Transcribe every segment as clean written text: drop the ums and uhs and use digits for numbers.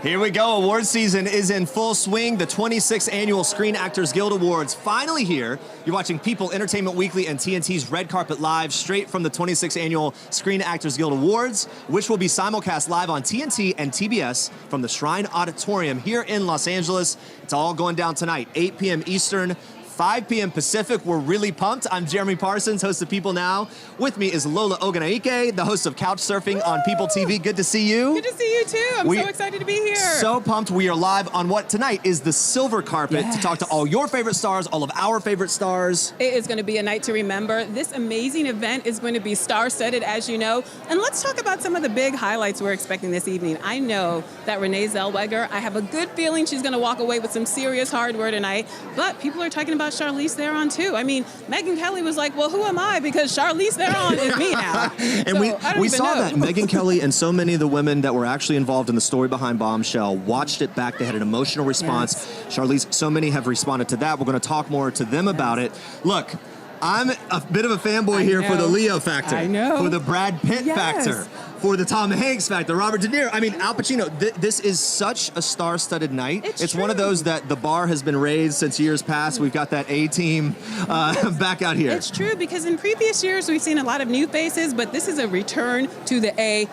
Here we go. Award season is in full swing. The 26th Annual Screen Actors Guild Awards finally here. You're watching People Entertainment Weekly and TNT's Red Carpet Live straight from the 26th Annual Screen Actors Guild Awards, which will be simulcast live on TNT and TBS from the Shrine Auditorium here in Los Angeles. It's all going down tonight, 8 p.m. Eastern, 5 p.m. Pacific. We're really pumped. I'm Jeremy Parsons, host of People Now. With me is Lola Oganaike, the host of Couch Surfing on PeopleTV. Good to see you. Good to see you too. I'm so excited to be here. So pumped. We are live on what tonight is the silver carpet to talk to all your favorite stars, all of our favorite stars. It is going to be a night to remember. This amazing event is going to be star-studded, as you know. And let's talk about some of the big highlights we're expecting this evening. I know that Renee Zellweger, I have a good feeling she's going to walk away with some serious hardware tonight. But people are talking about Charlize Theron too. I mean, Megyn Kelly was like, well, who am I? Because Charlize Theron is me now. And so we saw that Megyn Kelly and so many of the women that were actually involved in the story behind Bombshell watched it back. They had an emotional response. Yes. Charlize, so many have responded to that. We're going to talk more to them about it. Look, I'm a bit of a fanboy here for the Leo factor. I know. For the Brad Pitt factor. For the Tom Hanks factor, Robert De Niro. I mean, Al Pacino. This is such a star-studded night. It's one of those that the bar has been raised since years past. We've got that A-team back out here. It's true, because in previous years we've seen a lot of new faces, but this is a return to the A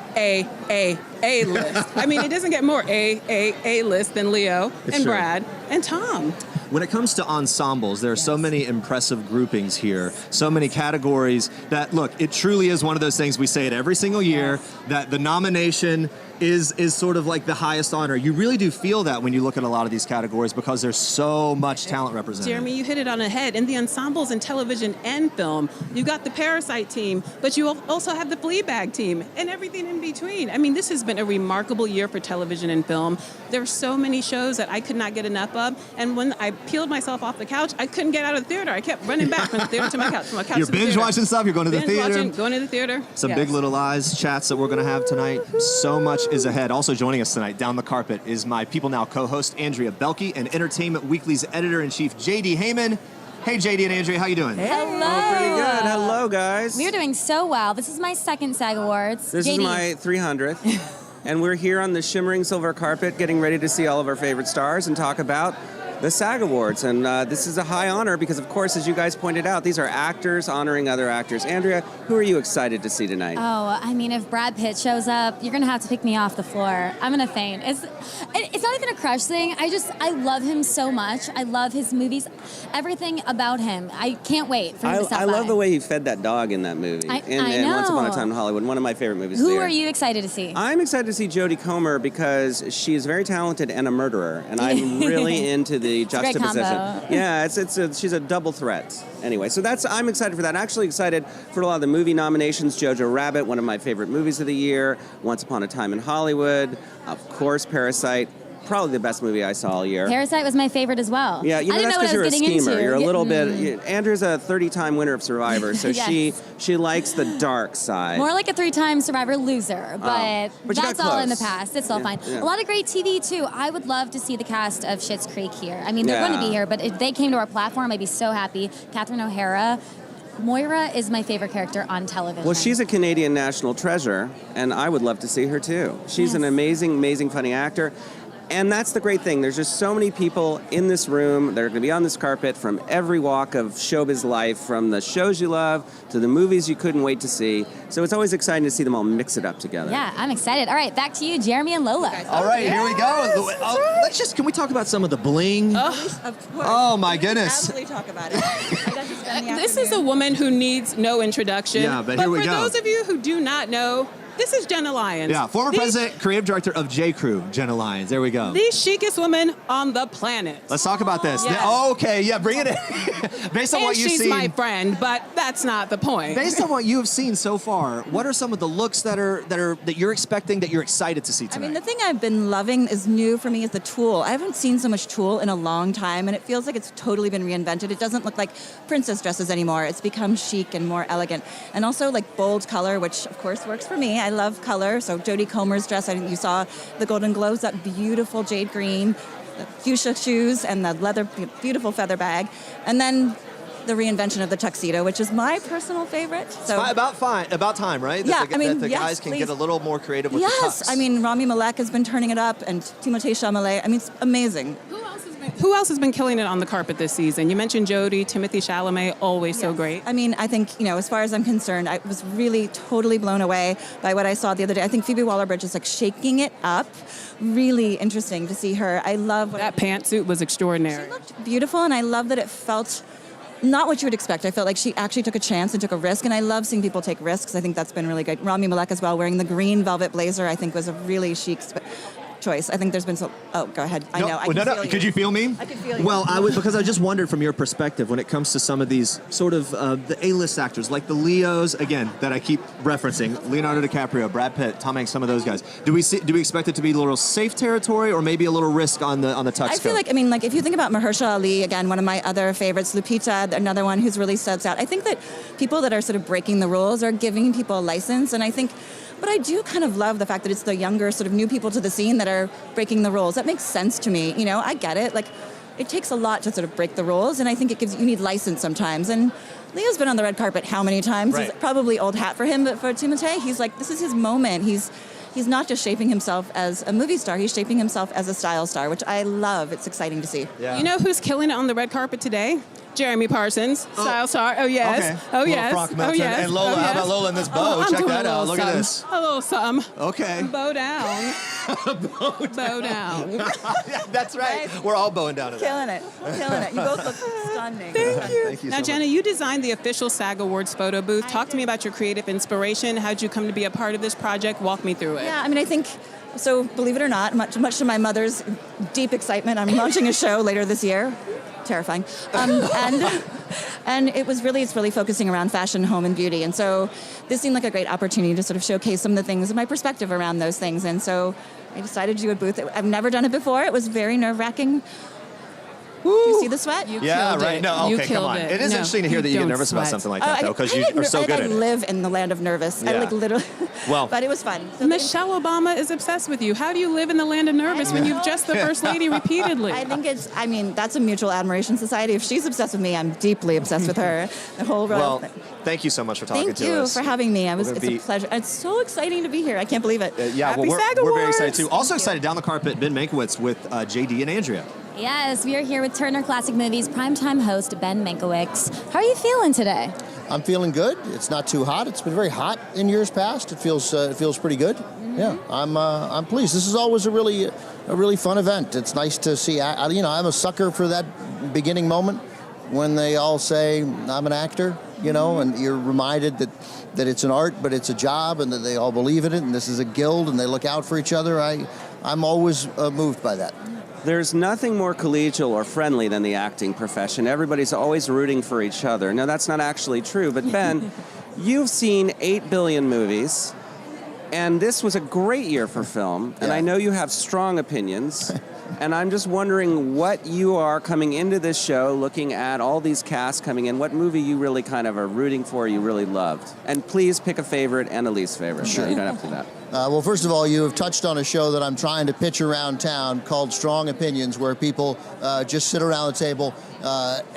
list. I mean, it doesn't get more A list than Leo and Brad and Tom. When it comes to ensembles, there are so many impressive groupings here, so many categories that, look, it truly is one of those things, we say it every single year, that the nomination is sort of like the highest honor. You really do feel that when you look at a lot of these categories because there's so much talent represented. Jeremy, you hit it on the head. In the ensembles in television and film, you've got the Parasite team, but you also have the Fleabag team and everything in between. I mean, this has been a remarkable year for television and film. There are so many shows that I could not get enough of, and when I peeled myself off the couch, I couldn't get out of the theater. I kept running back from the theater to my couch, from my couch You're to the binge theater. watching stuff, you're going to the theater. Going to the theater. Some Big Little Lies chats that we're going to have tonight. So much is ahead. Also joining us tonight down the carpet is my People Now co-host Andrea Belke and Entertainment Weekly's editor-in-chief JD Heyman. Hey JD and Andrea, how you doing? Hey. Hello. Oh, pretty good. Hello, guys. We're doing so well. This is my second SAG Awards. This is my 300th. And we're here on the shimmering silver carpet getting ready to see all of our favorite stars and talk about the SAG Awards. And this is a high honor because, of course, as you guys pointed out, these are actors honoring other actors. Andrea, who are you excited to see tonight? Oh, I mean, if Brad Pitt shows up, you're going to have to pick me off the floor. I'm going to faint. It's not even a crush thing. I love him so much. I love his movies. Everything about him. I can't wait for him to stop by. I love the way he fed that dog in that movie. I know. Once Upon a Time in Hollywood, one of my favorite movies of the Who year. are you excited to see? I'm excited to see Jodie Comer because she is very talented and a murderer, and I'm really into the juxtaposition. Yeah, she's a double threat. Anyway, so I'm excited for that. I'm actually excited for a lot of the movie nominations. Jojo Rabbit, one of my favorite movies of the year. Once Upon a Time in Hollywood. Of course, Parasite. Probably the best movie I saw all year. Parasite was my favorite as well. Yeah, that's because you're a schemer. You're a little bit. Andrew's a 30-time winner of Survivor, so Yes. she likes the dark side. More like a 3-time Survivor loser, but But you that's got all in the close. past. It's all fine. Yeah. A lot of great TV, too. I would love to see the cast of Schitt's Creek here. I mean, they're going to be here, but if they came to our platform, I'd be so happy. Catherine O'Hara. Moira is my favorite character on television. Well, she's a Canadian national treasure, and I would love to see her, too. She's an amazing, amazing, funny actor. And that's the great thing. There's just so many people in this room that are going to be on this carpet from every walk of showbiz life, from the shows you love to the movies you couldn't wait to see. So it's always exciting to see them all mix it up together. Yeah, I'm excited. All right, back to you, Jeremy and Lola. All right, here we go. Can we talk about some of the bling? Of course. Oh my goodness. Absolutely talk about it. I got to spend the This is a woman who needs no introduction. Yeah, but here we for go. those of you who do not know, this is Jenna Lyons. Yeah, former president, creative director of J. Crew, Jenna Lyons. There we go. The chicest woman on the planet. Let's talk about this. Yes. Okay, yeah, bring it in. Based on what you've she's seen. my friend, but that's not the point. Based on what you have seen so far, what are some of the looks that you're expecting, that you're excited to see tonight? I mean, the thing I've been loving is new for me is the tulle. I haven't seen so much tulle in a long time, and it feels like it's totally been reinvented. It doesn't look like princess dresses anymore. It's become chic and more elegant. And also like bold color, which of course works for me. I love color. So Jodie Comer's dress, I think you saw the Golden Globes, that beautiful jade green, the fuchsia shoes, and the leather, beautiful feather bag. And then the reinvention of the tuxedo, which is my personal favorite. So About time, right? Yeah, that the yes, guys can please. get a little more creative with the Yes, tux. I mean, Rami Malek has been turning it up, and Timothée Chalamet. I mean, it's amazing. Who else has been killing it on the carpet this season? You mentioned Jodie, Timothée Chalamet, always so Yes. great. I mean, I think, as far as I'm concerned, I was really totally blown away by what I saw the other day. I think Phoebe Waller-Bridge is like shaking it up. Really interesting to see her. I love what That pantsuit was extraordinary. She looked beautiful, and I love that it felt not what you would expect. I felt like she actually took a chance and took a risk, and I love seeing people take risks. I think that's been really good. Rami Malek as well, wearing the green velvet blazer, I think was a really chic choice. I think there's been go ahead. I know. I can feel you. Could you feel me? I could feel you. Well, because I just wondered from your perspective when it comes to some of these sort of the A-list actors, like the Leos, again, that I keep referencing, Leonardo DiCaprio, Brad Pitt, Tom Hanks, some of those guys. Do we expect it to be a little safe territory or maybe a little risk on the tux? I feel like, if you think about Mahershala Ali, again, one of my other favorites, Lupita, another one who's really steps out. I think that people that are sort of breaking the rules are giving people a license, and I think. But I do kind of love the fact that it's the younger, sort of new people to the scene that are breaking the rules. That makes sense to me. I get it. Like, it takes a lot to sort of break the rules, and I think you need license sometimes. And Leo's been on the red carpet how many times? Right. It's probably old hat for him, but for Timothée, he's like, this is his moment. He's not just shaping himself as a movie star, he's shaping himself as a style star, which I love. It's exciting to see. Yeah. You know who's killing it on the red carpet today? Jeremy Parsons, style star. Oh, yes. Okay. Oh, Little yes. frock Oh, melton. yes. And Lola, oh, yes. how about Lola in this bow? I'm Check doing that a out. little Look at something. this. A little something. Okay. Bow down. Bow down. That's right. We're all bowing down to that. Killing it. Killing it. You both look stunning. Thank you. Thank you Now, so Jenna, much. you designed the official SAG Awards photo booth. Talk to me about your creative inspiration. How'd you come to be a part of this project? Walk me through it. Yeah, I think, so believe it or not, much to my mother's deep excitement, I'm launching a show later this year. Terrifying. And it's really focusing around fashion, home, and beauty. And so this seemed like a great opportunity to sort of showcase some of the things and my perspective around those things. And so I decided to do a booth. I've never done it before. It was very nerve-wracking. Do you see the sweat? You Yeah, killed right. it. No, You okay, come killed on. it. It is No, interesting to hear you that you get don't nervous about sweat. something like that, though, because you are so good I at it. live in the land of nervous. Yeah. I literally. Well- but it was fun. So Michelle Obama is obsessed with you. How do you live in the land of nervous when you've just the first lady repeatedly? I think that's a mutual admiration society. If she's obsessed with me, I'm deeply obsessed with her. The whole royal Well, thing. thank you so much for talking Thank to you us. for having me. It's gonna a be- pleasure. It's so exciting to be here. I can't believe it. Yeah, Happy well, SAG we're very Awards. excited, too. Also excited down the carpet, Ben Mankiewicz with JD and Andrea. Yes, we are here with Turner Classic Movies primetime host Ben Mankiewicz. How are you feeling today? I'm feeling good. It's not too hot. It's been very hot in years past. It feels pretty good. Mm-hmm. Yeah, I'm pleased. This is always a really fun event. It's nice to see. I'm a sucker for that beginning moment when they all say I'm an actor. And you're reminded that it's an art, but it's a job, and that they all believe in it. And this is a guild, and they look out for each other. I'm always moved by that. There's nothing more collegial or friendly than the acting profession. Everybody's always rooting for each other. No, that's not actually true. But Ben, you've seen 8 billion movies, and this was a great year for film. And Yeah. I know you have strong opinions. And I'm just wondering what you are coming into this show, looking at all these casts coming in, what movie you really kind of are rooting for, you really loved. And please pick a favorite and a least favorite. Sure. No, you don't have to do that. Well, first of all, you have touched on a show that I'm trying to pitch around town called Strong Opinions, where people just sit around the table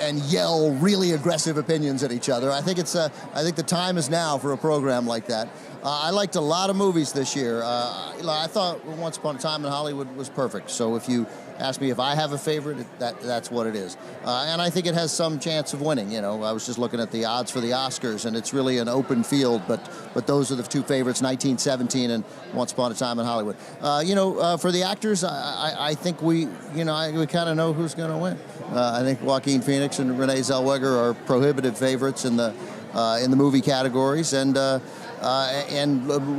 and yell really aggressive opinions at each other. I think the time is now for a program like that. I liked a lot of movies this year. I thought Once Upon a Time in Hollywood was perfect. So if you ask me if I have a favorite, that's what it is. And I think it has some chance of winning. I was just looking at the odds for the Oscars, and it's really an open field. But those are the two favorites: 1917 and Once Upon a Time in Hollywood. For the actors, I think we kind of know who's going to win. I think Joaquin Phoenix and Renee Zellweger are prohibitive favorites in the movie categories, and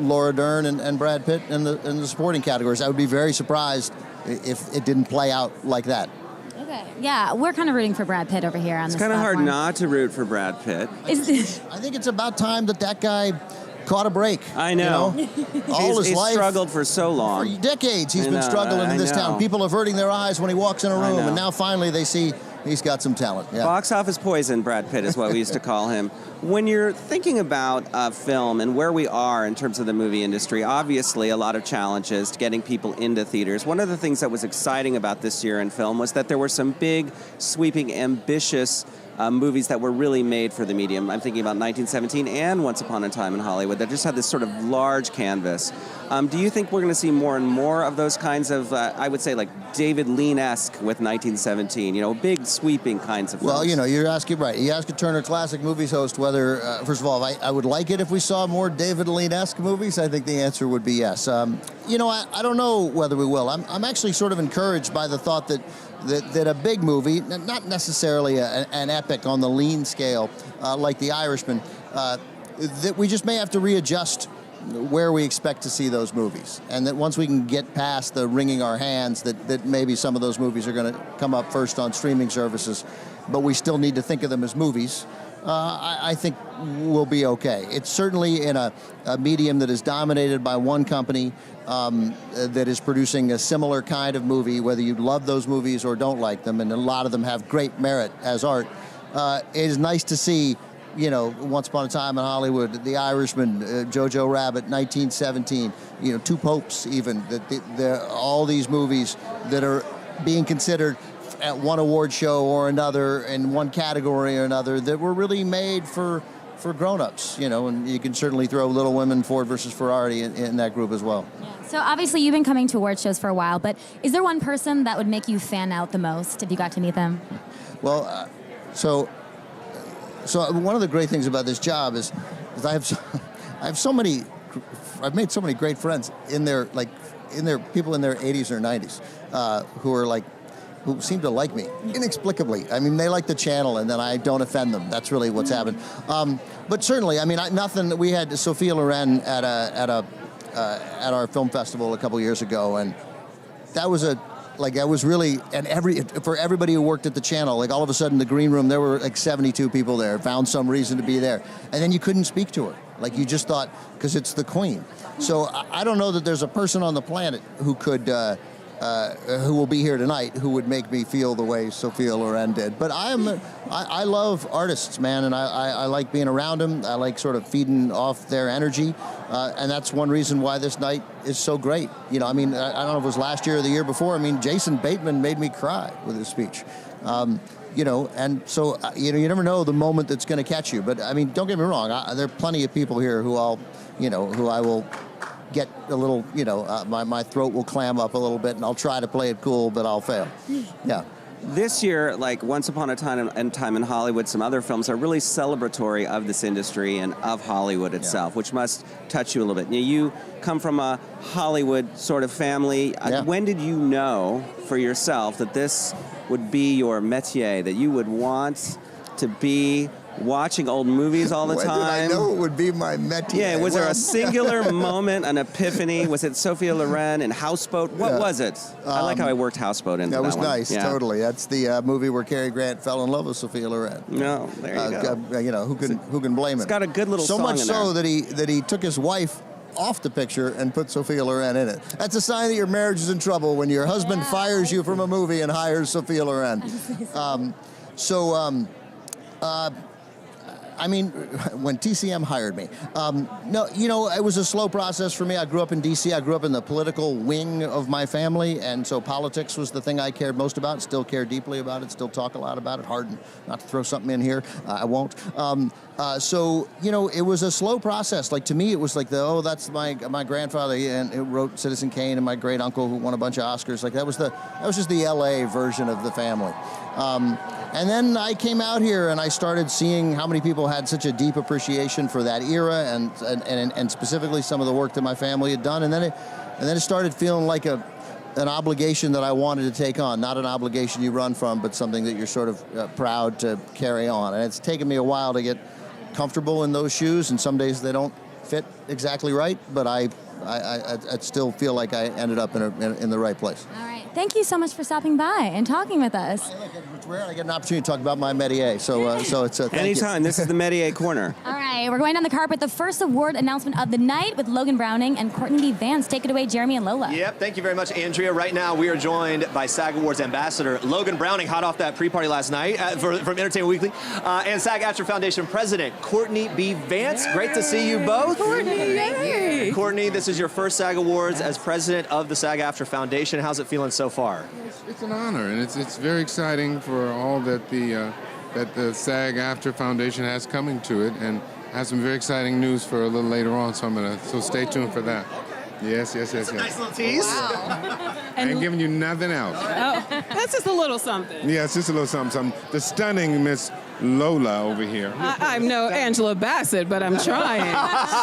Laura Dern and Brad Pitt in the supporting categories. I would be very surprised if it didn't play out like that. Okay. Yeah, we're kind of rooting for Brad Pitt over here on this It's kind of hard platform. not to root for Brad Pitt. I think it's about time that guy caught a break. I know. All his He's life. struggled for so long. For decades, he's I been know, struggling I in this know. town. People are averting their eyes when he walks in a I room, know. and now finally they see he's got some talent. Yeah. Box office poison, Brad Pitt is what we used to call him. When you're thinking about film and where we are in terms of the movie industry, obviously a lot of challenges to getting people into theaters. One of the things that was exciting about this year in film was that there were some big, sweeping, ambitious movies that were really made for the medium. I'm thinking about 1917 and Once Upon a Time in Hollywood that just had this sort of large canvas. Do you think we're going to see more and more of those kinds of, I would say, like David Lean-esque with 1917, big sweeping kinds of films? Well, you're asking, right, you ask a Turner Classic Movies host whether, first of all, I would like it if we saw more David Lean-esque movies. I think the answer would be yes. I don't know whether we will. I'm actually sort of encouraged by the thought that a big movie, not necessarily an epic on the lean scale like The Irishman, that we just may have to readjust where we expect to see those movies. And that once we can get past the wringing our hands that maybe some of those movies are going to come up first on streaming services, but we still need to think of them as movies, I think we'll be okay. It's certainly in a medium that is dominated by one company that is producing a similar kind of movie, whether you love those movies or don't like them, and a lot of them have great merit as art. It is nice to see Once Upon a Time in Hollywood, The Irishman, Jojo Rabbit, 1917, Two Popes even, all these movies that are being considered at one award show or another, in one category or another, that were really made for grown-ups, and you can certainly throw Little Women, Ford versus Ferrari in that group as well. Yeah. So obviously you've been coming to award shows for a while, but is there one person that would make you fan out the most if you got to meet them? Well, so one of the great things about this job is I've made so many great friends in their people in their 80s or 90s who seem to like me inexplicably. I mean, they like the channel, and then I don't offend them. That's really what's happened. But certainly, I mean, nothing. We had Sophia Loren at our film festival a couple years ago, and that was really, and for everybody who worked at the channel, like all of a sudden the green room, there were like 72 people there, found some reason to be there. And then you couldn't speak to her. Like you just thought, because it's the queen. So I don't know that there's a person on the planet who who will be here tonight who would make me feel the way Sophia Loren did. But I love artists, man, and I like being around them. I like sort of feeding off their energy. And that's one reason why this night is so great. I don't know if it was last year or the year before. I mean, Jason Bateman made me cry with his speech. And so, you never know the moment that's going to catch you. But, I mean, don't get me wrong. There are plenty of people here who who I will get a little, my throat will clam up a little bit, and I'll try to play it cool, but I'll fail. Yeah. This year, like Once Upon a Time in Hollywood, some other films are really celebratory of this industry and of Hollywood itself, which must touch you a little bit. You come from a Hollywood sort of family. Yeah. When did you know for yourself that this would be your métier, that you would want to be watching old movies all the time? When did I know it would be my métier? Yeah, was there a singular moment, an epiphany? Was it Sophia Loren and Houseboat? What was it? I like how I worked Houseboat into that was one. nice, totally. That's the movie where Cary Grant fell in love with Sophia Loren. No, there you go. Who can blame him? It's got a good little so song much in so there. that he took his wife off the picture and put Sophia Loren in it. That's a sign that your marriage is in trouble when your husband fires you from a movie and hires Sophia Loren. I mean, when TCM hired me. No, it was a slow process for me. I grew up in D.C. I grew up in the political wing of my family, and so politics was the thing I cared most about, still care deeply about it, still talk a lot about it. Hard not to throw something in here. I won't. So, it was a slow process. Like, to me, it was like, that's my grandfather, and who wrote Citizen Kane, and my great uncle who won a bunch of Oscars. Like, that was just the L.A. version of the family. And then I came out here and I started seeing how many people had such a deep appreciation for that era and specifically some of the work that my family had done. And then it started feeling like an obligation that I wanted to take on, not an obligation you run from, but something that you're sort of proud to carry on. And it's taken me a while to get comfortable in those shoes, and some days they don't fit exactly right, but I still feel like I ended up in the right place. All right. Thank you so much for stopping by and talking with us. It's rare I get an opportunity to talk about my métier, so it's a thank Anytime. you. This is the Métier Corner. All right, we're going down the carpet. The first award announcement of the night with Logan Browning and Courtney B. Vance. Take it away, Jeremy and Lola. Yep, thank you very much, Andrea. Right now, we are joined by SAG Awards ambassador Logan Browning, hot off that pre-party last night from Entertainment Weekly, and SAG-AFTRA Foundation President Courtney B. Vance. Great to see you both. Courtney, yay. Courtney, this is your first SAG Awards as president of the SAG-AFTRA Foundation. How's it feeling so far? It's an honor, and it's very exciting for all that the that the SAG-AFTRA Foundation has coming to it, and I have some very exciting news for a little later on, so stay tuned for that. Yes. Nice little tease. Wow. I ain't giving you nothing else. Oh, that's just a little something. Yeah, it's just a little something. The stunning Miss Lola over here. I'm no Angela Bassett, but I'm trying.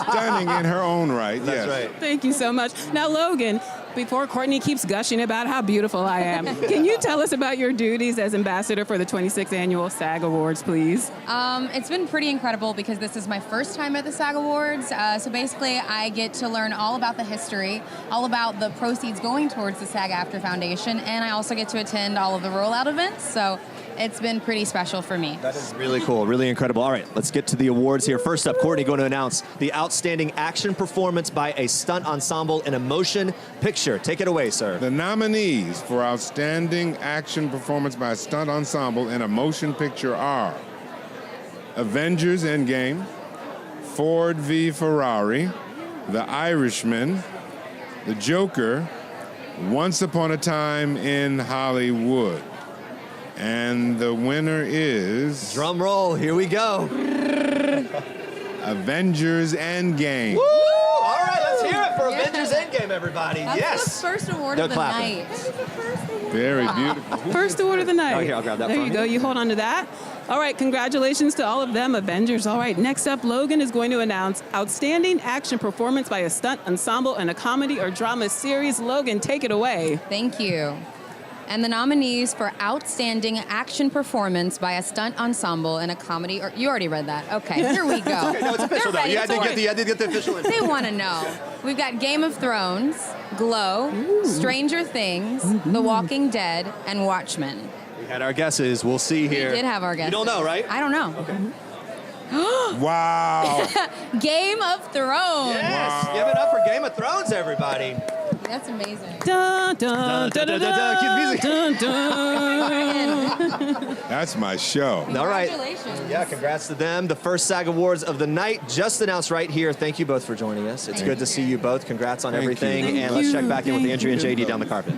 Stunning in her own right. That's yes. right. Thank you so much. Now, Logan, before Courtney keeps gushing about how beautiful I am, can you tell us about your duties as ambassador for the 26th Annual SAG Awards, please? It's been pretty incredible because this is my first time at the SAG Awards. So basically, I get to learn all about the history, all about the proceeds going towards the SAG-AFTRA Foundation, and I also get to attend all of the rollout events. So it's been pretty special for me. That is really cool, really incredible. All right, let's get to the awards here. First up, Courtney going to announce the Outstanding Action Performance by a Stunt Ensemble in a Motion Picture. Take it away, sir. The nominees for Outstanding Action Performance by a Stunt Ensemble in a Motion Picture are Avengers Endgame, Ford v. Ferrari, The Irishman, The Joker, Once Upon a Time in Hollywood. And the winner is... Drum roll, here we go. Avengers Endgame. Woo! All right, let's hear it for Avengers Endgame, everybody. That's Yes. the first award They're of the clapping. night. Very beautiful. First award of the night. Oh, here, I'll grab that There from you you. go. You hold on to that. All right, congratulations to all of them, Avengers. All right, next up, Logan is going to announce Outstanding Action Performance by a Stunt Ensemble in a Comedy or Drama Series. Logan, take it away. Thank you. And the nominees for Outstanding Action Performance by a Stunt Ensemble in a Comedy, or you already read that. Okay, here we go. No, it's official, though. They're You had ready to get the official info. They want to know. We've got Game of Thrones, Glow, Stranger Things, The Walking Dead, and Watchmen. We had our guesses. We'll see here. We did have our guesses. You don't know, right? I don't know. Okay. Wow. Game of Thrones. Yes. Give it up for Game of Thrones, everybody. That's amazing. Dun, dun, dun, dun, dun, Cue the music. dun, dun. That's my show. All right. Congratulations. Yeah, congrats to them. The first SAG Awards of the night just announced right here. Thank you both for joining us. It's good to see you both. Congrats on Thank everything. you. And let's check back in with Andrea and JD down the carpet.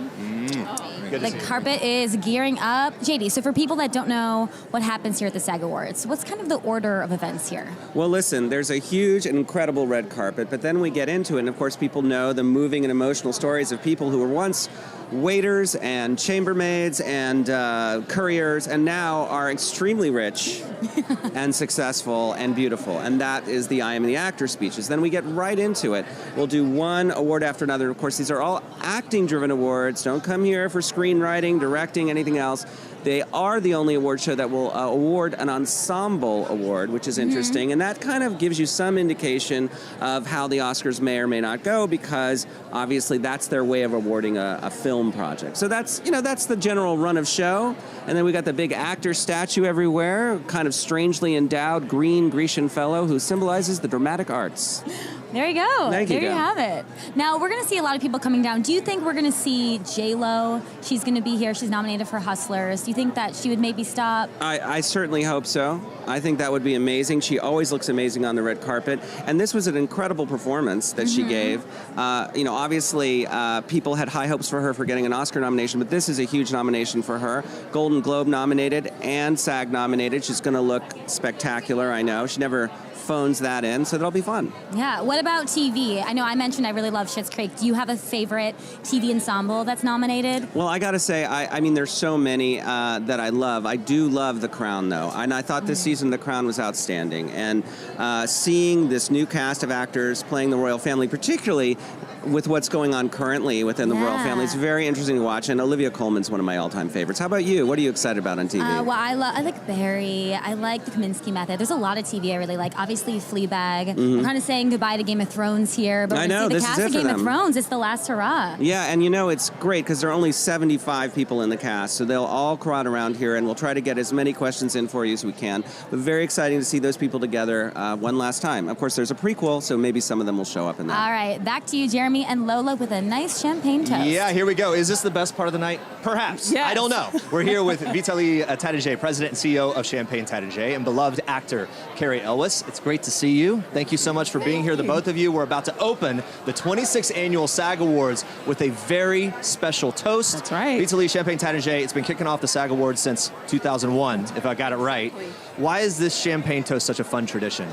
Good to The see you. carpet is gearing up. JD, so for people that don't know what happens here at the SAG Awards, what's kind of the order of events here? Well, listen, there's a huge and incredible red carpet, but then we get into it, and of course people know the moving and emotional stories of people who were once waiters and chambermaids and couriers and now are extremely rich and successful and beautiful. And that is the I Am the Actor speeches. Then we get right into it. We'll do one award after another. Of course, these are all acting-driven awards. Don't come here for screenwriting, directing, anything else. They are the only award show that will award an ensemble award, which is interesting, and that kind of gives you some indication of how the Oscars may or may not go, because obviously that's their way of awarding a film project. So that's the general run of show, and then we got the big actor statue everywhere, kind of strangely endowed green Grecian fellow who symbolizes the dramatic arts. There you go. Thank you, There you Dad. have it. Now, we're going to see a lot of people coming down. Do you think we're going to see J-Lo? She's going to be here. She's nominated for Hustlers. Do you think that she would maybe stop? I certainly hope so. I think that would be amazing. She always looks amazing on the red carpet. And this was an incredible performance that she gave. Obviously, people had high hopes for her for getting an Oscar nomination, but this is a huge nomination for her. Golden Globe nominated and SAG nominated. She's going to look spectacular, I know. She never phones that in, so that'll be fun. Yeah. What about TV? I know I mentioned I really love Schitt's Creek. Do you have a favorite TV ensemble that's nominated? Well, I got to say, I mean, there's so many that I love. I do love The Crown, though, and I thought this season The Crown was outstanding. And seeing this new cast of actors playing the royal family, particularly with what's going on currently within the royal family, it's very interesting to watch. And Olivia Colman's one of my all-time favorites. How about you? What are you excited about on TV? Well, I like Barry. I like the Kaminsky Method. There's a lot of TV I really like. Obviously, Fleabag. I'm kind of saying goodbye to Game of Thrones here, but I we're know, gonna see this the is cast it of for Game of them. Thrones. It's the last hurrah. Yeah, and it's great because there are only 75 people in the cast, so they'll all crowd around here, and we'll try to get as many questions in for you as we can. But very exciting to see those people together one last time. Of course, there's a prequel, so maybe some of them will show up in that. All right, back to you, Jeremy and Lola, with a nice champagne toast. Yeah, here we go. Is this the best part of the night? Perhaps. Yes. I don't know. We're here with Vitaly Tadej, President and CEO of Champagne Tadej, and beloved actor Carrie Elwes. It's great to see you. Thank you so much for being here, the both of you. We're about to open the 26th Annual SAG Awards with a very special toast. That's right. Italy Champagne Taittinger. It's been kicking off the SAG Awards since 2001, if I got it right. Why is this champagne toast such a fun tradition?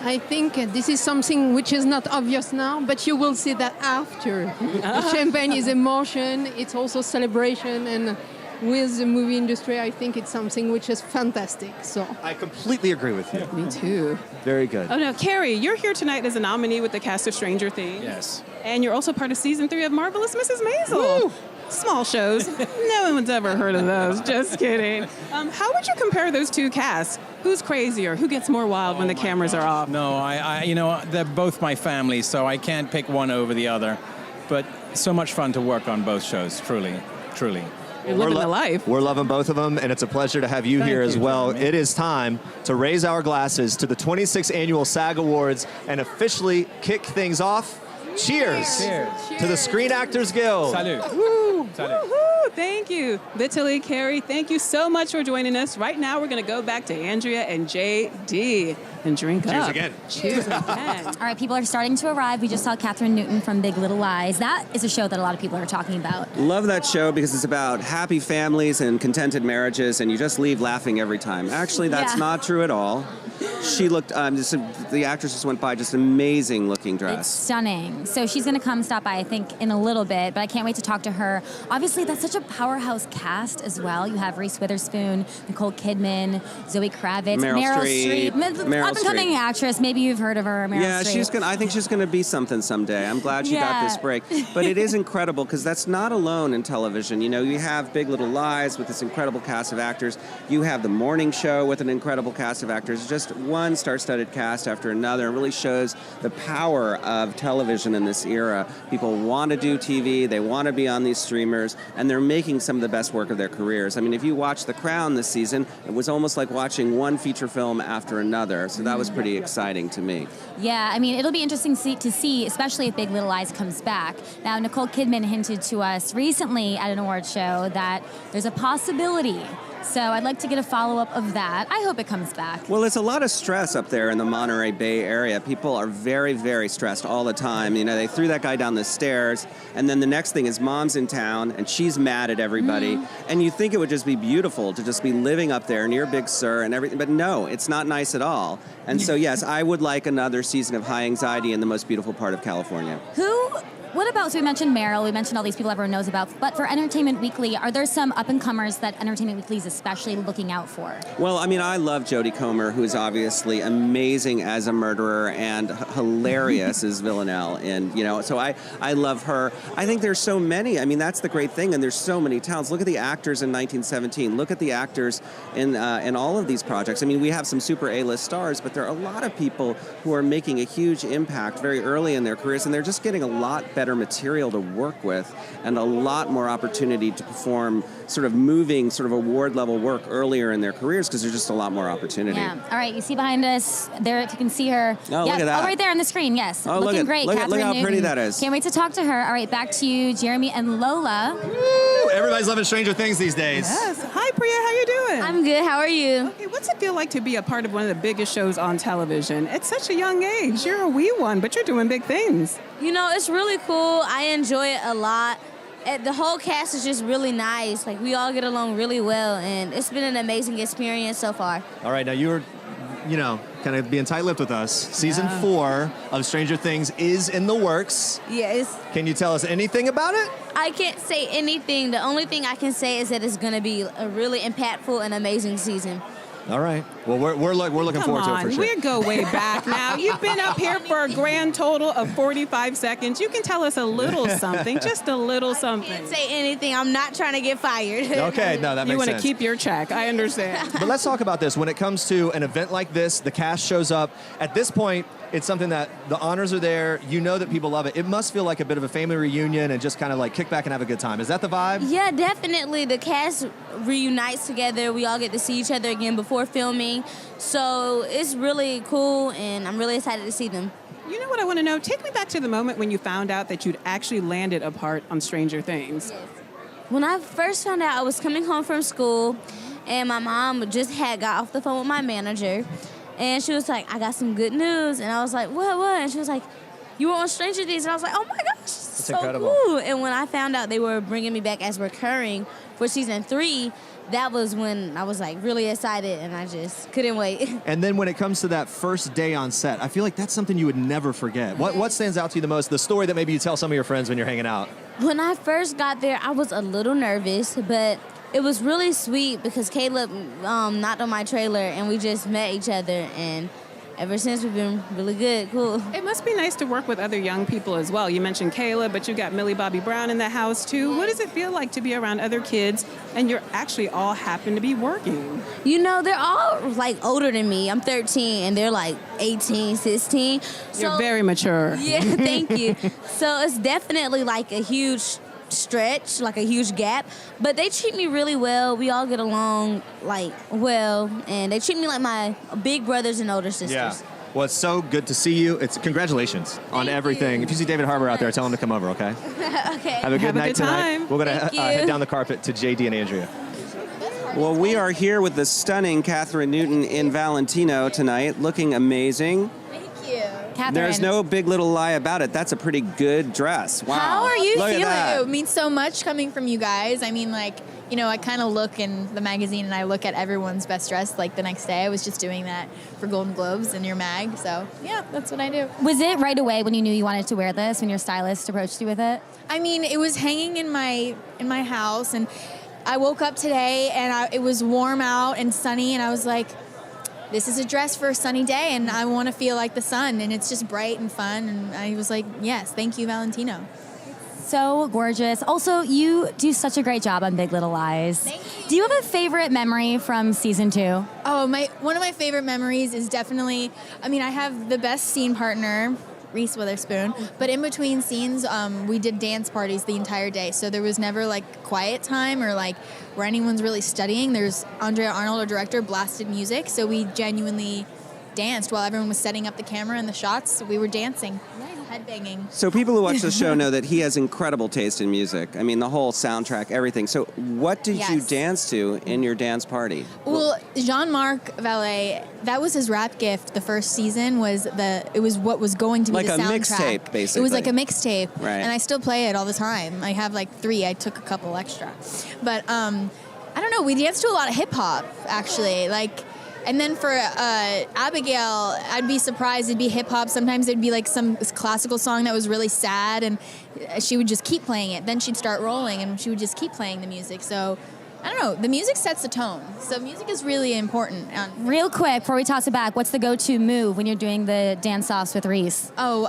I think this is something which is not obvious now, but you will see that after. The champagne is emotion, it's also celebration, and with the movie industry, I think it's something which is fantastic. So I completely agree with you. Me too. Very good. Oh no, Carrie, you're here tonight as a nominee with the cast of Stranger Things. Yes. And you're also part of season 3 of Marvelous Mrs. Maisel. Woo! Small shows. No one's ever heard of those. Just kidding. How would you compare those two casts? Who's crazier? Who gets more wild when the cameras are off? No, I they're both my family, so I can't pick one over the other. But so much fun to work on both shows, truly. You're living the life. We're loving both of them, and it's a pleasure to have you here as well. Jeremy. It is time to raise our glasses to the 26th Annual SAG Awards and officially kick things off. Cheers, Cheers. to the Screen Actors Guild. Salut. Salut. Woo-hoo, thank you. Vitaly, Carrie, thank you so much for joining us. Right now, we're going to go back to Andrea and JD and drink Cheers up. again. Cheers again. All right, people are starting to arrive. We just saw Catherine Newton from Big Little Lies. That is a show that a lot of people are talking about. Love that show because it's about happy families and contented marriages, and you just leave laughing every time. Actually, that's Yeah. not true at all. She looked, the actress just went by, just amazing looking It's dress. stunning. So she's going to come stop by, I think, in a little bit, but I can't wait to talk to her. Obviously, that's such a powerhouse cast as well. You have Reese Witherspoon, Nicole Kidman, Zoe Kravitz, Meryl Streep. Meryl up-and-coming Streep. actress. Maybe you've heard of her, Meryl Yeah, Streep. I think she's gonna be something someday. I'm glad she got Yeah. this break. But it is incredible because that's not alone in television. You know, you have Big Little Lies with this incredible cast of actors. You have The Morning Show with an incredible cast of actors. Just one star-studded cast after another. It really shows the power of television in this era. People want to do TV, they want to be on these streamers, and they're making some of the best work of their careers. I mean, if you watch The Crown this season, it was almost like watching one feature film after another. So that was pretty exciting to me. Yeah, I mean, it'll be interesting to see, especially if Big Little Lies comes back. Now, Nicole Kidman hinted to us recently at an award show that there's a possibility. So I'd like to get a follow-up of that. I hope it comes back. Well, it's a lot of stress up there in the Monterey Bay area. People are very, very stressed all the time. You know, they threw that guy down the stairs, and then the next thing is mom's in town, and she's mad at everybody. And you think it would just be beautiful to just be living up there near Big Sur and everything, but no, it's not nice at all. And so, yes, I would like another season of high anxiety in the most beautiful part of California. What about, so we mentioned Meryl, we mentioned all these people everyone knows about, but for Entertainment Weekly, are there some up-and-comers that Entertainment Weekly is especially looking out for? Well, I mean, I love Jodie Comer, who is obviously amazing as a murderer and hilarious as Villanelle. And, you know, so I love her. I think there's so many. I mean, that's the great thing. And there's so many talents. Look at the actors in 1917. Look at the actors in all of these projects. I mean, we have some super A-list stars, but there are a lot of people who are making a huge impact very early in their careers, and they're just getting a lot better material to work with and a lot more opportunity to perform sort of moving, sort of award level work earlier in their careers because there's just a lot more opportunity. Yeah. All right, you see behind us there, if you can see her. Oh, look at that. Oh, right there on the screen, yes. Oh, Looking great. Look Catherine how Newton. pretty that is. Can't wait to talk to her. All right, back to you, Jeremy and Lola. Woo! Everybody's loving Stranger Things these days. Yes. Hi, Priya. How you doing? I'm good. How are you? Hey, what's it feel like to be a part of one of the biggest shows on television? At such a young age. You're a wee one, but you're doing big things. You know, it's really cool. I enjoy it a lot. The whole cast is just really nice. Like, we all get along really well, and it's been an amazing experience so far. All right, now you were, you know, kind of being tight-lipped with us. Season 4 of Stranger Things is in the works. Yes. Can you tell us anything about it? I can't say anything. The only thing I can say is that it's going to be a really impactful and amazing season. All right. Well, we're looking Come forward to it on, for sure. we go way back now. You've been up here for a grand total of 45 seconds. You can tell us a little something, just a little something. I can't say anything. I'm not trying to get fired. Okay, no, that You makes want to sense. keep your check. I understand. But let's talk about this. When it comes to an event like this, the cast shows up. At this point, it's something that the honors are there. You know that people love it. It must feel like a bit of a family reunion and just kind of like kick back and have a good time. Is that the vibe? Yeah, definitely. The cast reunites together. We all get to see each other again before filming. So it's really cool, and I'm really excited to see them. You know what I want to know? Take me back to the moment when you found out that you'd actually landed a part on Stranger Things. When I first found out, I was coming home from school, and my mom just had got off the phone with my manager, And she was like, I got some good news. And I was like, what? And she was like, you were on Stranger Things. And I was like, oh my gosh, that's so incredible. cool. And when I found out they were bringing me back as recurring for season 3, that was when I was like really excited and I just couldn't wait. And then when it comes to that first day on set, I feel like that's something you would never forget. What stands out to you the most? The story that maybe you tell some of your friends when you're hanging out? When I first got there, I was a little nervous, but it was really sweet because Caleb knocked on my trailer and we just met each other, and ever since we've been really good, cool. It must be nice to work with other young people as well. You mentioned Caleb, but you got Millie Bobby Brown in the house too. What does it feel like to be around other kids and you're actually all happen to be working? You know, they're all like older than me. I'm 13 and they're like 18, 16. You're very mature. Yeah, thank you. So it's definitely like a huge stretch, like a huge gap, but they treat me really well. We all get along like well, and they treat me like my big brothers and older sisters. Yeah. Well, it's so good to see you. Congratulations on everything. If you see David Harbour out there, tell him to come over, okay? Okay. Have a good night tonight. time. We're going to Thank you. head down the carpet to JD and Andrea. Well, we are here with the stunning Catherine Newton in Valentino tonight, looking amazing. Thank you. Catherine. There's no big little lie about it. That's a pretty good dress. Wow. How are you Look at feeling? that. It means so much coming from you guys. I mean, like, you know, I kind of look in the magazine and I look at everyone's best dressed like the next day. I was just doing that for Golden Globes in your mag. So, yeah, that's what I do. Was it right away when you knew you wanted to wear this, when your stylist approached you with it? I mean, it was hanging in my house, and I woke up today and it was warm out and sunny, and I was like, this is a dress for a sunny day, and I want to feel like the sun, and it's just bright and fun. And I was like, yes, thank you, Valentino. So gorgeous. Also, you do such a great job on Big Little Lies. Thank you. Do you have a favorite memory from season 2? Oh, one of my favorite memories is definitely, I mean, I have the best scene partner, Reese Witherspoon, but in between scenes, we did dance parties the entire day. So there was never like quiet time or like where anyone's really studying. There's Andrea Arnold, our director, blasted music. So we genuinely danced while everyone was setting up the camera and the shots. We were dancing, headbanging. So people who watch the show know that he has incredible taste in music. I mean, the whole soundtrack, everything. So what did you dance to in your dance party? Well, Jean-Marc Vallée, that was his rap gift the first season, it was what was going to be like the soundtrack. Like a mixtape, basically. It was like a mixtape. Right. And I still play it all the time. I have like 3. I took a couple extra. But I don't know, we danced to a lot of hip-hop, actually. And then for Abigail, I'd be surprised. It'd be hip hop. Sometimes it'd be like some classical song that was really sad, and she would just keep playing it. Then she'd start rolling, and she would just keep playing the music. So, I don't know. The music sets the tone. So music is really important. Real quick, before we toss it back, what's the go-to move when you're doing the dance-offs with Reese? Oh,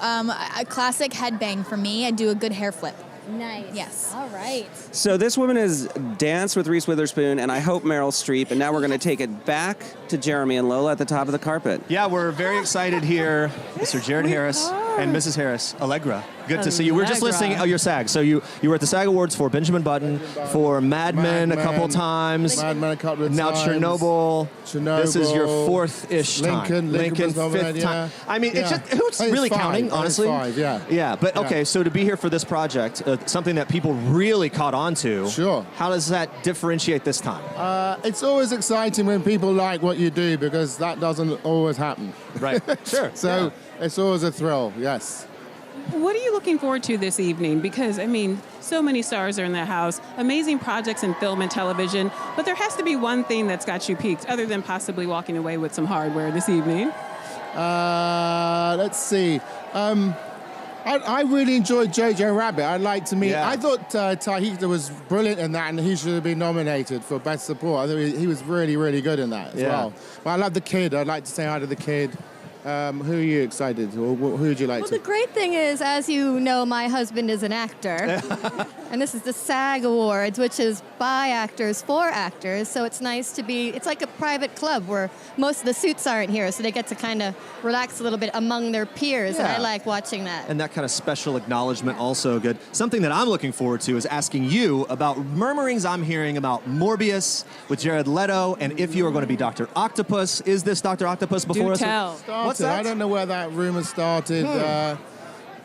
a classic headbang for me. I do a good hair flip. Nice. Yes. All right. So this woman has danced with Reese Witherspoon, and I hope Meryl Streep, and now we're going to take it back to Jeremy and Lola at the top of the carpet. Yeah, we're very excited here. Mr. Jared Harris and Mrs. Harris. Allegra. Good to see you. We were just listening your SAG. So you were at the SAG Awards for Benjamin Button, for Mad Men a couple times. Mad Men a couple of now times. Chernobyl. This is your 4th-ish time. Lincoln was 5th time. I mean, it's just, who's really counting, honestly? 5, yeah. Yeah, but okay, so to be here for this project, something that people really caught on to. Sure. How does that differentiate this time? It's always exciting when people like what you do, because that doesn't always happen. Right. Sure. So it's always a thrill, yes. What are you looking forward to this evening? Because, I mean, so many stars are in the house, amazing projects in film and television, but there has to be one thing that's got you peaked, other than possibly walking away with some hardware this evening. Let's see. I really enjoyed Jojo Rabbit. I'd like to meet. Yeah. I thought Tahiti was brilliant in that, and he should have been nominated for Best Support. I thought he was really, really good in that as well. But I love the kid. I'd like to say hi to the kid. Who are you excited, or who would you like Well, to? the great thing is, as you know, my husband is an actor. And this is the SAG Awards, which is by actors for actors. So it's nice to be, it's like a private club where most of the suits aren't here. So they get to kind of relax a little bit among their peers. And I like watching that. And that kind of special acknowledgement also good. Something that I'm looking forward to is asking you about murmurings I'm hearing about Morbius with Jared Leto, and if you are going to be Dr. Octopus. Is this Dr. Octopus before us? Do tell. What's that? I don't know where that rumor started.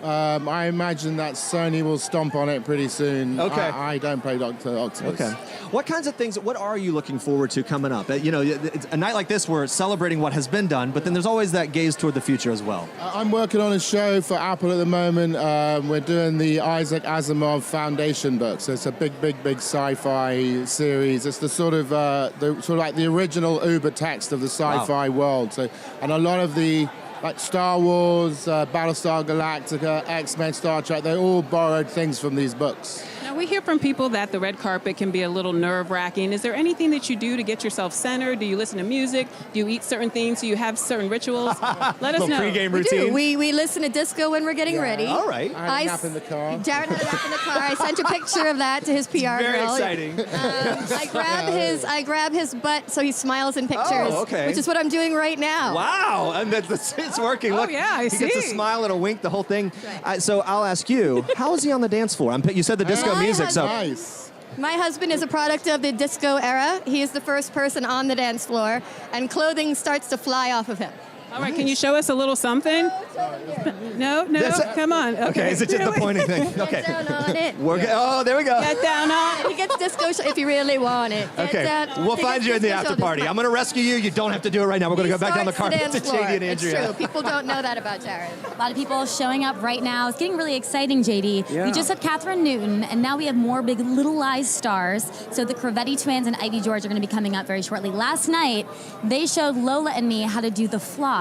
I imagine that Sony will stomp on it pretty soon. Okay. I don't play Dr. Octopus. Okay. What kinds of things, what are you looking forward to coming up? You know, it's a night like this, we're celebrating what has been done, but then there's always that gaze toward the future as well. I'm working on a show for Apple at the moment. We're doing the Isaac Asimov Foundation book. So it's a big sci-fi series. It's the sort of like the original Uber text of the sci-fi world. So, and a lot of the like Star Wars, Battlestar Galactica, X-Men, Star Trek, they all borrowed things from these books. Now, we hear from people that the red carpet can be a little nerve-wracking. Is there anything that you do to get yourself centered? Do you listen to music? Do you eat certain things? Do you have certain rituals? Let us know. Pre-game We routine. do. We listen to disco when we're getting ready. All right. I had a nap in the car. Jared had a nap in the car. I sent a picture of that to his PR Very girl. exciting. I grab his butt so he smiles in pictures. Oh, okay. Which is what I'm doing right now. Wow, and it's working. Oh, Look, yeah, I he gets a see. smile and a wink, the whole thing. So I'll ask you, how is he on the dance floor? You said the disco music, so... Nice. My husband is a product of the disco era. He is the first person on the dance floor, and clothing starts to fly off of him. All right, can you show us a little something? No, come on. Okay, is it just the pointing thing? Okay. Get down on it. Oh, there we go. Get down on. He gets disco if you really want it. Get Okay, down- we'll he find gets you in the disco after shoulders. party. I'm going to rescue you. You don't have to do it right now. We're going to go back down the Starts carpet to dance floor. JD and Andrea. It's true. People don't know that about Jared. A lot of people showing up right now. It's getting really exciting, JD. Yeah. We just had Catherine Newton, and now we have more big Little Eyes stars. So the Cravetti twins and Ivy George are going to be coming up very shortly. Last night, they showed Lola and me how to do the floss.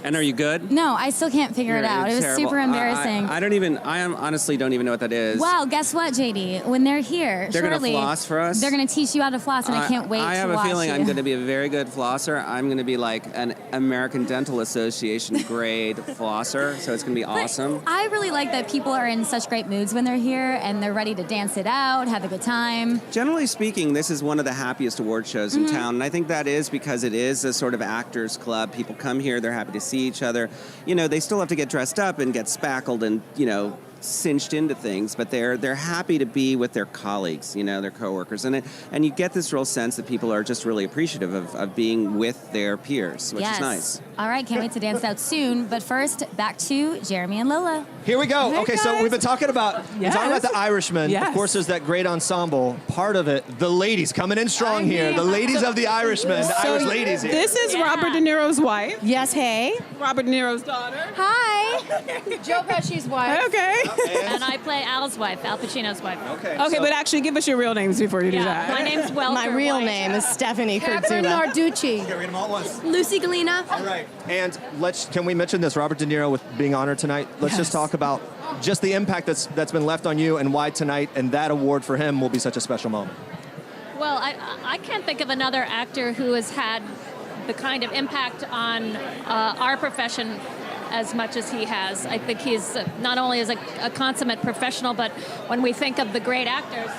And are you good? No, I still can't figure it out. It was Terrible. super embarrassing. I honestly don't even know what that is. Well, guess what, JD? When they're here, They're gonna shortly, floss for us? They're going to teach you how to floss, and I can't wait to watch I have a feeling you. I'm going to be a very good flosser. I'm going to be like an American Dental Association grade flosser, so it's going to be awesome. I really like that people are in such great moods when they're here, and they're ready to dance it out, have a good time. Generally speaking, this is one of the happiest award shows in town, and I think that is because it is a sort of actors club. People come here, they're happy to see each other. You know, they still have to get dressed up and get spackled and, you know, cinched into things, but they're happy to be with their colleagues, you know, their coworkers, and you get this real sense that people are just really appreciative of being with their peers, which is nice. All right, can't wait to dance out soon. But first, back to Jeremy and Lola. Here we go. Hey, Okay, so guys. we've been talking about the Irishman. Yes. Of course, there's that great ensemble. Part of it, the ladies coming in strong here. The ladies of the Irishman, the Irish ladies here. This is Robert De Niro's wife. Yes, hey. Robert De Niro's daughter. Hi. Joe Pesci's wife. Okay. And I play Al's wife, Al Pacino's wife. Okay. Okay, but actually give us your real names before you do that. My name's Welker. My real White. name is Stephanie Catherine Kurtzula. Narducci. Okay, read them all at once. Lucy Galena. All right. And can we mention this, Robert De Niro with being honored tonight? Let's just talk about just the impact that's been left on you and why tonight and that award for him will be such a special moment. Well, I can't think of another actor who has had the kind of impact on our profession as much as he has. I think he's not only is a consummate professional, but when we think of the great actors,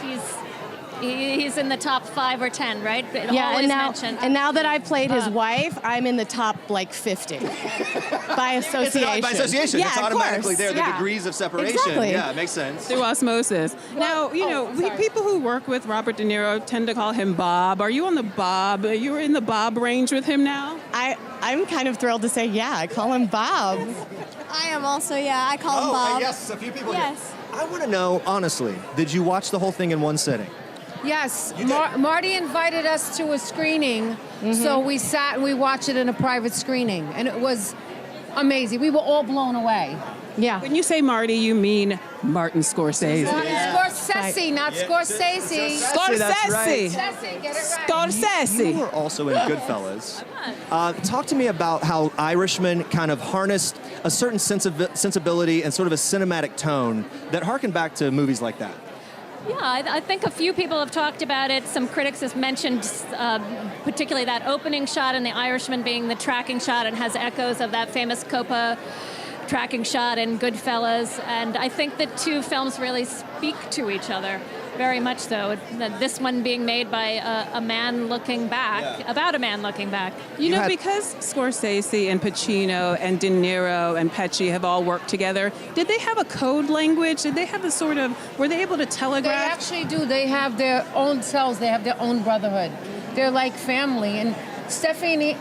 he's in the top 5 or 10, right? Always mentioned. and now that I've played his wife, I'm in the top like 50 by association. By association, Yeah, it's of automatically course. there. The Yeah. degrees of separation. Exactly. Yeah, it makes sense. Through osmosis. Now, you know, people who work with Robert De Niro tend to call him Bob. Are you on the Bob? You're in the Bob range with him now? I'm kind of thrilled to say, yeah, I call him Bob. I am also, I call him Bob. Yes, a few people. Yes. I want to know, honestly, did you watch the whole thing in one sitting? Yes, Marty invited us to a screening, so we sat and we watched it in a private screening, and it was amazing. We were all blown away. Yeah. When you say Marty, you mean Martin Scorsese. Scorsese, not Scorsese. Scorsese. That's right. Scorsese, get it right. Scorsese. You were also in Goodfellas. Talk to me about how Irishman kind of harnessed a certain sensibility and sort of a cinematic tone that harkened back to movies like that. Yeah, I think a few people have talked about it. Some critics have mentioned particularly that opening shot in The Irishman being the tracking shot and has echoes of that famous Coppa tracking shot in Goodfellas. And I think the two films really speak to each other, very much so. This one being made by a man looking back, about a man looking back. You know, because Scorsese and Pacino and De Niro and Pesci have all worked together, did they have a code language? Did they have a sort of, were they able to telegraph? They actually do. They have their own selves. They have their own brotherhood. They're like family. And Stephanie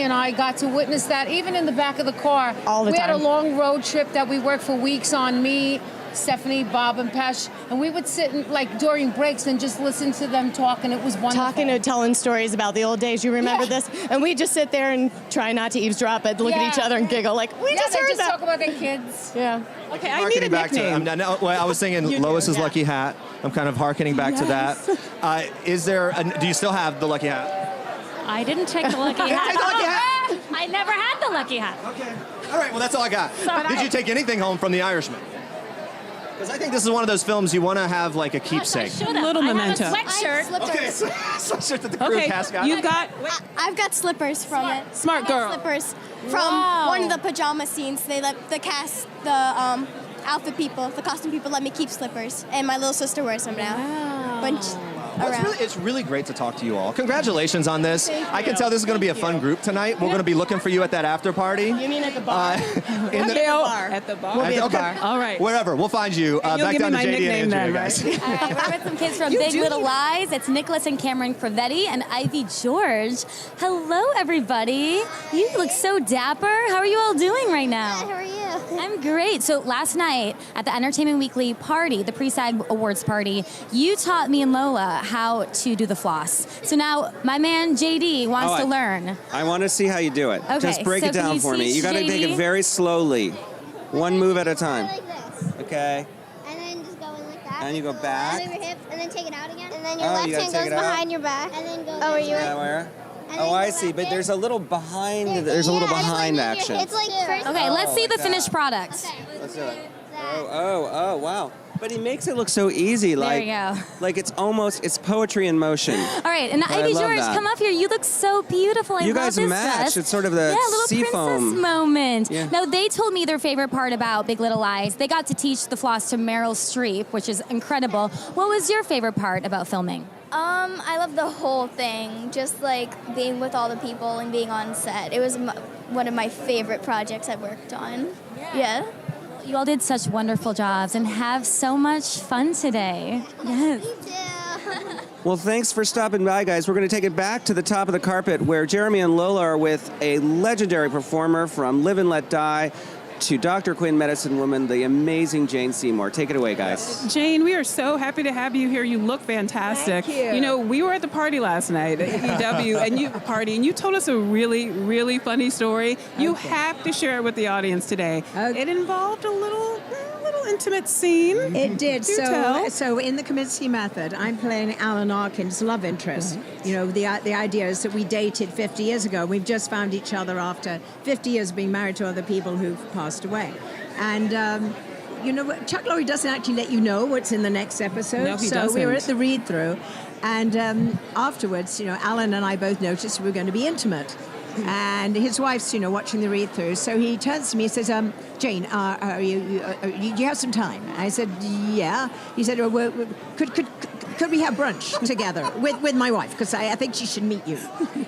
and I got to witness that even in the back of the car. All the we time. had a long road trip that we worked for weeks on, me, Stephanie, Bob, and Pesh, and we would sit during breaks and just listen to them talk, and it was wonderful. Talking and telling stories about the old days. You remember this? And we just sit there and try not to eardsdrop, but look at each other and giggle like, we just heard that. talk about their kids. Yeah. Okay, I need a nickname. I was singing Lois's Lucky Hat. I'm kind of hearkening back to that. Do you still have the lucky hat? I didn't take the lucky hat. Take the lucky hat? I never had the lucky hat. Okay. All right, well, that's all I got. Sorry. Did you take anything home from The Irishman? Because I think this is one of those films you want to have like a keepsake. Little memento. I have a sweatshirt. Okay, sweatshirt that the crew cast got. You've got. I've got slippers from it. Smart girl. Slippers from one of the pajama scenes. They let the cast, the outfit people, the costume people let me keep slippers, and my little sister wears them now. It's really great to talk to you all. Congratulations on this. I can tell this is going to be a fun group tonight. We're going to be looking for you at that after party. You mean at the bar? At the bar. We'll be at the bar. All right. Wherever. We'll find you. Back down to JD and Andrea, guys. All right, we're with some kids from Big Little Lies. It's Nicholas and Cameron Cravetti and Ivy George. Hello, everybody. You look so dapper. How are you all doing right now? How are you? I'm great. So last night at the Entertainment Weekly party, the pre-SAG Awards party, you taught me and Lola how to do the floss. So now my man JD wants to learn. I want to see how you do it. Okay, Just break so it can down you for me. teach You got to take JD? it very slowly. One move at a time. Like this. Okay. And then just go in like that. And you go back. And then your hips, and then take it out again. And then your Oh, left you gotta hand take goes it out? behind your back. And then goes over your Yeah, where? And Oh, then I go see. back But in. there's a little behind. There's a little behind action. It's like first. Okay, let's see the finished product. Let's do it. Oh, wow. But he makes it look so easy. There Like, you go. like it's poetry in motion. All right, and I Ivy love George, that. come up here. You look so beautiful. I You love guys this match. dress. It's sort of the little sea princess foam. moment. Yeah. Now, they told me their favorite part about Big Little Lies. They got to teach the floss to Meryl Streep, which is incredible. What was your favorite part about filming? I love the whole thing, just like being with all the people and being on set. It was one of my favorite projects I've worked on. Yeah. You all did such wonderful jobs and have so much fun today. Yes. Well, thanks for stopping by, guys. We're going to take it back to the top of the carpet where Jeremy and Lola are with a legendary performer from Live and Let Die to Dr. Quinn, Medicine Woman, the amazing Jane Seymour. Take it away, guys. Jane, we are so happy to have you here. You look fantastic. Thank you. You know, we were at the party last night at EW, and you told us a really, really funny story. You have to share it with the audience today. It involved a little intimate scene. It did. Do tell. So in the Kaminsky Method, I'm playing Alan Arkin's love interest. You know, the idea is that we dated 50 years ago. We've just found each other after 50 years being married to other people who've passed away. And you know, Chuck Lorre doesn't actually let you know what's in the next episode. No, he so doesn't. we were at the read-through, and afterwards, you know, Alan and I both noticed we were going to be intimate. And his wife's, you know, watching the read-through. So he turns to me and says, Jane, do you have some time? I said, yeah. He said, could we have brunch together with my wife? Because I think she should meet you.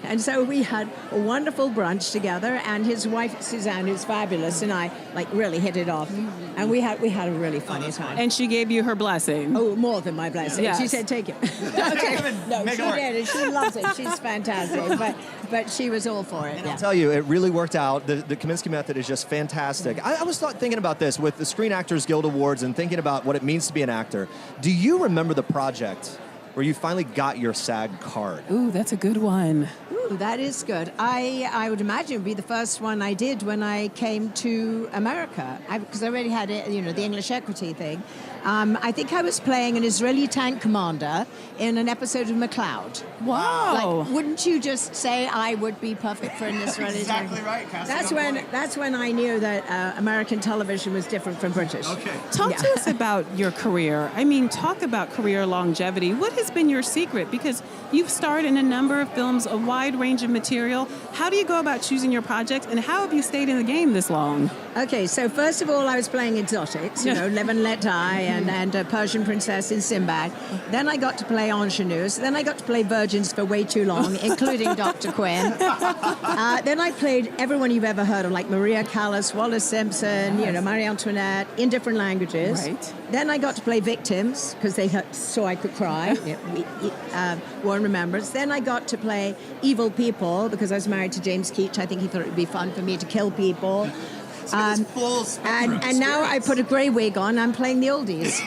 And so we had a wonderful brunch together. And his wife, Suzanne, who's fabulous, and I, like, really hit it off. And we had a really funny time. And she gave you her blessing. Oh, more than my blessing. Yes. She said, take it. Okay. No, she did. And she loves it. She's fantastic. But she was all for it. And I'll tell you, it really worked out. The Kaminsky Method is just fantastic. I was thinking about this with the Screen Actors Guild Awards and thinking about what it means to be an actor. Do you remember the project where you finally got your SAG card? Ooh, that's a good one. Ooh, that is good. I would imagine it would be the first one I did when I came to America, because I already had it, you know, the English equity thing. I think I was playing an Israeli tank commander in an episode of McCloud. Wow! Like, wouldn't you just say I would be perfect for an Israeli tank? Exactly right. That's when I knew that American television was different from British. Okay. Talk to us about your career. I mean, talk about career longevity. What has been your secret? Because you've starred in a number of films, a wide range of material. How do you go about choosing your projects, and how have you stayed in the game this long? Okay, so first of all, I was playing exotics, Live and Let Die and Persian Princess in Sinbad. Then I got to play ingenues. Then I got to play virgins for way too long, including Dr. Quinn. Then I played everyone you've ever heard of, like Maria Callas, Wallace Simpson, Marie Antoinette, in different languages. Right. Then I got to play victims, because they saw I could cry. War and Remembrance. Then I got to play evil people, because I was married to James Keach. I think he thought it would be fun for me to kill people. And now I put a grey wig on. I'm playing the oldies.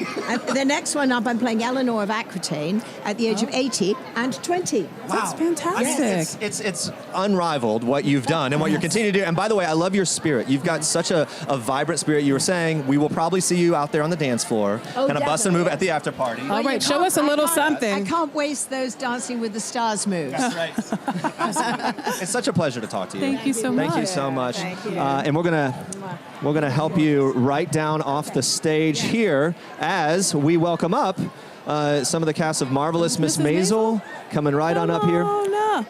The next one up, I'm playing Eleanor of Aquitaine at the age of 80 and 20. Wow. That's fantastic. I mean, it's unrivaled what you've done and what you're continuing to do. And by the way, I love your spirit. You've got such a vibrant spirit. You were saying we will probably see you out there on the dance floor, kind of bust a move at the after party. All right, show us a little something. I can't waste those Dancing with the Stars moves. That's right. It's such a pleasure to talk to you. Thank you so much. Thank you so much. Thank you. And we're gonna help you right down off the stage here as we welcome up some of the cast of Marvelous Miss Maisel coming right on up here.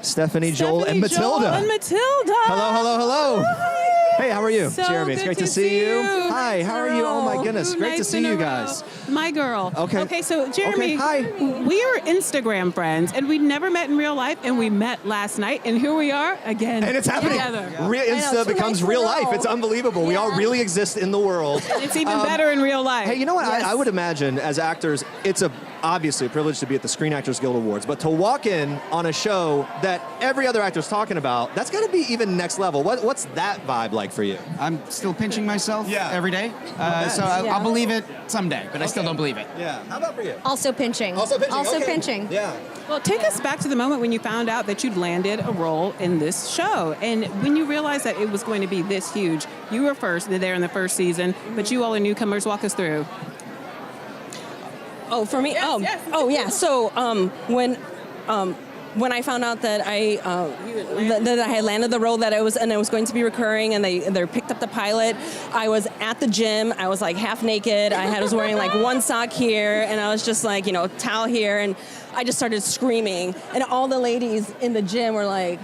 Stephanie, Joel, and Matilda. Hello, hello, hello. Hey, how are you? So Jeremy, it's good great to see you. Hi, how are you? Oh my goodness, great to see you guys. My girl. Okay. Okay, so Jeremy, hi. We are Instagram friends, and we never met in real life, and we met last night, and here we are again. And it's happening. Together. Real Insta becomes real life. It's unbelievable. We all really exist in the world. It's even better in real life. Hey, you know what? I would imagine as actors, it's obviously a privilege to be at the Screen Actors Guild Awards, but to walk in on a show that every other actor's talking about, that's got to be even next level. What's that vibe like for you? I'm still pinching myself every day, so I'll believe it someday, but I still don't believe it. Yeah. How about for you? Also pinching. Also Okay. pinching. Yeah. Well, take us back to the moment when you found out that you'd landed a role in this show. And when you realized that it was going to be this huge, you were there in the first season, but you all are newcomers. Walk us through. Oh, for me? Yes. Oh, yeah. So when I found out that that I had landed the role that I was going to be recurring, and they picked up the pilot, I was at the gym. I was like half naked. I was wearing like one sock here, and I was just like towel here, and I just started screaming, and all the ladies in the gym were like,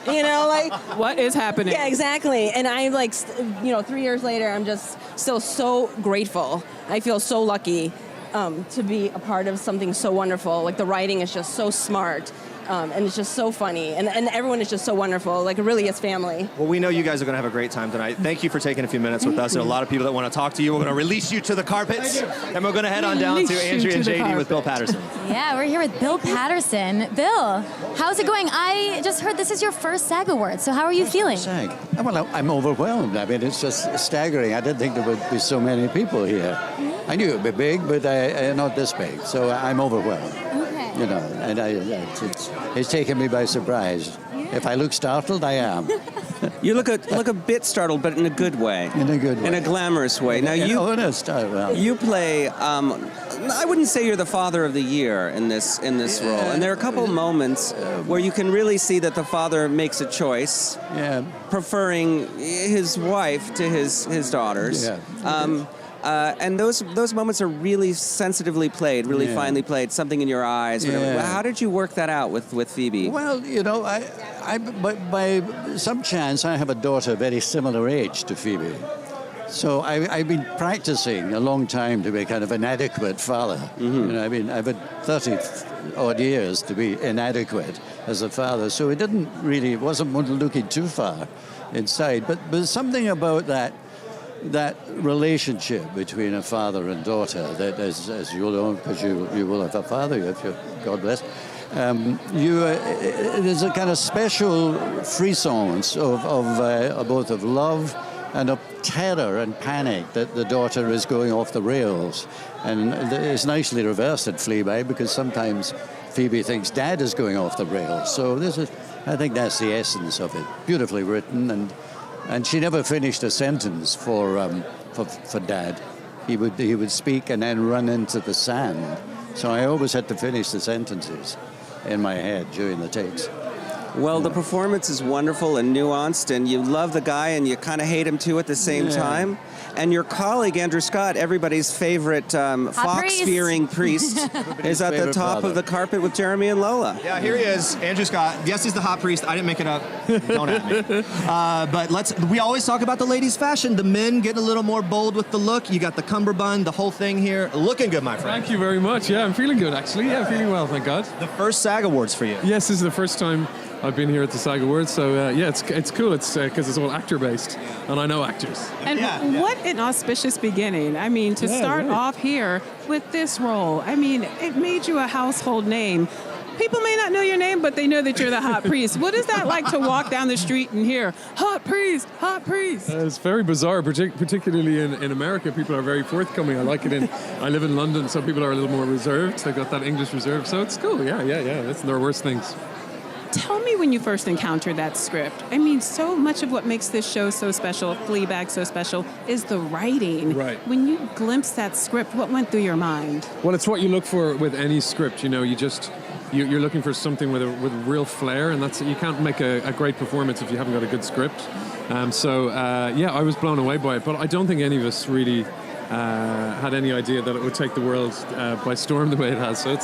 like what is happening? Yeah, exactly. And I'm like, 3 years later, I'm just still so grateful. I feel so lucky to be a part of something so wonderful. Like the writing is just so smart. And it's just so funny. And everyone is just so wonderful. Like, it really is family. Well, we know you guys are going to have a great time tonight. Thank you for taking a few minutes with us. There are a lot of people that want to talk to you. We're going to release you to the carpets. And we're going to head on down to Andrea and JD with Bill Patterson. Yeah, we're here with Bill Patterson. Bill, how's it going? I just heard this is your first SAG Award, so how are you feeling? SAG? Well, I'm overwhelmed. I mean, it's just staggering. I didn't think there would be so many people here. I knew it would be big, but not this big. So I'm overwhelmed. And it's taken me by surprise. Yeah. If I look startled, I am. You look a bit startled, but in a good way. In a good way. In a glamorous way. Now you play. I wouldn't say you're the father of the year in this role, and there are a couple moments where you can really see that the father makes a choice, preferring his wife to his daughters. Yeah. And those moments are really sensitively played, really finely played. Something in your eyes. Yeah. How did you work that out with Phoebe? Well, by some chance, I have a daughter very similar age to Phoebe. So I've been practicing a long time to be kind of an adequate father. Mm-hmm. I've had 30-odd years to be inadequate as a father. So it wasn't looking too far inside. But there's something about that relationship between a father and daughter, that as you'll know, because you will have a father, God bless, there's a kind of special frisons of both of love and of terror and panic that the daughter is going off the rails. And it's nicely reversed at Fleabag, because sometimes Phoebe thinks Dad is going off the rails. So I think that's the essence of it. Beautifully written, and she never finished a sentence for Dad. He would speak and then run into the sand. So I always had to finish the sentences in my head during the takes. Well, the performance is wonderful and nuanced, and you love the guy and you kind of hate him too at the same time. And your colleague, Andrew Scott, everybody's favorite fox-fearing priest, is at the top of the carpet with Jeremy and Lola. Yeah, here he is, Andrew Scott. Yes, he's the hot priest. I didn't make it up. Don't at me. But we always talk about the ladies' fashion. The men getting a little more bold with the look. You got the cummerbund, the whole thing here. Looking good, my friend. Thank you very much. Yeah, I'm feeling good, actually. Yeah, feeling well, thank God. The first SAG Awards for you. Yes, this is the first time I've been here at the SAG Awards, so yeah, it's cool. It's because it's all actor-based, and I know actors. And what an auspicious beginning. I mean, to start off here with this role, I mean, it made you a household name. People may not know your name, but they know that you're the hot priest. What is that like to walk down the street and hear, hot priest, hot priest? It's very bizarre, particularly in America. People are very forthcoming. I like it I live in London, so people are a little more reserved. They've got that English reserve, so it's cool. Yeah. There are worse things. Tell me when you first encountered that script. I mean, so much of what makes this show so special, Fleabag so special, is the writing. Right. When you glimpsed that script, what went through your mind? Well, it's what you look for with any script. You know, you're looking for something with real flair, and you can't make a great performance if you haven't got a good script. Yeah, I was blown away by it, but I don't think any of us really had any idea that it would take the world by storm the way it has. So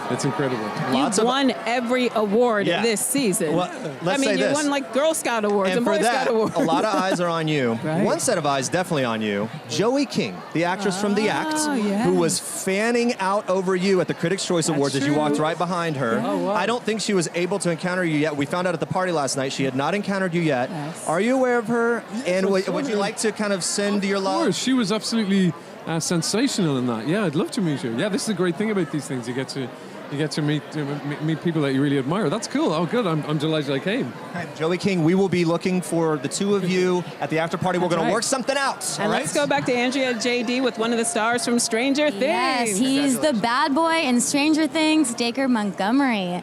it's incredible. You've won every award this season. Well, let's say you this. won like Girl Scout awards and Boy Scout awards. A lot of eyes are on you. Right. One set of eyes definitely on you. Joey King, the actress from The Act, who was fanning out over you at the Critics' Choice Awards as you walked right behind her. Oh, wow. I don't think she was able to encounter you yet. We found out at the party last night she had not encountered you yet. Yes. Are you aware of her? And would you like to kind of send your love? Of course, she was absolutely sensational in that. Yeah, I'd love to meet her. Yeah, this is the great thing about these things. You get to meet people that you really admire. That's cool. Oh, good. I'm delighted I came. Okay, Joey King, we will be looking for the two of you at the after party. We're going to work something out. And let's go back to Andrea JD with one of the stars from Stranger Things. Yes, he's the bad boy in Stranger Things, Dacre Montgomery.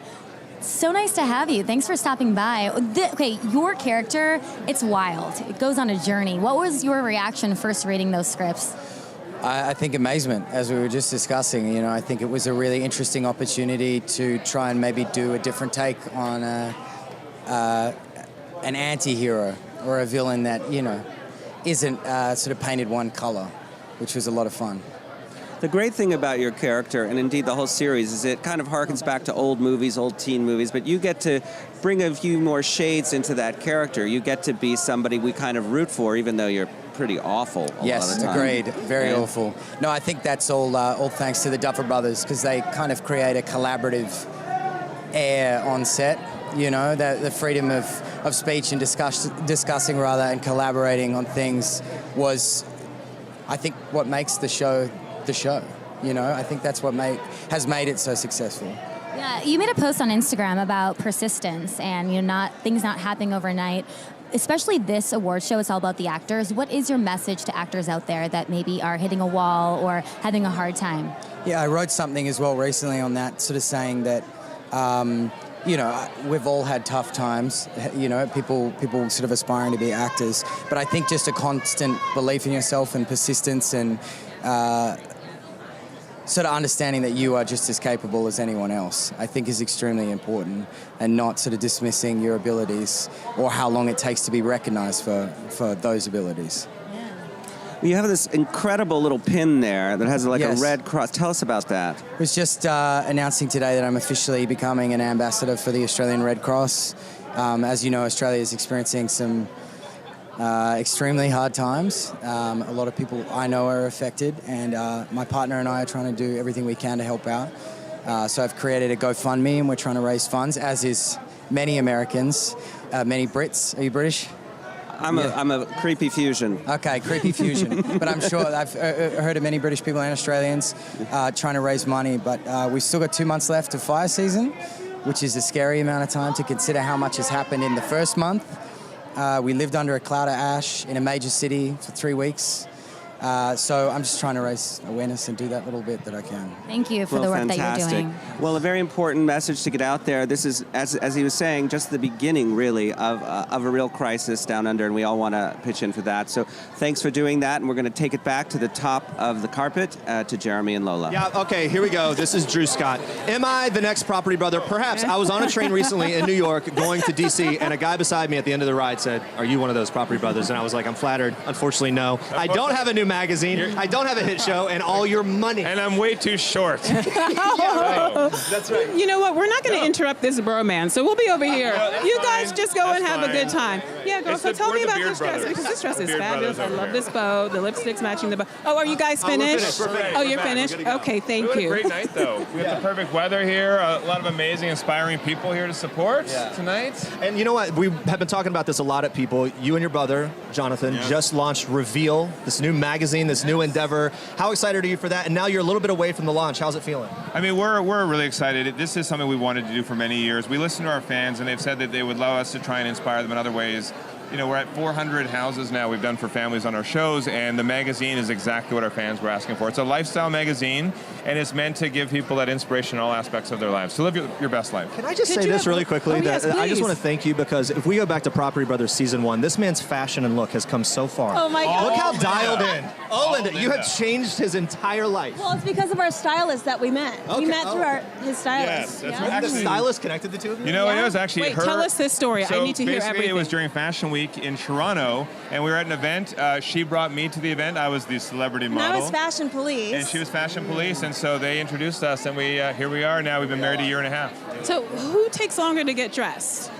So nice to have you. Thanks for stopping by. Okay, your character, it's wild. It goes on a journey. What was your reaction first reading those scripts? I think amazement, as we were just discussing. You know, I think it was a really interesting opportunity to try and maybe do a different take on an anti-hero or a villain that, you know, isn't sort of painted one color, which was a lot of fun. The great thing about your character, and indeed the whole series, is it kind of harkens back to old movies, old teen movies, but you get to bring a few more shades into that character. You get to be somebody we kind of root for, even though you're pretty awful a lot of the Yes, time. agreed. Very awful. No, I think that's all thanks to the Duffer Brothers, because they kind of create a collaborative air on set. You know, the freedom of speech and discussing rather and collaborating on things was, I think, what makes the show the show. You know, I think that's what has made it so successful. Yeah, you made a post on Instagram about persistence and things not happening overnight. Especially this award show, it's all about the actors. What is your message to actors out there that maybe are hitting a wall or having a hard time? Yeah, I wrote something as well recently on that, sort of saying that, you know, we've all had tough times, you know, people sort of aspiring to be actors. But I think just a constant belief in yourself and persistence and sort of understanding that you are just as capable as anyone else, I think is extremely important, and not sort of dismissing your abilities or how long it takes to be recognized for those abilities. You have this incredible little pin there that has like Yes. a red cross. Tell us about that. I was just announcing today that I'm officially becoming an ambassador for the Australian Red Cross. As you know, Australia is experiencing some extremely hard times. A lot of people I know are affected, and my partner and I are trying to do everything we can to help out. So I've created a GoFundMe, and we're trying to raise funds, as is many Americans, many Brits. Are you British? I'm a creepy fusion. Okay, creepy fusion. But I'm sure I've heard of many British people and Australians trying to raise money, but we've still got 2 months left of fire season, which is a scary amount of time to consider how much has happened in the first month. We lived under a cloud of ash in a major city for 3 weeks. So I'm just trying to raise awareness and do that little bit that I can. Thank you for the work that you're doing. Well, a very important message to get out there. This is, as he was saying, just the beginning, really, of a real crisis down under, and we all want to pitch in for that. So thanks for doing that, and we're going to take it back to the top of the carpet to Jeremy and Lola. Yeah, okay, here we go. This is Drew Scott. Am I the next property brother? Perhaps. I was on a train recently in New York going to D.C., and a guy beside me at the end of the ride said, "Are you one of those property brothers?" And I was like, "I'm flattered. Unfortunately, no. I don't have a new magazine. I don't have a hit show, and all your money." And I'm way too short. That's right. You know what? We're not going to interrupt this bromance, so we'll be over here. You guys just go and have a good time. Yeah, girl, so tell me about this dress, because this dress is fabulous. I love this bow. The lipstick's matching the bow. Oh, are you guys finished? We're finished. Oh, you're finished? Okay, thank We you. had a great night, though. We have the perfect weather here, a lot of amazing, inspiring people here to support tonight. And you know what? We have been talking about this a lot at People. You and your brother, Jonathan, just launched Reveal, this new magazine, this new endeavor. How excited are you for that? And now you're a little bit away from the launch. How's it feeling? I mean, we're really excited. This is something we wanted to do for many years. We listen to our fans, and they've said that they would love us to try and inspire them in other ways. You know, we're at 400 houses now we've done for families on our shows, and the magazine is exactly what our fans were asking for. It's a lifestyle magazine, and it's meant to give people that inspiration in all aspects of their lives, to live your best life. Can I just say this really quickly? I just want to thank you, because if we go back to Property Brothers Season 1, this man's fashion and look has come so far. Oh my God. Look how dialed in. Oh, Linda, you have changed his entire life. Well, it's because of our stylist that we met. We met through his stylist. Yes, that's right. The stylist connected the two of you? You know, it was actually her. Wait, tell us this story. So I need to hear basically, everything. it was during Fashion Week in Toronto, and we were at an event. She brought me to the event. I was the celebrity And model. I was fashion police. And she was fashion police, and so they introduced us, and we here we are now. We've been married a year and a half. So who takes longer to get dressed?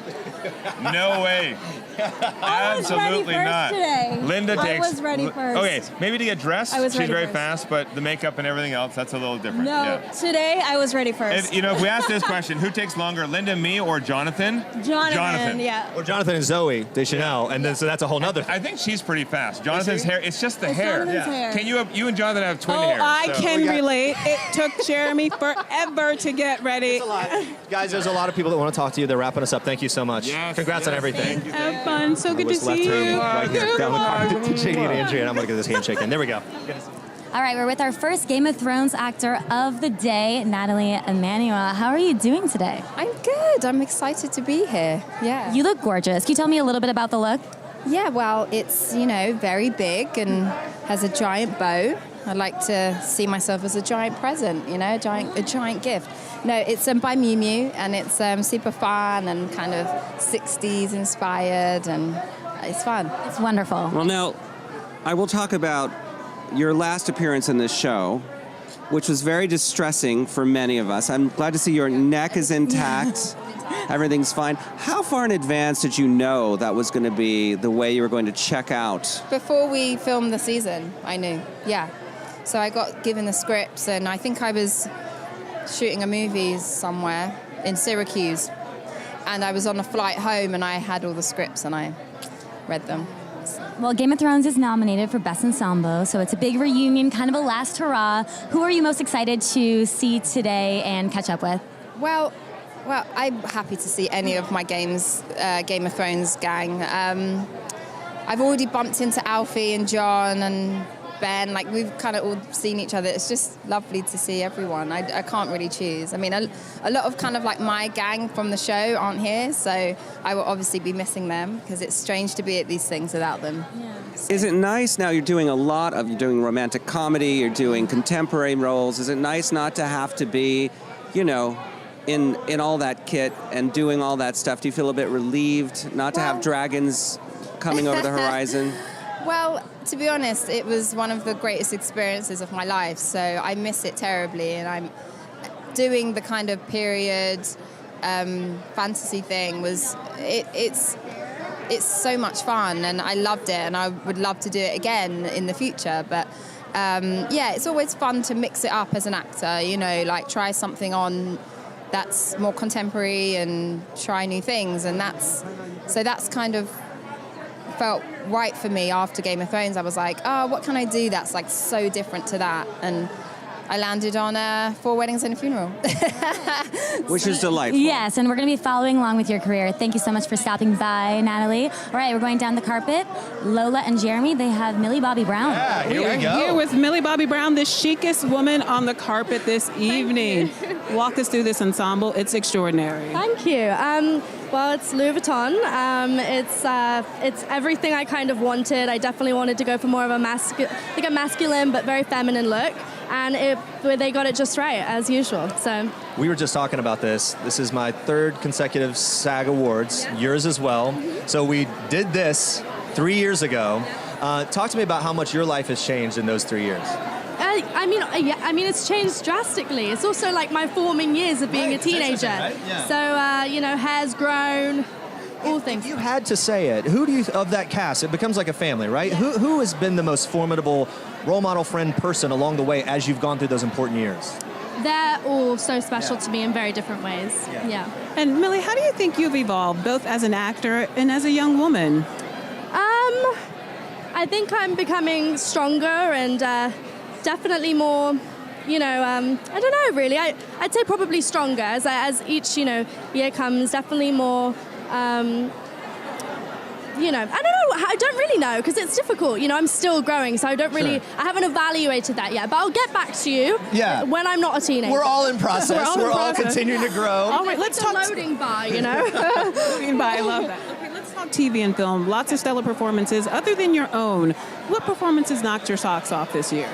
No way. I was ready Absolutely first not. today. Linda I takes. was ready first. Okay, maybe to get dressed, I was she's ready very first. fast, but the makeup and everything else, that's a little different. No, Yeah. today I was ready first. If, if we ask this question, who takes longer, Linda, me, or Jonathan? Jonathan, yeah. Or Jonathan and Zoe Deschanel, and then so that's a whole nother thing. I think she's pretty fast. Jonathan's hair, it's just the It's hair. Jonathan's hair. Can you and Jonathan have twin Oh, hair? I so- can relate. It took Jeremy forever to get ready. Guys, there's a lot of people that want to talk to you. They're wrapping us up. Thank you so much. Congrats on everything. Have fun. So good to Left see hand you. right here down the carpet to JD and Andrea, and I'm going to get this handshake in. There we go. All right, we're with our first Game of Thrones actor of the day, Natalie Emmanuel. How are you doing today? I'm good. I'm excited to be here. Yeah. You look gorgeous. Can you tell me a little bit about the look? Yeah, well, it's, very big and has a giant bow. I like to see myself as a giant present, a giant gift. No, it's by Miu Miu, and it's super fun and kind of 60s inspired, and it's fun. It's wonderful. Well, now, I will talk about your last appearance in this show, which was very distressing for many of us. I'm glad to see your neck is intact. Everything's fine. How far in advance did you know that was going to be the way you were going to check out? Before we filmed the season, I knew. Yeah. So I got given the scripts, and I think I was shooting a movie somewhere in Syracuse. And I was on a flight home, and I had all the scripts, and I read them. Well, Game of Thrones is nominated for Best Ensemble, so it's a big reunion, kind of a last hurrah. Who are you most excited to see today and catch up with? Well, I'm happy to see any of my Game of Thrones gang. I've already bumped into Alfie and John and Ben. Like, we've kind of all seen each other. It's just lovely to see everyone. I can't really choose. I mean, a lot of kind of like my gang from the show aren't here, so I will obviously be missing them because it's strange to be at these things without them. Yeah. Is it nice now you're doing you're doing romantic comedy, you're doing contemporary roles. Is it nice not to have to be, in all that kit and doing all that stuff? Do you feel a bit relieved not to have dragons coming over the horizon? Well, to be honest, it was one of the greatest experiences of my life, so I miss it terribly, and I'm doing the kind of period fantasy thing it's so much fun, and I loved it, and I would love to do it again in the future, but it's always fun to mix it up as an actor, like try something on that's more contemporary and try new things, and that's kind of felt right for me after Game of Thrones. I was like, what can I do that's like so different to that? And I landed on 4 weddings and a funeral. Which is delightful. Yes, and we're going to be following along with your career. Thank you so much for stopping by, Natalie. All right, we're going down the carpet. Lola and Jeremy, they have Millie Bobby Brown. Yeah, We are here with Millie Bobby Brown, the chicest woman on the carpet this evening. Walk us through this ensemble. It's extraordinary. Thank you. Well, it's Louis Vuitton. It's everything I kind of wanted. I definitely wanted to go for more of a masculine but very feminine look, and they got it just right as usual. So We were just talking about this. This is my 3rd consecutive SAG Awards, yours as well. So we did this 3 years ago. Talk to me about how much your life has changed in those 3 years. I mean, it's changed drastically. It's also like my forming years of being a teenager. Right? Yeah. So, hair's grown, all things. If you had to say it, who do you, of that cast, it becomes like a family, right? Yeah. Who has been the most formidable role model, friend, person along the way as you've gone through those important years? They're all so special to me in very different ways. Yeah. And Millie, how do you think you've evolved, both as an actor and as a young woman? I think I'm becoming stronger and definitely more, I don't know really. I'd say probably stronger as each, year comes, definitely more, I don't know, I don't really know because it's difficult. I'm still growing, so I don't really, I haven't evaluated that yet, but I'll get back to you when I'm not a teenager. We're all in process. We're all continuing to grow. All right, let's talk loading bar, Loading bar, I love that. Okay, let's talk TV and film. Lots of stellar performances. Other than your own, what performances knocked your socks off this year?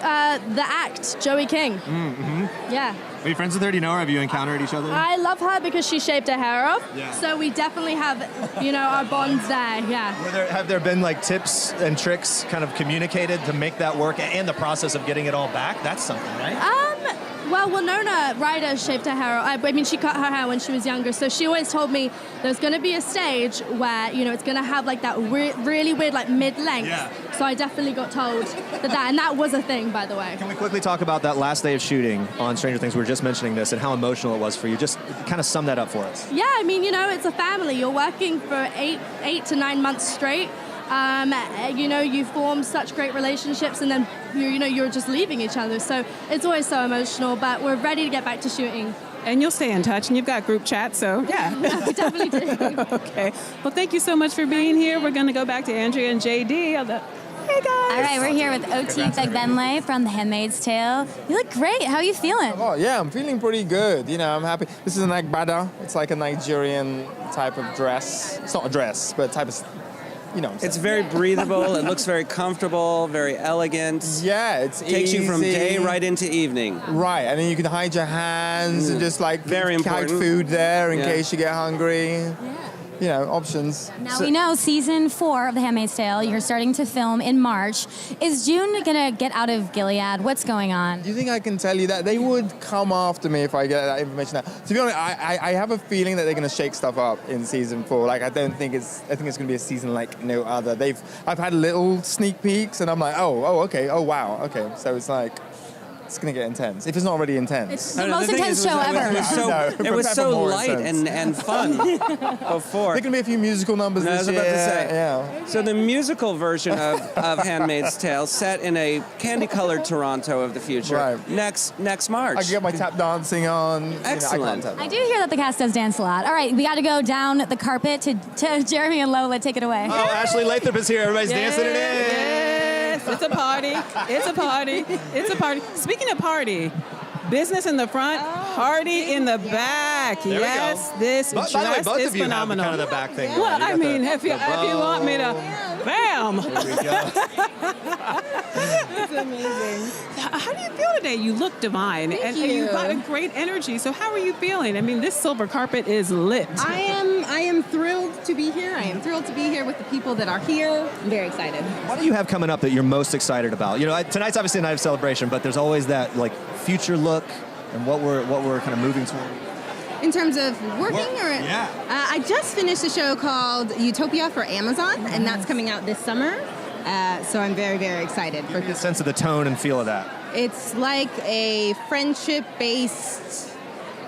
The act, Joey King. Mm-hmm. Yeah. Are you friends with her? Do you know her? Have you encountered each other? I love her because she shaved her hair off. Yeah. So we definitely have, our bonds there. Yeah. Have there been like tips and tricks kind of communicated to make that work and the process of getting it all back? That's something, right? Well, Winona Ryder shaved her hair off. I mean, she cut her hair when she was younger. So she always told me there's going to be a stage where, it's going to have like that really weird, like mid-length. Yeah. So I definitely got told and that was a thing, by the way. Can we quickly talk about that last day of shooting on Stranger Things? We were just mentioning this and how emotional it was for you. Just kind of sum that up for us. Yeah, I mean, it's a family. You're working for 8 to 9 months straight. You form such great relationships, and then you're just leaving each other. So it's always so emotional. But we're ready to get back to shooting. And you'll stay in touch, and you've got group chat, so yeah. We definitely do. Okay. Well, thank you so much for being here. We're going to go back to Andrea and JD. Hey, guys. All right, we're here with Oti Begbenle from The Handmaid's Tale. You look great. How are you feeling? Oh, yeah, I'm feeling pretty good. I'm happy. This is an agbada. It's like a Nigerian type of dress. It's not a dress, but a type of, It's very breathable. It looks very comfortable, very elegant. Yeah, it's takes easy. you from day right into evening. Right, and then you can hide your hands and just like very hide important food there in case you get hungry. Yeah. Options. Now we know season 4 of The Handmaid's Tale, you're starting to film in March. Is June going to get out of Gilead? What's going on? Do you think I can tell you that? They would come after me if I get that information out. To be honest, I have a feeling that they're going to shake stuff up in season 4. Like, I think it's going to be a season like no other. I've had little sneak peeks and I'm like, okay, oh wow, okay. So it's like, it's going to get intense. If it's not already intense. It's the most intense show ever. It was so light and fun before. There can be a few musical numbers this year. I was about to say. Yeah. So the musical version of Handmaid's Tale set in a candy-colored Toronto of the future. Right. Next March. I can get my tap dancing on. Excellent. I do hear that the cast does dance a lot. All right, we got to go down the carpet to Jeremy and Lola. Take it away. Oh, Ashley Lathrop is here. Everybody's dancing it in. Yes, it's a party. It's a party. It's a party. Speaking of party, business in the front, party in the back. There yes, this by dress the way, both is of you phenomenal. have kind of the back thing. Well, I mean, if you want me to, bam. There we go. It's amazing. How do you feel today? You look divine. Thank and you. you've got a great energy. So how are you feeling? I mean, this silver carpet is lit. I am thrilled to be here. I am thrilled to be here with the people that are here. I'm very excited. What do you have coming up that you're most excited about? Tonight's obviously a night of celebration, but there's always that like future look and what we're kind of moving toward. In terms of working, I just finished a show called Utopia for Amazon, and that's coming out this summer. So I'm very, very excited. Give me a sense of the tone and feel of that. It's like a friendship-based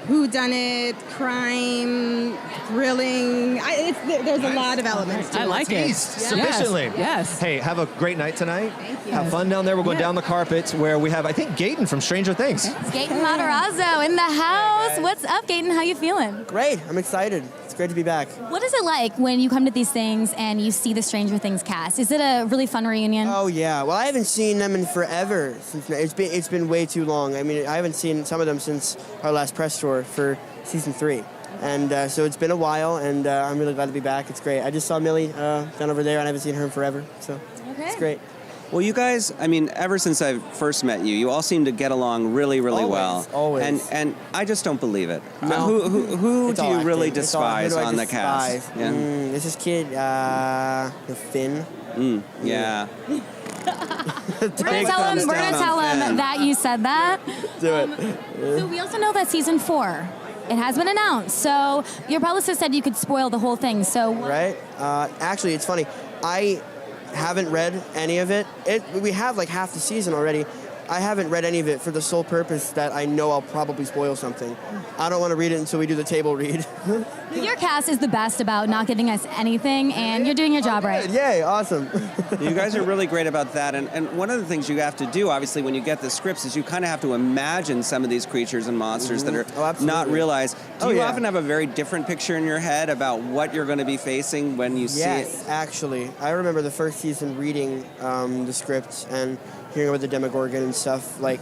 whodunit, crime, thrilling. There's a lot of elements to it. I like it. Sufficiently. Yes. Hey, have a great night tonight. Thank you. Have fun down there. We're going down the carpet where we have, I think, Gaten from Stranger Things. It's Gaten Matarazzo in the house. What's up, Gaten? How you feeling? Great. I'm excited. It's great to be back. What is it like when you come to these things and you see the Stranger Things cast? Is it a really fun reunion? Oh yeah. Well, I haven't seen them in forever. Since it's been way too long. I mean, I haven't seen some of them since our last press tour for season 3. And so it's been a while, and I'm really glad to be back. It's great. I just saw Millie down over there, and I haven't seen her in forever, so it's great. Well, you guys, I mean, ever since I first met you, you all seem to get along really, really well. Always. And I just don't believe it. No. Who It's do all you acting. really It's all- who despise do I on the cast? despise? There's this kid, Finn. Yeah. We're gonna tell him that you said that. Do it. So we also know that season 4, it has been announced. So your publicist said you could spoil the whole thing. So Right? Actually, it's funny. I haven't read any of it. We have like half the season already. I haven't read any of it for the sole purpose that I know I'll probably spoil something. I don't want to read it until we do the table read. your cast is the best about not giving us anything, and you're doing your job right. Yay, awesome. You guys are really great about that. And one of the things you have to do, obviously, when you get the scripts is you kind of have to imagine some of these creatures and monsters that are not realized. Do you often have a very different picture in your head about what you're going to be facing when you see it? Yes, actually. I remember the first season reading the script and hearing about the Demogorgon and stuff. Like,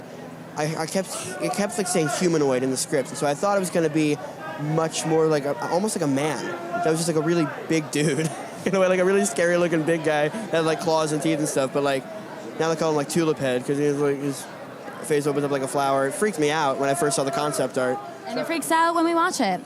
it kept like saying humanoid in the script, and so I thought it was going to be much more like almost like a man. That was just like a really big dude, in a way, like a really scary looking big guy that had like claws and teeth and stuff. But like now they call him like Tulip Head because his face opens up like a flower. It freaked me out when I first saw the concept art. And it freaks out when we watch it.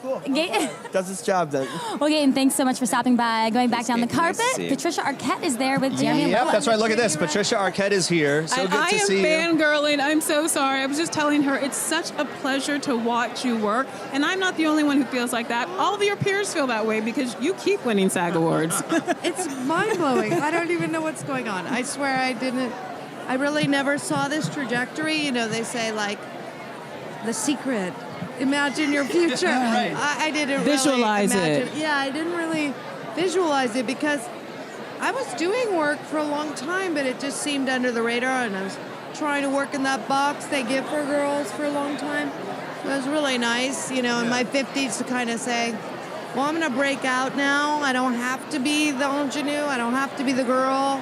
Does its job then. Well, Gaten, thanks so much for stopping by. Going back down the carpet, Patricia Arquette is there with Jeremy. Yep, that's right. Look at this. Patricia Arquette is here. So And good I to am see you. fangirling. I'm so sorry. I was just telling her it's such a pleasure to watch you work. And I'm not the only one who feels like that. All of your peers feel that way because you keep winning SAG Awards. It's mind-blowing. I don't even know what's going on. I swear I really never saw this trajectory. You know, they say, like, The Secret. Imagine your future. Right. I didn't Visualize really imagine. it. Yeah, I didn't really visualize it because I was doing work for a long time, but it just seemed under the radar, and I was trying to work in that box they give for girls for a long time. So it was really nice, you know, in my 50s to kind of say, well, I'm going to break out now. I don't have to be the ingenue. I don't have to be the girl.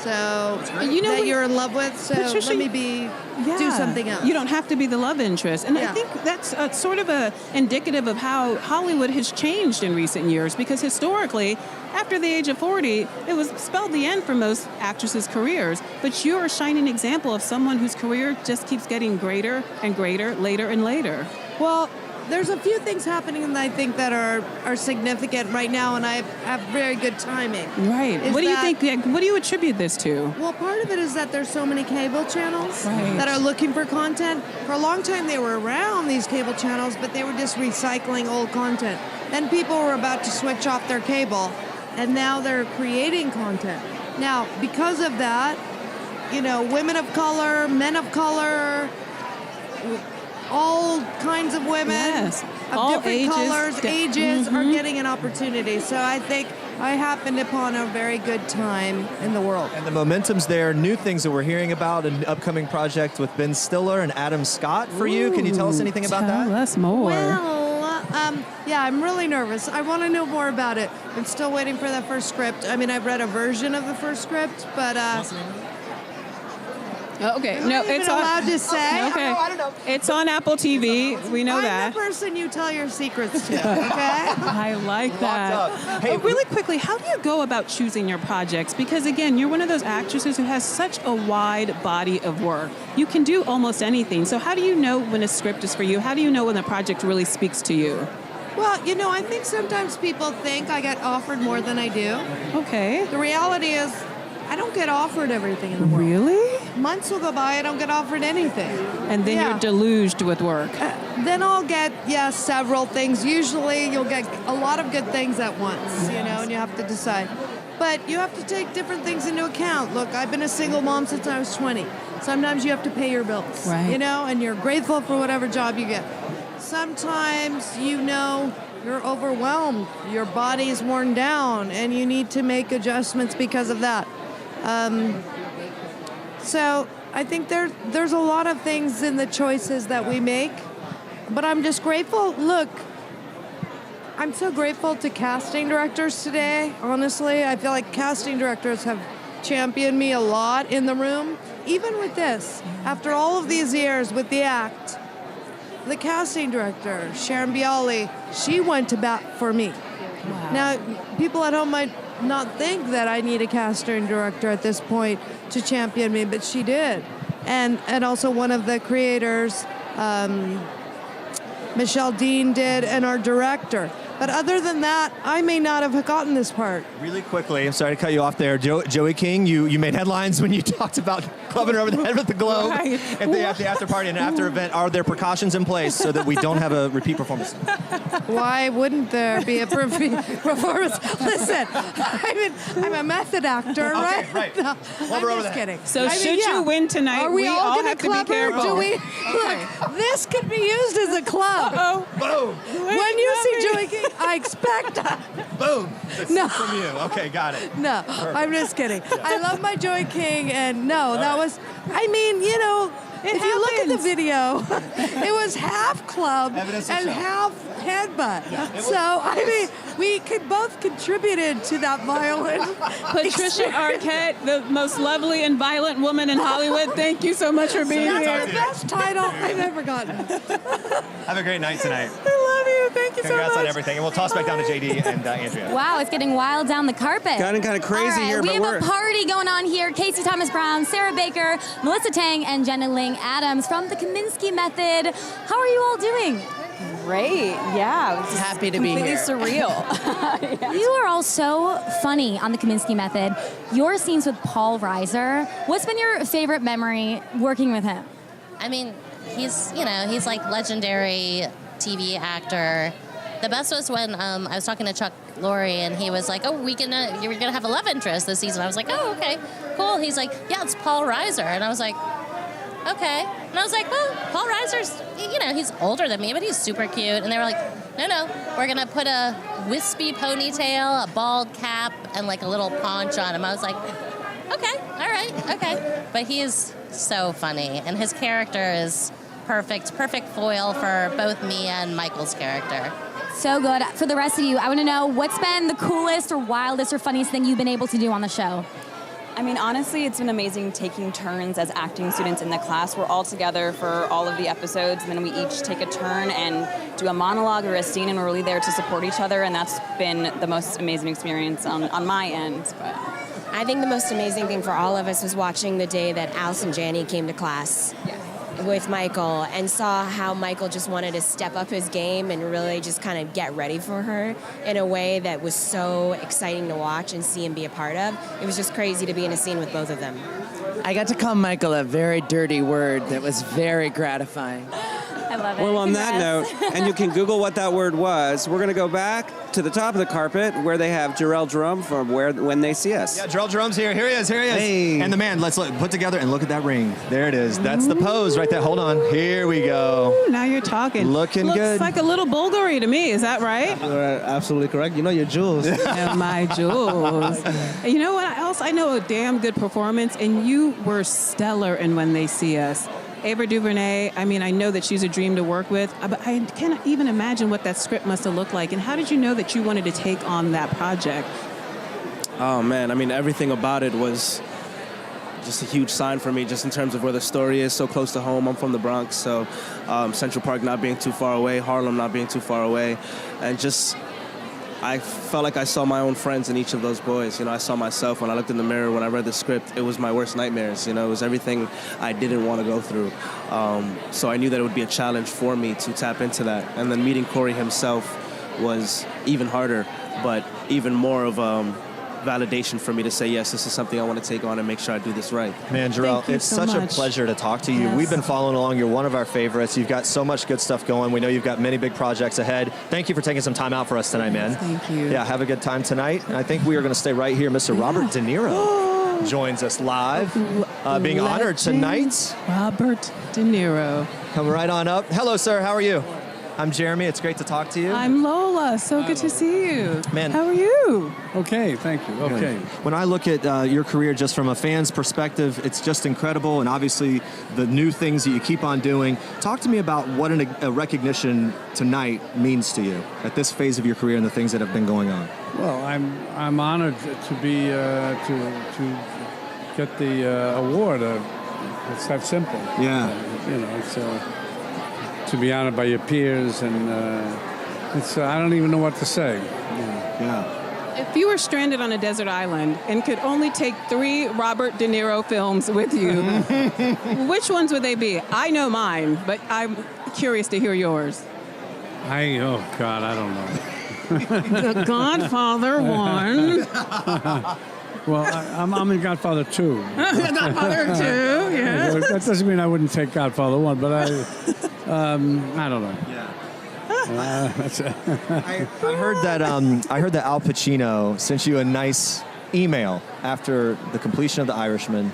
So You know that what- you're in love with. So Patricia, let me do something else. You don't have to be the love interest. And I think that's sort of indicative of how Hollywood has changed in recent years because historically, after the age of 40, it was spelled the end for most actresses' careers. But you're a shining example of someone whose career just keeps getting greater and greater, later and later. Well, there's a few things happening that I think that are significant right now, and I have very good timing. Right. Is What do you that- think? What do you attribute this to? Well, part of it is that there's so many cable channels Right. that are looking for content. For a long time, they were around, these cable channels, but they were just recycling old content. Then people were about to switch off their cable, and now they're creating content. Now, because of that, you know, women of color, men of color, all kinds of women of all different ages, colors, ages are Mhm. getting an opportunity. So I think I happened upon a very good time in the world. And the momentum's there. New things that we're hearing about, an upcoming project with Ben Stiller and Adam Scott for you. Can you tell us anything about that? Tell us more. Well, yeah, I'm really nervous. I want to know more about it. I'm still waiting for that first script. I mean, I've read a version of the first script, but Okay, am no, I even it's on. allowed to say? Okay, I don't know. it's on Apple TV. We know I'm that. the person you tell your secrets to. Okay. I like that. Hey, really quickly, how do you go about choosing your projects? Because again, you're one of those actresses who has such a wide body of work. You can do almost anything. So how do you know when a script is for you? How do you know when the project really speaks to you? Well, you know, I think sometimes people think I get offered more than I do. Okay. The reality is, I don't get offered everything in the world. Really? Months will go by, I don't get offered anything. And then you're deluged with work. Then I'll get, several things. Usually you'll get a lot of good things at once, you know, and you have to decide. But you have to take different things into account. Look, I've been a single mom since I was 20. Sometimes you have to pay your bills, Right. you know, and you're grateful for whatever job you get. sometimes you're overwhelmed, your body's worn down, and you need to make adjustments because of that. So I think there's a lot of things in the choices that we make, but I'm just grateful. Look, I'm so grateful to casting directors today, honestly. I feel like casting directors have championed me a lot in the room. Even with this, after all of these years with the act, the casting director, Sharon Bialy, she went to bat for me. Wow. Now, people at home might not think that I need a casting director at this point to champion me, but she did. And also one of the creators, Michelle Dean did, and our director. But other than that, I may not have gotten this part. Really quickly, I'm sorry to cut you off there. Joey King, you made headlines when you talked about clubbing her over the head with the globe at the after party and after event. Are there precautions in place so that we don't have a repeat performance? Why wouldn't there be a repeat performance? Listen, I'm a method actor, right? Okay, right. No, I'm just kidding. So should you win tonight, are we all have to be club her? careful. Do we? Look, this could be used as a club. Boom. When you see Joey King, I expect boom. That's no. from you. Okay, got it. No, Perfect. I'm just kidding. I love my Joey King, and no, that was, I mean, if you look at the video, it was half club and half headbutt. Yeah, so, I mean, we both contributed to that violent Patricia Arquette, the most lovely and violent woman in Hollywood, thank you so much for being here. That's the best title I've ever gotten. Have a great night tonight. I love you. Thank you so much. Congrats on everything. And we'll toss back down to JD and Andrea. Wow, it's getting wild down the carpet. Gotten kind of crazy All right, here, we but have a party going on here. Casey Thomas Brown, Sarah Baker, Melissa Tang, and Jenna Ling Adams from the Kaminsky Method. How are you all doing? Great. Yeah. Just happy to be here. Completely surreal. You are all so funny on the Kaminsky Method. Your scenes with Paul Reiser. What's been your favorite memory working with him? I mean, he's like legendary TV actor. The best was when I was talking to Chuck Lorre and he was like, "Oh, you're gonna have a love interest this season." I was like, "Oh, okay, cool." He's like, "Yeah, it's Paul Reiser," and I was like, "Okay." And I was like, "Well, Paul Reiser's, he's older than me, but he's super cute." And they were like, "No, we're gonna put a wispy ponytail, a bald cap, and like a little paunch on him." I was like, "Okay, all right, okay." But he is so funny, and his character is perfect foil for both me and Michael's character. So good. For the rest of you, I want to know what's been the coolest or wildest or funniest thing you've been able to do on the show? I mean, honestly, it's been amazing taking turns as acting students in the class. We're all together for all of the episodes, and then we each take a turn and do a monologue or a scene, and we're really there to support each other, and that's been the most amazing experience on my end. But I think the most amazing thing for all of us was watching the day that Allison Janney came to class. With Michael and saw how Michael just wanted to step up his game and really just kind of get ready for her in a way that was so exciting to watch and see and be a part of. It was just crazy to be in a scene with both of them. I got to call Michael a very dirty word that was very gratifying. I love it. Well, on that note, and you can Google what that word was, we're going to go back to the top of the carpet where they have Jarrell Jerome from When They See Us. Yeah, Jarrell Jerome's here. Here he is. Hey. And the man, let's put together and look at that ring. There it is. That's the pose right there. Hold on. Here we go. Ooh, now you're talking. Looking good. Looks like a little Bulgari to me. Is that right? You're absolutely correct. You know your jewels. My jewels. You know what else? I know a damn good performance, and you were stellar in When They See Us. Ava DuVernay, I mean, I know that she's a dream to work with, but I can't even imagine what that script must have looked like. And how did you know that you wanted to take on that project? Oh, man. I mean, everything about it was just a huge sign for me, just in terms of where the story is, so close to home. I'm from the Bronx, so Central Park not being too far away, Harlem not being too far away, and just I felt like I saw my own friends in each of those boys. I saw myself when I looked in the mirror, when I read the script. It was my worst nightmares. It was everything I didn't want to go through. So I knew that it would be a challenge for me to tap into that. And then meeting Corey himself was even harder, but even more of validation for me to say, yes, this is something I want to take on and make sure I do this right. Man, Jarrell, it's so such much. a pleasure to talk to you. Yes. We've been following along. You're one of our favorites. You've got so much good stuff going. We know you've got many big projects ahead. Thank you for taking some time out for us tonight, man. Thank you. Yeah, have a good time tonight. And I think we are going to stay right here. Mr. Robert De Niro joins us live, being honored tonight. Robert De Niro. Come right on up. Hello, sir. How are you? I'm Jeremy. It's great to talk to you. I'm Lola. So good to see you. Man. How are you? Okay, thank you. Okay. When I look at your career just from a fan's perspective, it's just incredible, and obviously the new things that you keep on doing. Talk to me about what a recognition tonight means to you at this phase of your career and the things that have been going on. Well, I'm honored to be to get the award. It's that simple. Yeah. You know, it's to be honored by your peers, and it's I don't even know what to say. Yeah. If you were stranded on a desert island and could only take 3 Robert De Niro films with you, which ones would they be? I know mine, but I'm curious to hear yours. Oh God, I don't know. The Godfather 1. Well, I'm in Godfather 2. Godfather 2, yeah. That doesn't mean I wouldn't take Godfather 1, but I don't know. Yeah. I heard that Al Pacino sent you a nice email after the completion of The Irishman.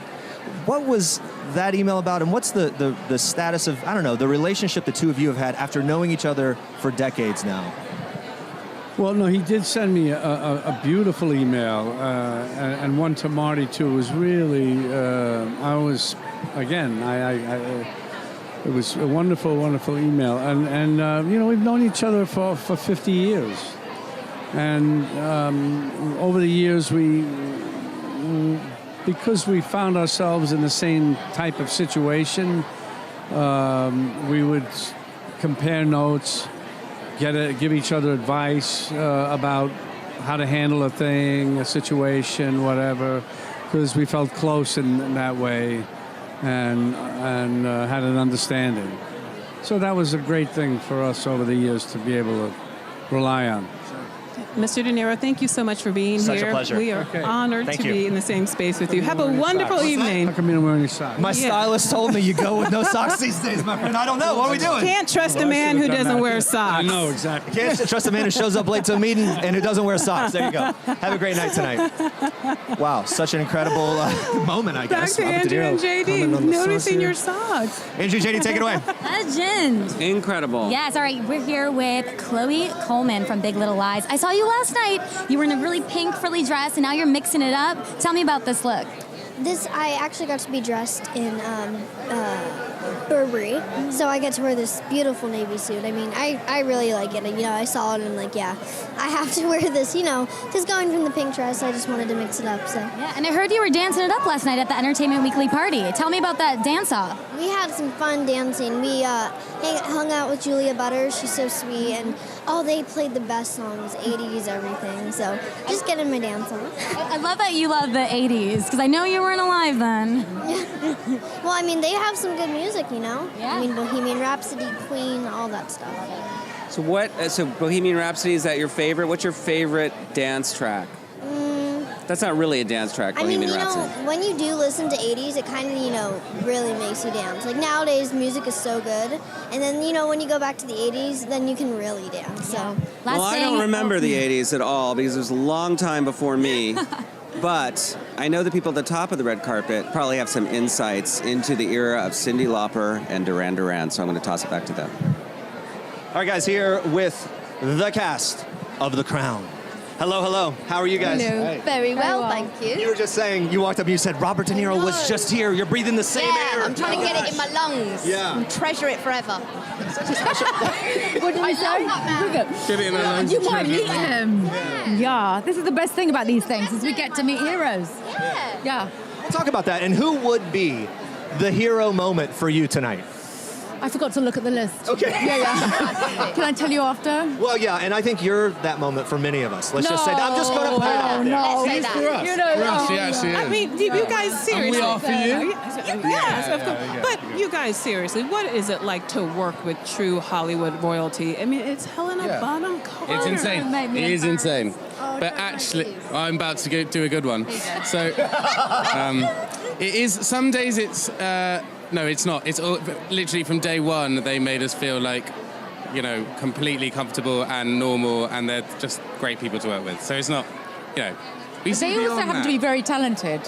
What was that email about, and what's the status of, I don't know, the relationship the two of you have had after knowing each other for decades now? Well, no, he did send me a beautiful email, and one to Marty too. It was really, it was a wonderful, wonderful email, and you know, we've known each other for 50 years, and over the years because we found ourselves in the same type of situation, we would compare notes. Give each other advice about how to handle a thing, a situation, whatever, because we felt close in that way and had an understanding. So that was a great thing for us over the years to be able to rely on. Mr. De Niro, thank you so much for being Such here. a pleasure. We are honored Thank to you. be in the same space with you. Have a wonderful evening. How come you don't wear any socks? My stylist told me you go with no socks these days, my friend. I don't know. What are we doing? Can't trust a man who doesn't wear socks. I know, exactly. Can't trust a man who shows up late to a meeting and who doesn't wear socks. There you go. Have a great night tonight. Wow, such an incredible moment, I Back guess. to Robert De Andrew Niro and JD, comment on the noticing sauce your here. socks. Andrew, JD, take it away. Legend. Incredible. Yes, all right. We're here with Chloe Coleman from Big Little Lies. I saw you last night. You were in a really pink frilly dress, and now you're mixing it up. Tell me about this look. I actually got to be dressed in Burberry, so I get to wear this beautiful navy suit. I mean, I really like it. You know, I saw it and I'm like, yeah, I have to wear this, you know, because going from the pink dress, I just wanted to mix it up. So Yeah, and I heard you were dancing it up last night at the Entertainment Weekly party. Tell me about that dance-off. we had some fun dancing. We hung out with Julia Butters. She's so sweet, and they played the best songs, 80s, everything. So just getting my dance on. I love that you love the 80s, because I know you weren't alive then. Well, I mean, they have some good music, you know? Yeah. I mean, Bohemian Rhapsody, Queen, all that stuff. So Bohemian Rhapsody, is that your favorite? What's your favorite dance track? That's not really a dance track, I mean, Bohemian you know, Rhapsody. when you do listen to 80s, it kind of, you know, really makes you dance. Like nowadays, music is so good. And then, you know, when you go back to the 80s, then you can really dance. So, Well, I don't remember the 80s at all because it was a long time before me. But I know the people at the top of the red carpet probably have some insights into the era of Cyndi Lauper and Duran Duran, so I'm going to toss it back to them. All right, guys, here with the cast of The Crown. Hello, hello. How are you guys? Hello. Hey. Very well, thank you. You were just saying, you walked up and you said, Robert De Niro was just here. You're breathing the same air. I'm trying to get it in my lungs. Yeah. And treasure it forever. What did we say? Get it in the lungs. You might meet him. Yeah, this is the best thing about these things, is we get to meet heroes. Yeah. Talk about that. And who would be the hero moment for you tonight? I forgot to look at the list. Okay. Yeah. Can I tell you after? Well, yeah, and I think you're that moment for many of us. Let's just say that. I'm just going to put it out there. No, Let's say that. You know, For us, he actually is. I mean, you guys seriously. And we are for you? Yes, of course. But you guys seriously, what is it like to work with true Hollywood royalty? I mean, it's Helena Bonham Carter. It's insane. It is insane. But actually, I'm about to do a good one. So, it is. Some days it's. No, it's not. It's all, literally from day one, they made us feel like, you know, completely comfortable and normal, and they're just great people to work with. So it's not, you know, We see They also beyond happen to that. be very talented.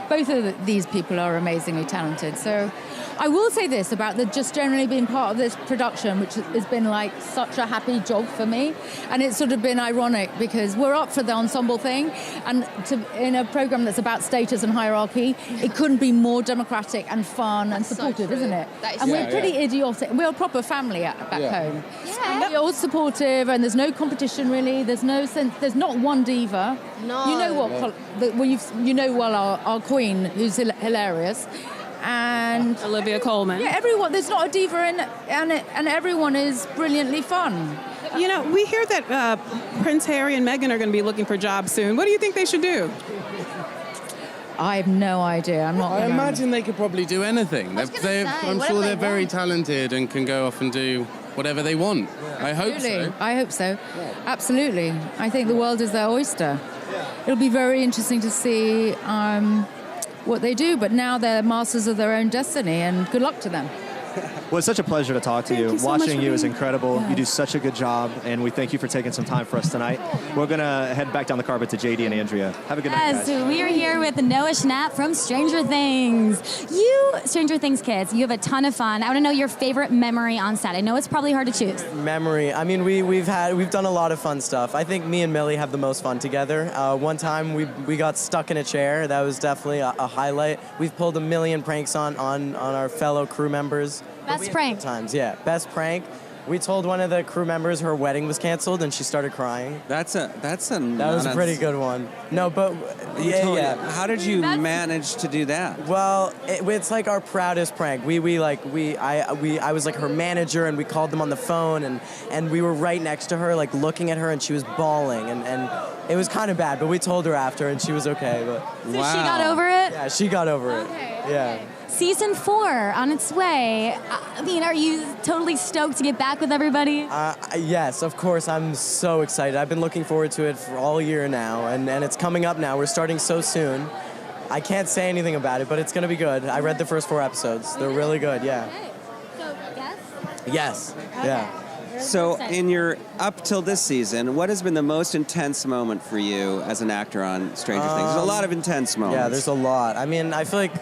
Both of these people are amazingly talented. So I will say this about just generally being part of this production, which has been like such a happy job for me. And it's sort of been ironic because we're up for the ensemble thing, and in a program that's about status and hierarchy, it couldn't be more democratic and fun and supportive, isn't it? And we're pretty idiotic. We're a proper family back home. Yeah. We're all supportive, and there's no competition really. There's no sense. There's not one diva. No. You know what? Our queen, who's hilarious. And Olivia Colman. Yeah, everyone. There's not a diva and everyone is brilliantly fun. You know, we hear that Prince Harry and Meghan are going to be looking for jobs soon. What do you think they should do? I have no idea. I'm not. I imagine they could probably do anything. I'm what sure if they're they very want? talented and can go off and do whatever they want. I hope Absolutely. so. I hope so. Absolutely. I think the world is their oyster. It'll be very interesting to see what they do, but now they're masters of their own destiny, and good luck to them. Well, it's such a pleasure to talk to you. you so much Watching for you is being- incredible. Yes. You do such a good job, and we thank you for taking some time for us tonight. We're going to head back down the carpet to JD and Andrea. Have a good night, Yes, guys. we are here with Noah Schnapp from Stranger Things. Stranger Things kids, you have a ton of fun. I want to know your favorite memory on set. I know it's probably hard to choose. Memory. I mean, we've done a lot of fun stuff. I think me and Millie have the most fun together. One time we got stuck in a chair. That was definitely a highlight. We've pulled a million pranks on our fellow crew members. Best prank. Times, yeah. Best prank. We told one of the crew members her wedding was canceled, and she started crying. That was a pretty good one. No, but yeah. How did you manage to do that? Well, it's like our proudest prank. I was like her manager, and we called them on the phone, and we were right next to her, like looking at her, and she was bawling, and it was kind of bad. But we told her after, and she was okay. But So she got over it? Yeah, she got over it. Yeah. Season 4 on its way. I mean, are you totally stoked to get back with everybody? Yes, of course. I'm so excited. I've been looking forward to it for all year now, and it's coming up now. We're starting so soon. I can't say anything about it, but it's going to be good. I read the first 4 episodes. They're really good, yeah. So, yes? Yes, yeah. So, in your up till this season, what has been the most intense moment for you as an actor on Stranger Things? There's a lot of intense moments. Yeah, there's a lot. I mean, I feel like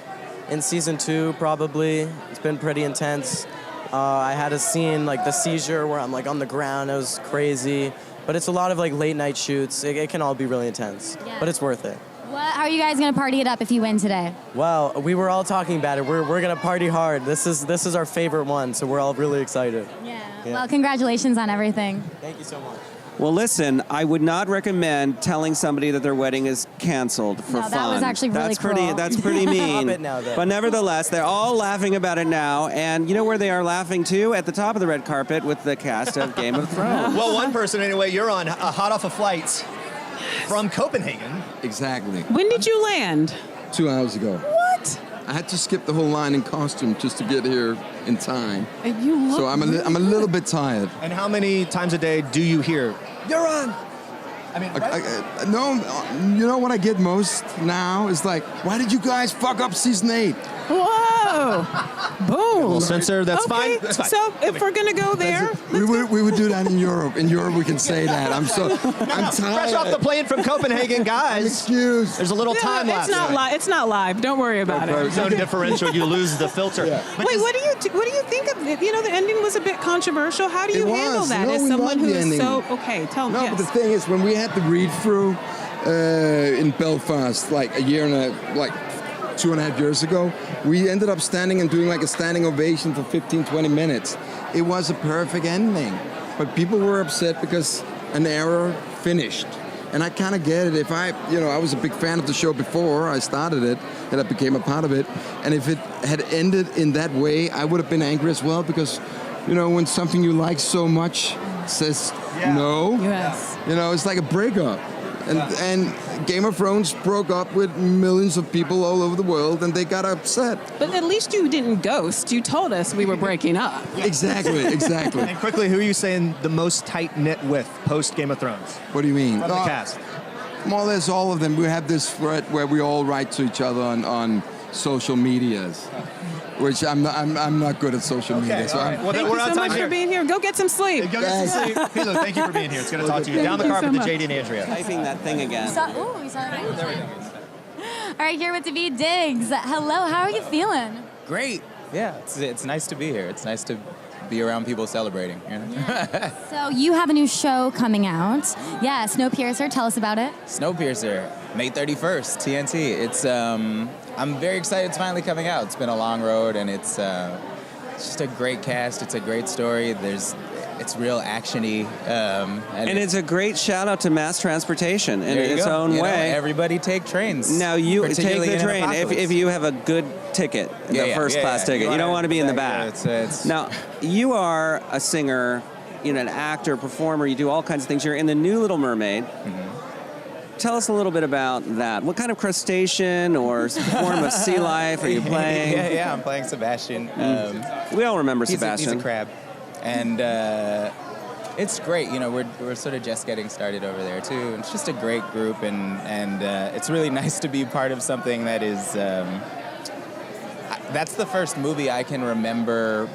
in season 2, probably, it's been pretty intense. I had a scene, like the seizure, where I'm like on the ground. It was crazy. But it's a lot of like late night shoots. It can all be really intense. Yeah. But it's worth it. How are you guys going to party it up if you win today? Well, we were all talking about it. We're going to party hard. This is our favorite one, so we're all really excited. Yeah. Yeah. Well, congratulations on everything. Thank you so much. Well, listen, I would not recommend telling somebody that their wedding is canceled for No, fun. that was actually really cruel. That's pretty mean. Stop it now, then. But nevertheless, they're all laughing about it now. And you know where they are laughing too? At the top of the red carpet with the cast of Game of Thrones. Well, one person anyway, you're on hot off a flight from Copenhagen. Exactly. When did you land? 2 hours ago. What? I had to skip the whole line in costume just to get here in time. And you look So I'm a little bit tired. And how many times a day do you hear, "You're on"? I mean, No, you know what I get most now is like, why did you guys fuck up season 8? Whoa! Boom. Well, censor, that's okay. fine. That's fine. So if we're gonna go there, We would do that in Europe. In Europe, we can say that. I'm tired. Fresh off the plane from Copenhagen, guys. Excuse. There's a little time lapse. it's not live. It's not live. Don't worry about it. There's no differential. You lose the filter. But Wait, what do you think of it? You know, the ending was a bit controversial. How do you It handle was. that No, as we someone loved who the is ending. so okay? Tell me. No, Yes. but the thing is, when we had the read-through in Belfast, like a year and 2.5 years ago, we ended up standing and doing like a standing ovation for 15, 20 minutes. It was a perfect ending, but people were upset because an error finished. And I kind of get it. I was a big fan of the show before I started it, and I became a part of it. And if it had ended in that way, I would have been angry as well because, when something you like so much says no, Yes. it's like a breakup. And Game of Thrones broke up with millions of people all over the world, and they got upset. But at least you didn't ghost. You told us we were breaking up. Exactly. And quickly, who are you saying the most tight-knit with post Game of Thrones? What do you mean? From the cast. More or less all of them. We have this thread where we all write to each other on social medias, which I'm not good at social media. So right. Well, Thank we're you out so of time much here. for being here. Go get some sleep. Go get some sleep. Hilo, thank you for being here. It's good to talk to you. Thank Down the you carpet so to much. JD and Andrea. Typing that thing again. You saw it. There we go. All right, here with David Diggs. Hello, how are you feeling? Great. Yeah, it's nice to be here. It's nice to be around people celebrating. You know? So you have a new show coming out. Yeah, Snowpiercer. Tell us about it. Snowpiercer, May 31st, TNT. It's I'm very excited it's finally coming out. It's been a long road, and it's just a great cast. It's a great story. It's real action-y. And it's a great shout out to mass transportation in its go. own You know, way. everybody take trains. Now you take particularly the in an train apocalypse. if you have a good ticket, the first class ticket. You don't want to be in the back. Now you are a singer, an actor, performer. You do all kinds of things. You're in the new Little Mermaid. Tell us a little bit about that. What kind of crustacean or form of sea life are you playing? Yeah, I'm playing Sebastian. We all remember he's Sebastian. He's a crab. And it's great. We're sort of just getting started over there, too. It's just a great group, and it's really nice to be part of something that is... that's the first movie I can remember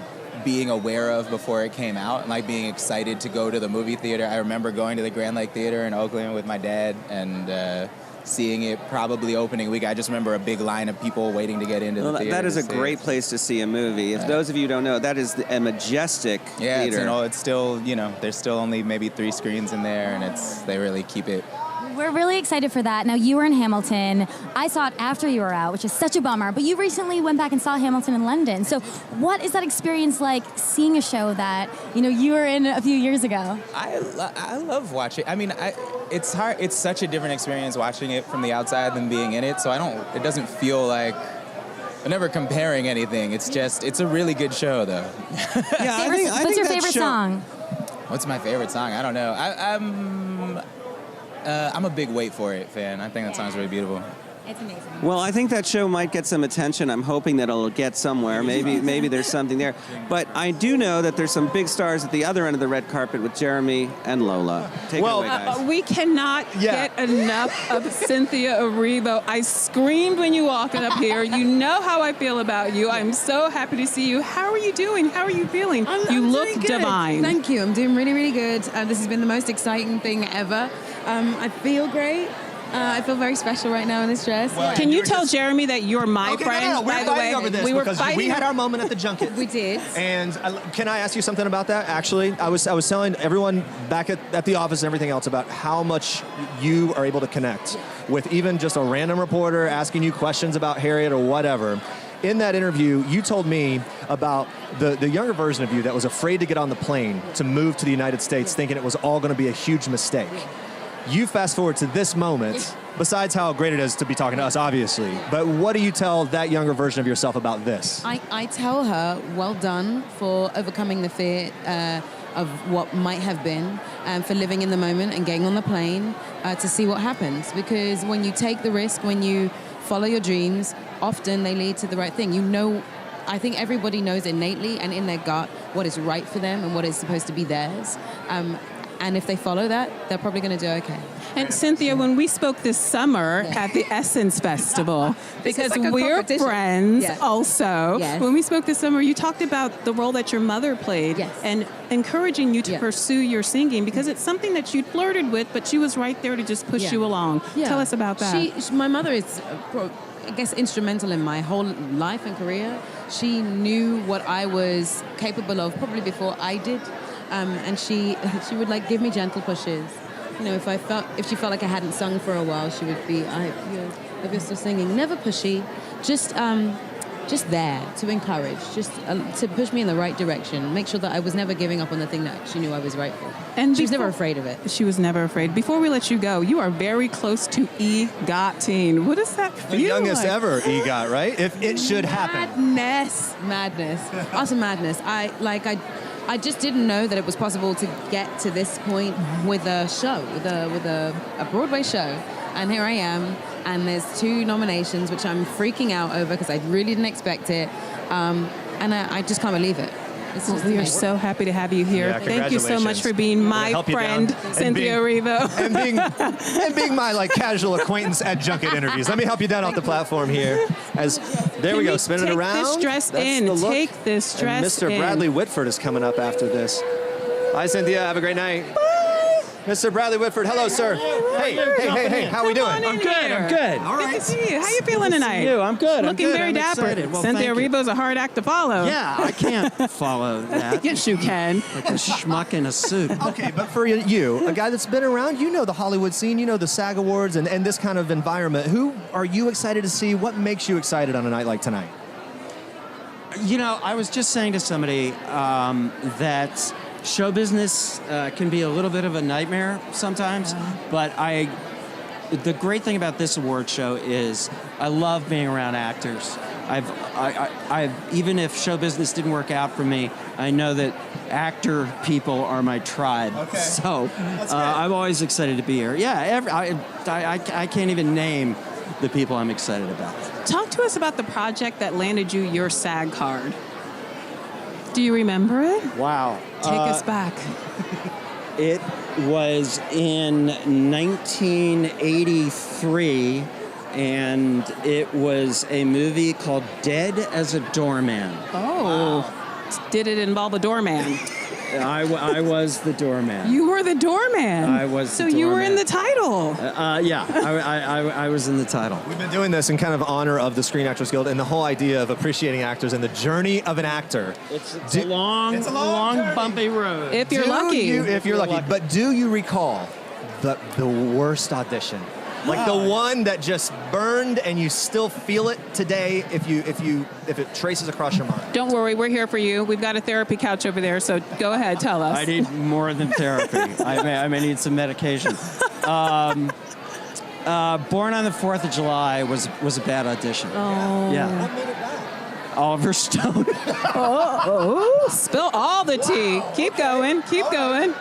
being aware of before it came out, and being excited to go to the movie theater. I remember going to the Grand Lake Theater in Oakland with my dad and seeing it probably opening week. I just remember a big line of people waiting to get into the theater. That is a great place to see a movie. If those of you who don't know, that is a majestic theater. It's still, there's still only maybe 3 screens in there, and they really keep it. We're really excited for that. Now, you were in Hamilton. I saw it after you were out, which is such a bummer. But you recently went back and saw Hamilton in London. So what is that experience like, seeing a show that, you were in a few years ago? I love watching. I mean, it's hard. It's such a different experience watching it from the outside than being in it. So it doesn't feel like... I'm never comparing anything. It's a really good show, though. What's your favorite song? What's my favorite song? I don't know. I'm a big Wait For It fan. I think that song's really beautiful. It's amazing. Well, I think that show might get some attention. I'm hoping that it'll get somewhere. Maybe there's something there. But I do know that there's some big stars at the other end of the red carpet with Jeremy and Lola. Take it away, guys. We cannot get enough of Cynthia Erivo. I screamed when you walked up here. You know how I feel about you. I'm so happy to see you. How are you doing? How are you feeling? You look divine. Thank you. I'm doing really, really good. This has been the most exciting thing ever. I feel great. I feel very special right now in this dress. Well, can you tell Jeremy that you're my friend? No, we're by the fighting way, over this we were because fighting. we had our moment at the junket. We did. And can I ask you something about that? Actually, I was telling everyone back at the office and everything else about how much you are able to connect with even just a random reporter asking you questions about Harriet or whatever. In that interview, you told me about the younger version of you that was afraid to get on the plane to move to the United States, thinking it was all going to be a huge mistake. You fast forward to this moment, besides how great it is to be talking to us, obviously, but what do you tell that younger version of yourself about this? I tell her, well done for overcoming the fear of what might have been, and for living in the moment and getting on the plane to see what happens. Because when you take the risk, when you follow your dreams, often they lead to the right thing. I think everybody knows innately and in their gut what is right for them and what is supposed to be theirs. And if they follow that, they're probably going to do okay. And Cynthia, when we spoke this summer at the Essence Festival, because like we're friends also, Yes. when we spoke this summer, you talked about the role that your mother played and encouraging you to pursue your singing because it's something that you flirted with, but she was right there to just push you along. Yeah. Tell us about that. My mother is, I guess, instrumental in my whole life and career. She knew what I was capable of probably before I did. And she would give me gentle pushes. If she felt like I hadn't sung for a while, she would be, if you're still singing, never pushy, just there to encourage, just to push me in the right direction, make sure that I was never giving up on the thing that she knew I was right for. And she was never afraid of it. She was never afraid. Before we let you go, you are very close to EGOT. What does that feel The youngest like? ever EGOT, right? If it should happen. Madness. Awesome madness. I just didn't know that it was possible to get to this point with a show, with a Broadway show. And here I am, and there's 2 nominations, which I'm freaking out over because I really didn't expect it. And I just can't believe it. It's just We are amazing. so happy to have you here. Yeah, Thank you so much congratulations. for being We're my gonna help you friend, down and Cynthia being- Erivo. and being my like casual acquaintance at junket interviews. Let me help you down off the platform here. As there we Can go, we spin it take around. this dress That's in? the look. Take this And dress Mr. in. Bradley Whitford is coming up after this. Hi, Cynthia. Have a great night. Mr. Bradley Whitford. Hello, sir. Hey. How are we doing? I'm good. I'm good. All Good right. to see you. How you feeling tonight? You, I'm good. Looking I'm good. very I'm dapper. excited. Well, Cynthia thank you. Erivo's a hard act to follow. Yeah, I can't follow that. Yes, you can. Like a schmuck in a suit. Okay, but for you, a guy that's been around, you know the Hollywood scene, you know the SAG Awards and this kind of environment. Who are you excited to see? What makes you excited on a night like tonight? You know, I was just saying to somebody that show business can be a little bit of a nightmare sometimes, but the great thing about this award show is I love being around actors. I've even if show business didn't work out for me, I know that actor people are my tribe. Okay. So I'm always excited to be here. Yeah, I can't even name the people I'm excited about. Talk to us about the project that landed you your SAG card. Do you remember it? Wow. Take us back. It was in 1983, and it was a movie called Dead as a Doorman. Oh. Did it involve a doorman? I was the doorman. You were the doorman. I was So the you were in doorman. the title. Yeah, I was in the title. We've been doing this in kind of honor of the Screen Actors Guild and the whole idea of appreciating actors and the journey of an actor. It's a long, bumpy road. If you're lucky. If you're lucky. But do you recall the worst audition? Like the one that just burned and you still feel it today if it traces across your mind. Don't worry, we're here for you. We've got a therapy couch over there, so go ahead, tell us. I need more than therapy. I may need some medication. Born on the 4th of July was a bad audition. Oh. Yeah. Oliver Stone. Spill all the tea. Keep going, keep going.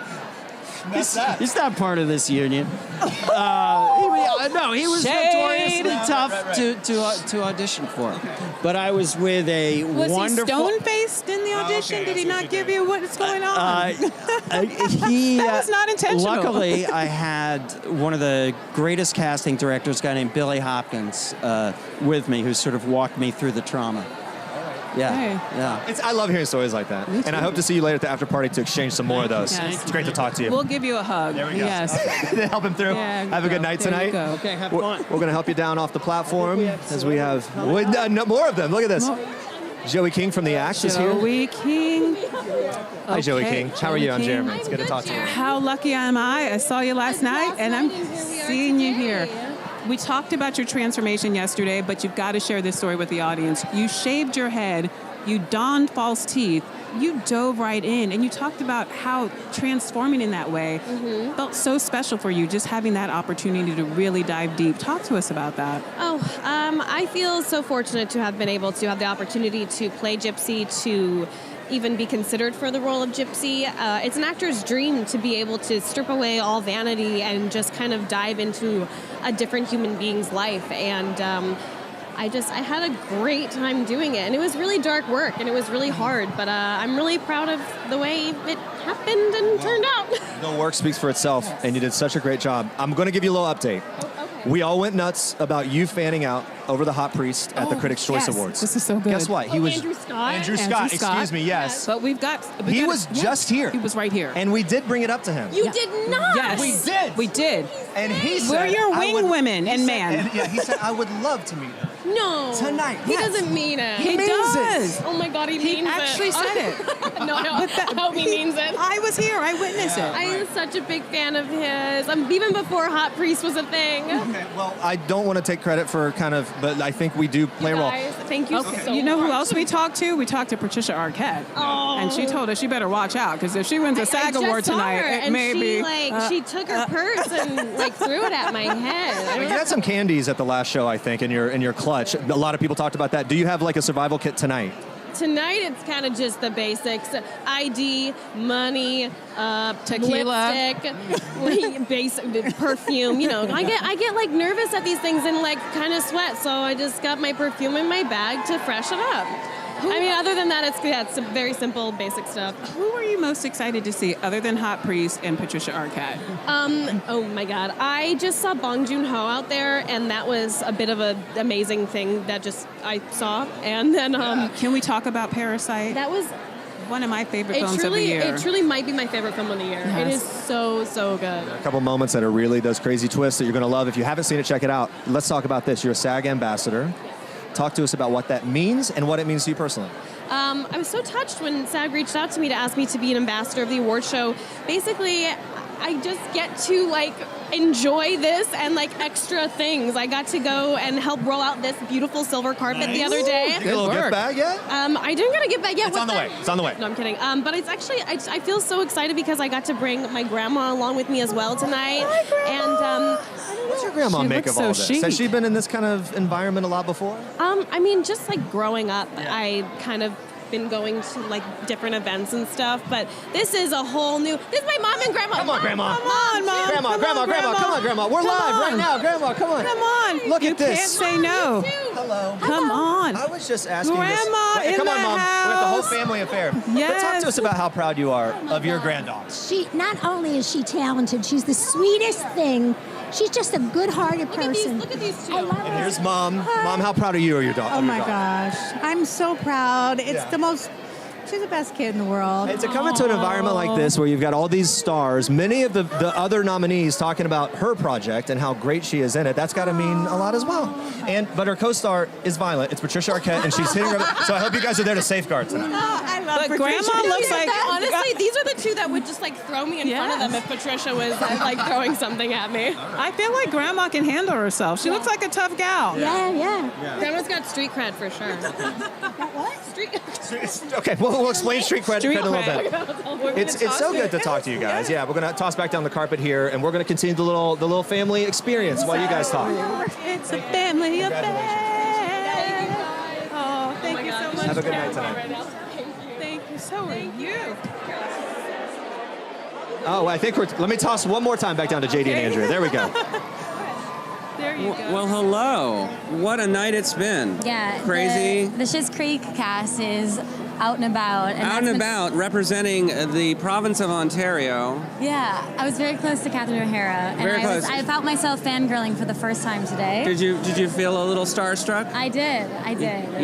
He's not part of this union. No, he was Shade. notoriously tough to audition for. But I was with a Was wonderful. he stone-faced in the audition? Did he not give you what's going on? That was not intentional. Luckily, I had one of the greatest casting directors, a guy named Billy Hopkins, with me, who sort of walked me through the trauma. Yeah, Hey. yeah. I love hearing stories like that. Me And I too. hope to see you later at the after party to exchange some more of those. Yes. It's great to talk to you. We'll give you a hug. There we go. Yes. Help him through. Yeah, Have a good night there you tonight. go. Okay, have We're fun. going to help you down off the platform as we have no, more of them. Look at this. Joey King from The Act is here. Joey King. Hi, Joey Okay, King. How are you? I'm Joey King. Jeremy. It's good to talk to you. How lucky am I? I saw you last night, and I'm seeing you here. We talked about your transformation yesterday, but you've got to share this story with the audience. You shaved your head, you donned false teeth, you dove right in, and you talked about how transforming in that way felt so special for you, just having that opportunity to really dive deep. Talk to us about that. I feel so fortunate to have been able to have the opportunity to play Gypsy, to even be considered for the role of Gypsy. It's an actor's dream to be able to strip away all vanity and just kind of dive into a different human being's life. And I had a great time doing it. And it was really dark work and it was really hard, but I'm really proud of the way it happened and turned out. The work speaks for itself, and you did such a great job. I'm going to give you a little update. We all went nuts about you fanning out over the Hot Priest at the Critics' Choice yes. Awards. This is so good. Guess what? He was Andrew Scott? Andrew Scott, excuse me, yes. But we He was just here. He was right here. And we did bring it up to him. You did not! Yes. We did. We did. And he said, We're your I wing would- women he and said- man. he said, I would love to meet her. No. Tonight, He yes. doesn't mean it. He means does. Oh my God, he He means actually it. said it. No, I hope he means it. I was here. I witnessed it. I am such a big fan of his. Even before Hot Priest was a thing. Okay, well, I don't want to take credit for but I think we do play a role. Guys, thank you so You know who much. else we talked to? We talked to Patricia Arquette. Oh. And she told us she better watch out because if she wins a SAG I award just saw tonight, her, it and may she, be. she took her purse and threw it at my head. You had some candies at the last show, I think, in your clutch. A lot of people talked about that. Do you have like a survival kit tonight? Tonight it's kind of just the basics: ID, money, Tequila. lipstick, basic perfume. You know, I get like nervous at these things and like kind of sweat, so I just got my perfume in my bag to freshen up. I mean, other than that, it's some very simple, basic stuff. Who are you most excited to see other than Hot Priest and Patricia Arquette? Oh my God. I just saw Bong Joon-ho out there, and that was a bit of an amazing thing that just I saw. And then... Can we talk about Parasite? That was... one of my favorite films of the year. It truly might be my favorite film of the year. Yes. It is so good. A couple moments that are really those crazy twists that you're going to love. If you haven't seen it, check it out. Let's talk about this. You're a SAG ambassador. Talk to us about what that means and what it means to you personally. I was so touched when SAG reached out to me to ask me to be an ambassador of the award show. Basically, I just get to enjoy this and extra things. I got to go and help roll out this beautiful silver carpet the other day. You get a little gift bag yet? I didn't get a gift bag yet. It's on the way. It's on the way. No, I'm kidding. But it's actually, I feel so excited because I got to bring my grandma along with me as well tonight. And what's your grandma make of all this? Has she been in this kind of environment a lot before? I mean, just growing up, I kind of been going to different events and stuff, but this is a whole new. This is my mom and grandma. Come on, Grandma. Come on, Mom. Grandma, Come Grandma, on, Grandma, come on, Grandma. We're live right now, Grandma. Come on. Come on. Look at this. You can't say no. Hello. Come on. I was just asking Grandma this. in Come on, the Mom. house. We have the whole family affair. But talk to us about how proud you are of your granddaughter. She not only is she talented, she's the sweetest thing. She's just a good-hearted person. Look at these two. I love And her. here's Mom. Mom, how proud are you of your daughter? Oh my gosh, I'm so proud. It's the most. She's the best kid in the world. And to come into an environment like this where you've got all these stars, many of the other nominees talking about her project and how great she is in it, that's got to mean a lot as well. But her co-star is Violet. It's Patricia Arquette, and she's hitting her. So I hope you guys are there to safeguard tonight. I love But Patricia. Grandma looks like honestly, these are the two that would just throw me in front of them if Patricia was throwing something at me. I feel like Grandma can handle herself. She looks like a tough gal. Yeah. Grandma's got street cred for sure. What? Street. Okay, we'll explain street cred in a little bit. We're gonna It's toss so it. good to talk to you guys. Yeah, we're gonna toss back down the carpet here, and we're gonna continue the little family experience while you guys talk. It's a family affair. Oh, thank you so much. Have a good night tonight. Thank you. So are you. Oh, I think let me toss one more time back down to JD and Andrea. There we go. There you go. Well, hello. What a night it's been. Yeah. Crazy. The Schitt's Creek cast is out and about. Out and about, representing the province of Ontario. Yeah. I was very close to Catherine O'Hara. And Very close. I felt myself fangirling for the first time today. Did you feel a little starstruck? I did.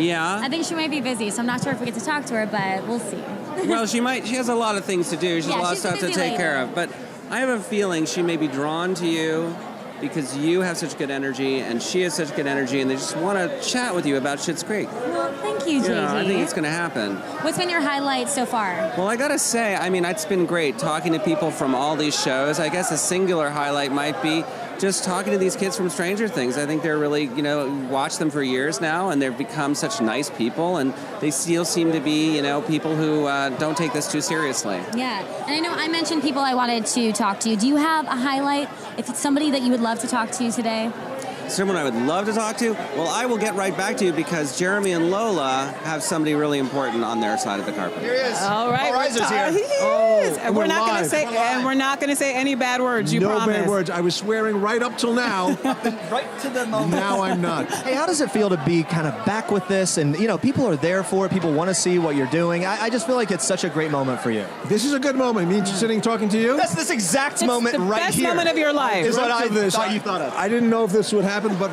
Yeah? I think she may be busy, so I'm not sure if we get to talk to her, but we'll see. Well, she has a lot of things to do. She has a lot of she's stuff to busy take care later. of. But I have a feeling she may be drawn to you because you have such good energy and she has such good energy, and they just want to chat with you about Schitt's Creek. Well, thank you, JD. I think it's going to happen. What's been your highlight so far? Well, I got to say, it's been great talking to people from all these shows. I guess a singular highlight might be just talking to these kids from Stranger Things. I think they're really, watched them for years now, and they've become such nice people, and they still seem to be, people who don't take this too seriously. Yeah, and I know I mentioned people I wanted to talk to. Do you have a highlight? If it's somebody that you would love to talk to today? Someone I would love to talk to? Well, I will get right back to you because Jeremy and Lola have somebody really important on their side of the carpet. Here he is. All right, Paul Reiser's here. He is. And we're not going to say, any bad words. You no promise. bad words. I was swearing right up till now. Right to the moment. Now I'm not. Hey, how does it feel to be kind of back with this? And, people are there for it. People want to see what you're doing. I just feel like it's such a great moment for you. This is a good moment. Me sitting talking to you. That's this exact moment right best here. moment of your life. Is what I This. thought you thought of. I didn't know if this would happen, but,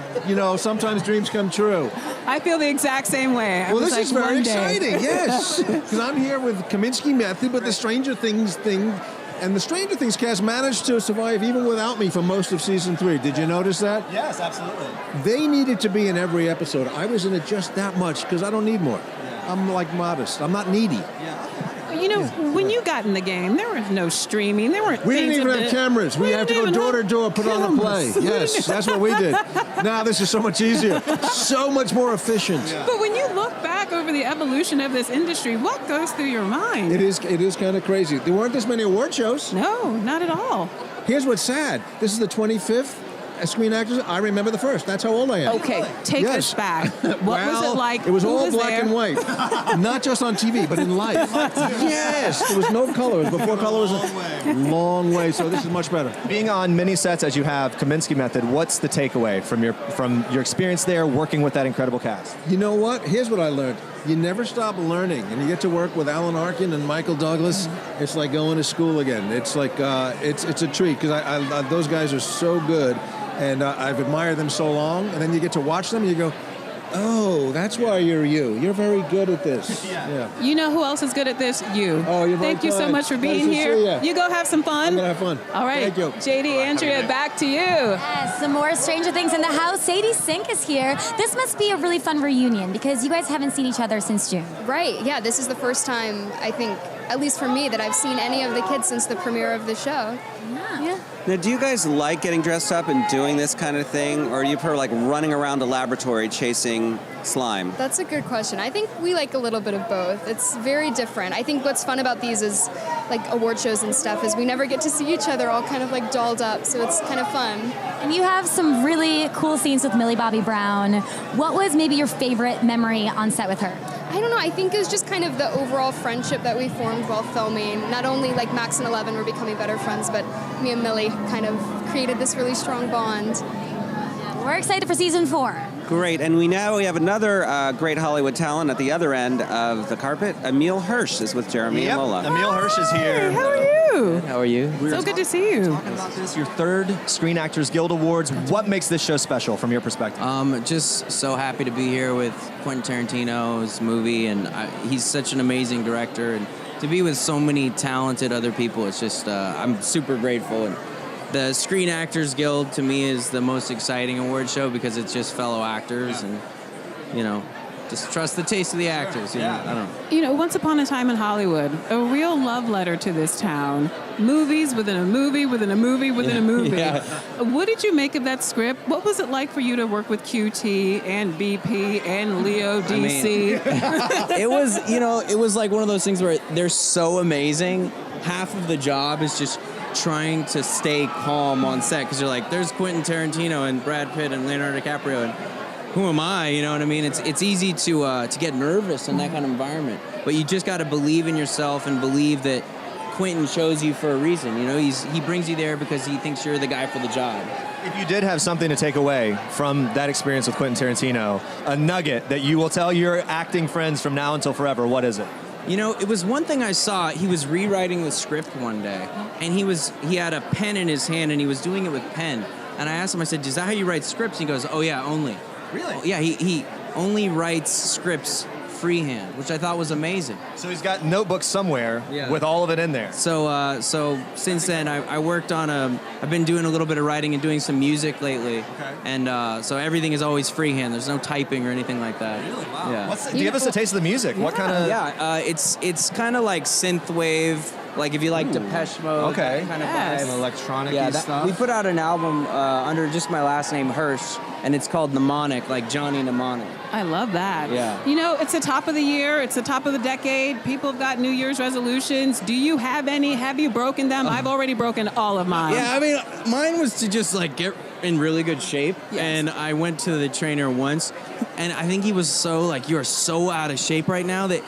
sometimes dreams come true. I feel the exact same way. Well, this is very exciting, yes. Because I'm here with Kaminsky Method, but the Stranger Things thing, and the Stranger Things cast managed to survive even without me for most of season 3. Did you notice that? Yes, absolutely. They needed to be in every episode. I was in it just that much because I don't need more. I'm modest. I'm not needy. When you got in the game, there was no streaming. There weren't. We didn't things even of have the- cameras. We had to go door to door, put on a play. cameras. Yes, that's what we did. Now this is so much easier, so much more efficient. But when you look back over the evolution of this industry, what goes through your mind? It is kind of crazy. There weren't this many award shows. No, not at all. Here's what's sad. This is the 25th, Screen Actors, I remember the first. That's how old I am. Okay, take us back. What was it like? It was Who all was black there? and white. Not just on TV, but in life. Yes, there was no color. It was before color was a long way, so this is much better. Being on many sets as you have, Kaminsky Method, what's the takeaway from your experience there, working with that incredible cast? You know what? Here's what I learned. You never stop learning, and you get to work with Alan Arkin and Michael Douglas. It's like going to school again. It's like it's a treat because I those guys are so good, and I've admired them so long. And then you get to watch them, and you go, "Oh, that's why you're you. You're very good at this." Yeah. You know who else is good at this? You. Oh, you're very Thank you so kind. much for Nice being to here. see ya. You go have some fun. I'm gonna have fun. All right. Thank you. JD, Andrea, back to you. Yes, some more Stranger Things in the house. Sadie Sink is here. This must be a really fun reunion because you guys haven't seen each other since June. Right, yeah, this is the first time, I think, at least for me, that I've seen any of the kids since the premiere of the show. Yeah. Now, do you guys like getting dressed up and doing this kind of thing, or do you prefer like running around a laboratory chasing slime? That's a good question. I think we like a little bit of both. It's very different. I think what's fun about these is, like award shows and stuff, is we never get to see each other all kind of like dolled up, so it's kind of fun. And you have some really cool scenes with Millie Bobby Brown. What was maybe your favorite memory on set with her? I don't know, I think it was just kind of the overall friendship that we formed while filming. Not only like Max and Eleven were becoming better friends, but me and Millie kind of created this really strong bond. We're excited for season 4. Great, and we have another great Hollywood talent at the other end of the carpet. Emil Hirsch is with Jeremy and Lola. Emil Hirsch is here. How are you? How are you? So good to see you. Talking about this, your 3rd Screen Actors Guild Awards. What makes this show special from your perspective? Just so happy to be here with Quentin Tarantino's movie, and he's such an amazing director, and to be with so many talented other people, it's just I'm super grateful. And the Screen Actors Guild to me is the most exciting award show because it's just fellow actors, and just trust the taste of the actors. I don't know. You know, once upon a time in Hollywood, a real love letter to this town. Movies within a movie within a movie within a movie. Yeah. What did you make of that script? What was it like for you to work with QT and BP and Leo DC? It was like one of those things where they're so amazing. Half of the job is just trying to stay calm on set because you're like, there's Quentin Tarantino and Brad Pitt and Leonardo DiCaprio, and who am I? You know what I mean? It's easy to get nervous in that kind of environment, but you just got to believe in yourself and believe that Quentin chose you for a reason. He brings you there because he thinks you're the guy for the job. If you did have something to take away from that experience with Quentin Tarantino, a nugget that you will tell your acting friends from now until forever, what is it? It was one thing I saw. He was rewriting the script one day, and he had a pen in his hand, and he was doing it with pen. And I asked him, I said, is that how you write scripts? He goes, oh yeah, only. Really? Oh, yeah, he only writes scripts freehand, which I thought was amazing. So he's got notebooks somewhere with all of it in there. So since then, I worked on I've been doing a little bit of writing and doing some music lately. Okay. And so everything is always freehand. There's no typing or anything like that. Really? Wow. Yeah. Give us a taste of the music. What kind of... Yeah, it's kind of like synthwave. Like if you like Depeche Mode, that kind of vibe. And electronic stuff. We put out an album under just my last name, Hirsch, and it's called Mnemonic, like Johnny Mnemonic. I love that. Yeah. You know, it's the top of the year. It's the top of the decade. People have got New Year's resolutions. Do you have any? Have you broken them? I've already broken all of mine. Yeah, I mean, mine was to just like get in really good shape. Yes. And I went to the trainer once, and I think he was so like, you are so out of shape right now that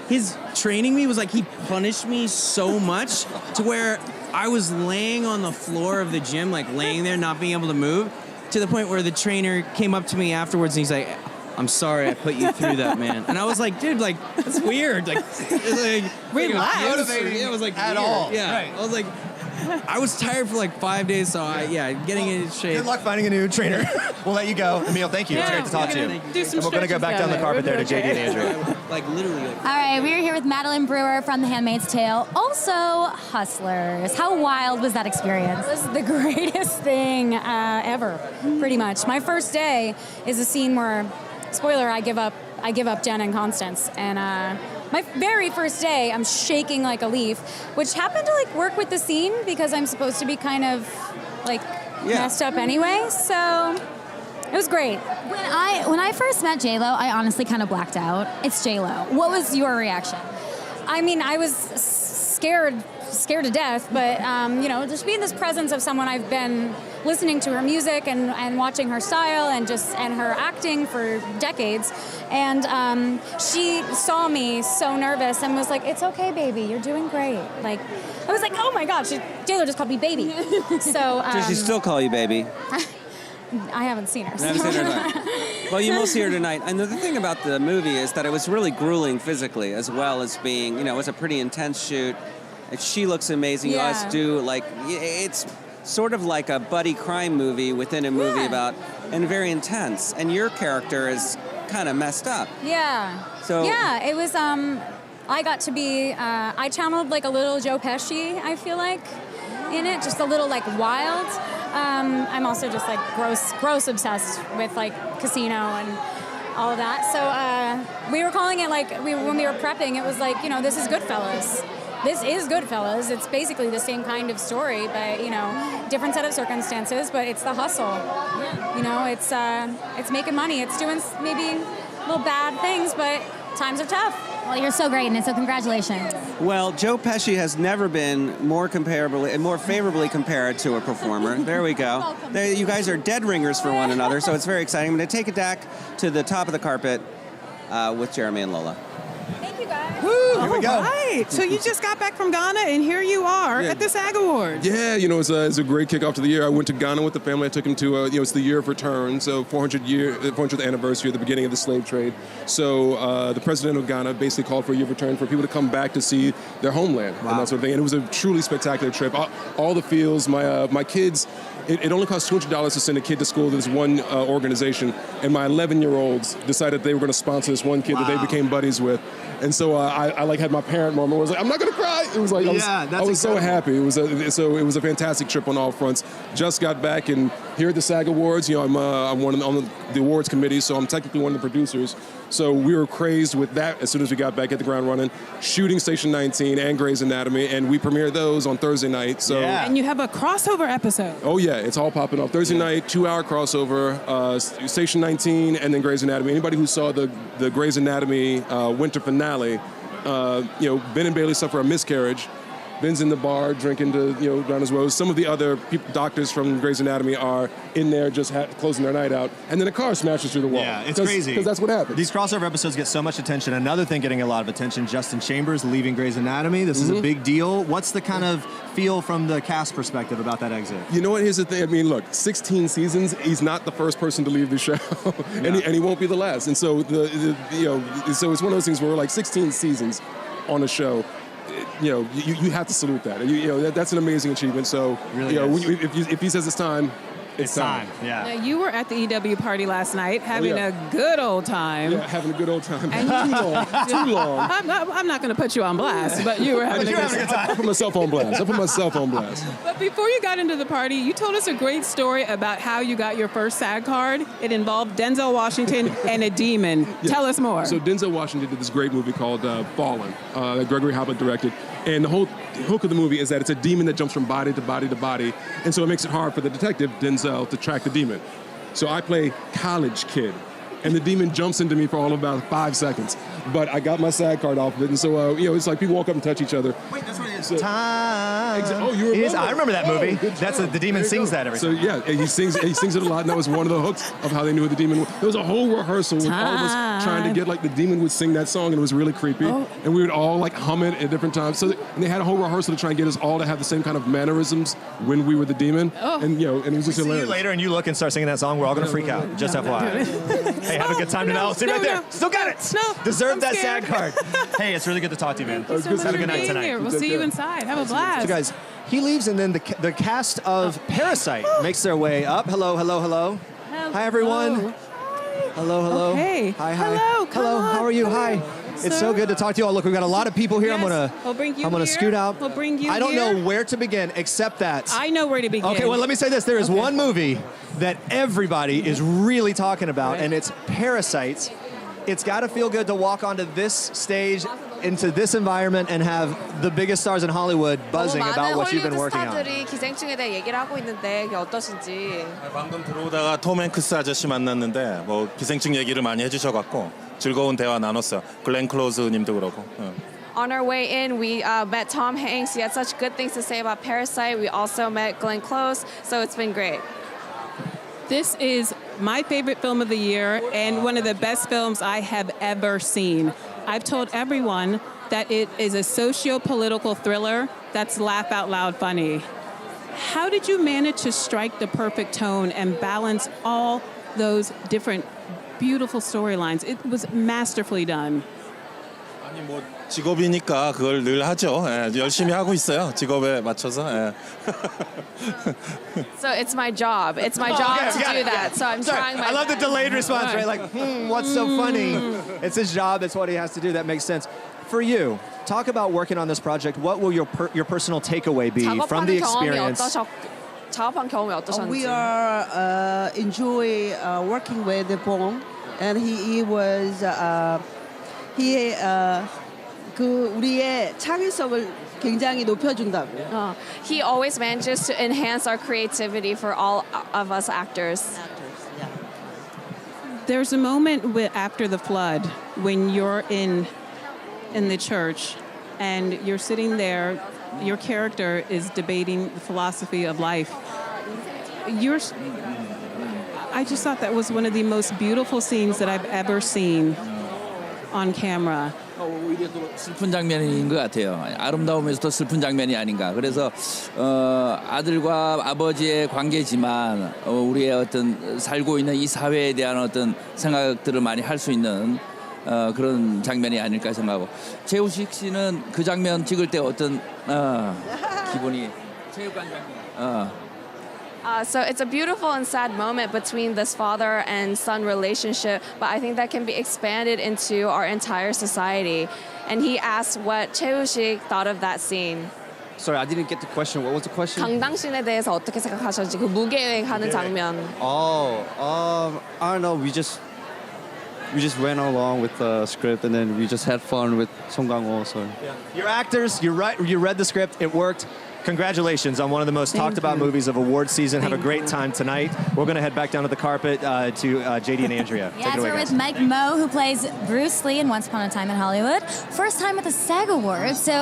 his training me was like he punished me so much to where I was laying on the floor of the gym, like laying there, not being able to move, to the point where the trainer came up to me afterwards and he's like, I'm sorry I put you through that, man. And I was like, dude, like, that's weird. Like, relax. It was like at weird. all. Yeah. Right. I was like, I was tired for like 5 days, so getting in shape. Good luck finding a new trainer. We'll let you go. Emil, thank you. It's great to talk to you. And we're going to go back down the carpet there to JD and Andrew. Like literally. All right, we are here with Madeline Brewer from The Handmaid's Tale, also Hustlers. How wild was that experience? It was the greatest thing ever, pretty much. My first day is a scene where, spoiler, I give up Jen and Constance, and my very first day, I'm shaking like a leaf, which happened to like work with the scene because I'm supposed to be kind of like messed up anyway. So it was great. When I first met J-Lo, I honestly kind of blacked out. It's J-Lo. What was your reaction? I mean, I was scared to death, but just being in this presence of someone I've been listening to her music and watching her style and her acting for decades. And she saw me so nervous and was like, "It's okay, baby, you're doing great." Like, I was like, "Oh my God, Taylor just called me baby." So Does she still call you baby? I haven't seen her. I haven't seen her tonight. Well, you will see her tonight. And the thing about the movie is that it was really grueling physically, as well as being, it was a pretty intense shoot. And she looks amazing. You guys do, it's sort of like a buddy crime movie within a movie and very intense. And your character is kind of messed up. Yeah. So yeah, it was. I got to be. I channeled like a little Joe Pesci. I feel like in it, just a little like wild. I'm also just like gross obsessed with like Casino and all of that. So we were calling it when we were prepping, it was like, this is Goodfellas. This is Goodfellas. It's basically the same kind of story, but different set of circumstances. But it's the hustle. It's making money. It's doing maybe little bad things, but times are tough. Well, you're so great in it, so congratulations. Well, Joe Pesci has never been more favorably compared to a performer. There we go. You guys are dead ringers for one another, so it's very exciting. I'm going to take it back to the top of the carpet with Jeremy and Lola. Thank you, guys. Woo, Here we go. Right. So you just got back from Ghana, and here you are at the SAG Awards. Yeah, it's a great kickoff to the year. I went to Ghana with the family. I took them to, it's the year of return, so 400th anniversary of the beginning of the slave trade. So the president of Ghana basically called for a year of return for people to come back to see their homeland and that sort of thing. And it was a truly spectacular trip. All the feels, my kids. It only costs $200 to send a kid to school to this one organization, and my 11-year-olds decided they were going to sponsor this one kid that they became buddies with. And so I had my parent moment. I was like, I'm not going to cry. It was like I was so happy. It was a fantastic trip on all fronts. Just got back, and here at the SAG Awards, I'm on the awards committee, so I'm technically one of the producers. So we were crazed with that as soon as we got back, at the ground running, shooting Station 19 and Grey's Anatomy, and we premiered those on Thursday night. So And you have a crossover episode. Oh yeah, it's all popping up. Thursday night, 2-hour crossover, Station 19 and then Grey's Anatomy. Anybody who saw the Grey's Anatomy winter finale, Ben and Bailey suffer a miscarriage. Ben's in the bar drinking to down his woes. Some of the other doctors from Grey's Anatomy are in there just closing their night out, and then a car smashes through the wall. Yeah, it's crazy. Because that's what happens. These crossover episodes get so much attention. Another thing getting a lot of attention: Justin Chambers leaving Grey's Anatomy. This is a big deal. What's the kind of feel from the cast perspective about that exit? You know what? Here's the thing. I mean, look, 16 seasons. He's not the first person to leave the show, and he won't be the last. And so so it's one of those things where we're like 16 seasons on a show. You have to salute that. That's an amazing achievement. So, really if he says it's time, it's time. Yeah. Now, you were at the EW party last night having a good old time. Yeah, having a good old time. And Too long. I'm not going to put you on blast, but you were having a good time. I put myself on blast. But before you got into the party, you told us a great story about how you got your first SAG card. It involved Denzel Washington and a demon. Yeah. Tell us more. So Denzel Washington did this great movie called Fallen that Gregory Hoblit directed. And the whole hook of the movie is that it's a demon that jumps from body to body to body. And so it makes it hard for the detective, Denzel, to track the demon. So I play college kid. And the demon jumps into me for all of about 5 seconds. But I got my SAG card off of it. And so, it's like people walk up and touch each other. Wait, that's what it is. So, time. Oh, you remember? I remember that movie. That's the demon sings that every time. So, yeah, he sings it a lot. And that was one of the hooks of how they knew who the demon was. There was a whole rehearsal with all of us trying to get, the demon would sing that song. And it was really creepy. Oh. And we would all, hum it at different times. So they had a whole rehearsal to try and get us all to have the same kind of mannerisms when we were the demon. Oh. And, and it was just hilarious. See you later and you look and start singing that song, we're all going to freak out. Just FYI. Hey, have a good time tonight. See right there. Still got it. No, deserve that SAG card. Hey, it's really good to talk to you, man. Thanks so much have a good night being tonight. Here. We'll see you inside. Have a blast. So, guys, he leaves, and then the cast of Parasite makes their way up. Hello. Hi, everyone. Hello. Okay. Hi. Hello. Hello. How are you? Hi. It's so good to talk to you all. Look, we've got a lot of people here. Yes. I'm gonna scoot out. We'll bring you I don't here. know where to begin, except that I know where to begin. Okay, well, let me say this. There is one movie that everybody is really talking about, and it's Parasite. It's got to feel good to walk onto this stage, into this environment, and have the biggest stars in Hollywood buzzing about what you've been working on. 스타들이 기생충에 대해 얘기를 하고 있는데 그게 어떠신지. 방금 들어오다가 톰 행크스 아저씨 만났는데 기생충 얘기를 많이 해주셔갖고 즐거운 대화 나눴어요. 글렌 클로즈님도 그러고. On our way in, we met Tom Hanks. He had such good things to say about Parasite. We also met Glenn Close, so it's been great. This is my favorite film of the year and one of the best films I have ever seen. I've told everyone that it is a socio-political thriller that's laugh out loud funny. How did you manage to strike the perfect tone and balance all those different beautiful storylines? It was masterfully done. 아니 뭐 직업이니까 그걸 늘 하죠. 예, 열심히 하고 있어요. 직업에 맞춰서. 예. So it's my job. It's my job Okay, to got do it, that. yeah. So I'm Sorry, trying my I love the best. delayed response, right? Like, what's so funny? It's his job. It's what he has to do. That makes sense. For you, talk about working on this project. What will your personal takeaway be from the experience? 작업한 경험이 어떠셨는지. We are enjoy working with Bong, and he was 그 우리의 창의성을 굉장히 높여준다고. He always manages to enhance our creativity for all of us actors. There's a moment after the flood when you're in the church and you're sitting there, your character is debating the philosophy of life. I just thought that was one of the most beautiful scenes that I've ever seen on camera. 오히려 또 슬픈 장면인 것 같아요. 아름다우면서도 슬픈 장면이 아닌가. 그래서 아들과 아버지의 관계지만 우리의 어떤 살고 있는 이 사회에 대한 어떤 생각들을 많이 할 수 있는 그런 장면이 아닐까 생각하고 최우식 씨는 그 장면 찍을 때 어떤 기분이 체육관 장면. So it's a beautiful and sad moment between this father and son relationship, but I think that can be expanded into our entire society. And he asked what Cheo-sik thought of that scene. Sorry, I didn't get the question. What was the question? 강당신에 대해서 어떻게 생각하셨는지 그 무계획하는 장면. I don't know. We just went along with the script, and then we just had fun with Song Kang-ho. So You're actors. You're right. You read the script. It worked. Congratulations on one of the most talked about movies of award season. Have a great time tonight. We're going to head back down to the carpet to JD and Andrea. Take Yes, it away, we're guys. with Mike Moe, who plays Bruce Lee in Once Upon a Time in Hollywood. First time at the SAG Awards, so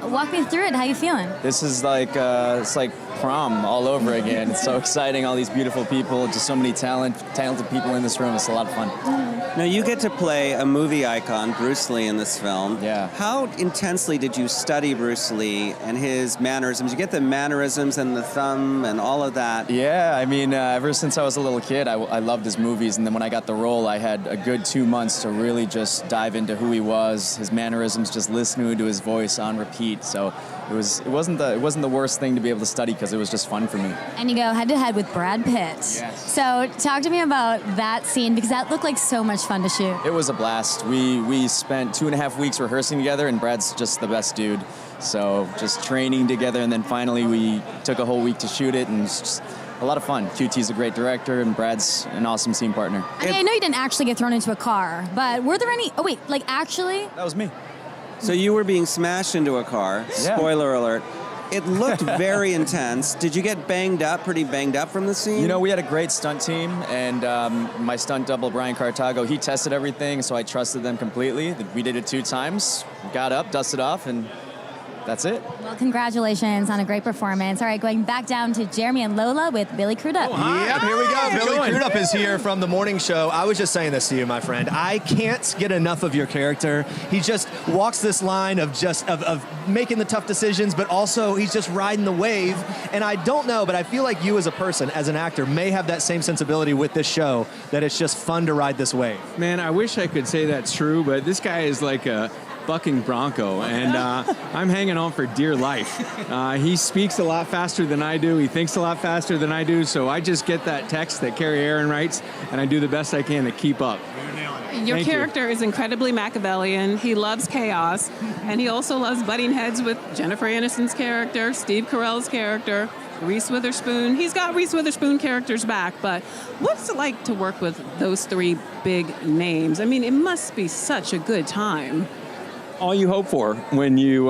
walk me through it. How you feeling? This is like it's like prom all over again. It's so exciting. All these beautiful people, just so many talented people in this room. It's a lot of fun. Now you get to play a movie icon, Bruce Lee, in this film. Yeah. How intensely did you study Bruce Lee and his mannerisms? You get the mannerisms and the thumb and all of that. Yeah, I mean, ever since I was a little kid, I loved his movies, and then when I got the role, I had a good 2 months to really just dive into who he was, his mannerisms, just listening to his voice on repeat. So it wasn't the worst thing to be able to study because it was just fun for me. And you go head to head with Brad Pitt. Yes. So talk to me about that scene because that looked like so much fun to shoot. It was a blast. We spent 2.5 weeks rehearsing together, and Brad's just the best dude. So just training together, and then finally we took a whole week to shoot it, and it's just a lot of fun. QT's a great director, and Brad's an awesome scene partner. I mean, I know you didn't actually get thrown into a car, but were there any? Oh wait, like actually? That was me. So you were being smashed into a car. Yeah. Spoiler alert. It looked very intense. Did you get pretty banged up from the scene? You know, we had a great stunt team, and my stunt double, Brian Cartago, he tested everything, so I trusted them completely. We did it 2 times, got up, dusted off, and that's it. Well, congratulations on a great performance. All right, going back down to Jeremy and Lola with Billy Crudup. Yep, here we go. Billy Crudup is here from the morning show. I was just saying this to you, my friend. I can't get enough of your character. He just walks this line of making the tough decisions, but also he's just riding the wave. And I don't know, but I feel like you as a person, as an actor, may have that same sensibility with this show, that it's just fun to ride this wave. Man, I wish I could say that's true, but this guy is like a bucking bronco, and I'm hanging on for dear life. He speaks a lot faster than I do. He thinks a lot faster than I do, so I just get that text that Carrie Aaron writes, and I do the best I can to keep up. Your Thank character is incredibly Machiavellian. He loves chaos, and he also loves butting heads with Jennifer Aniston's character, Steve Carell's character, Reese Witherspoon. He's got Reese Witherspoon characters back, but what's it like to work with those 3 big names? I mean, it must be such a good time. All you hope for when you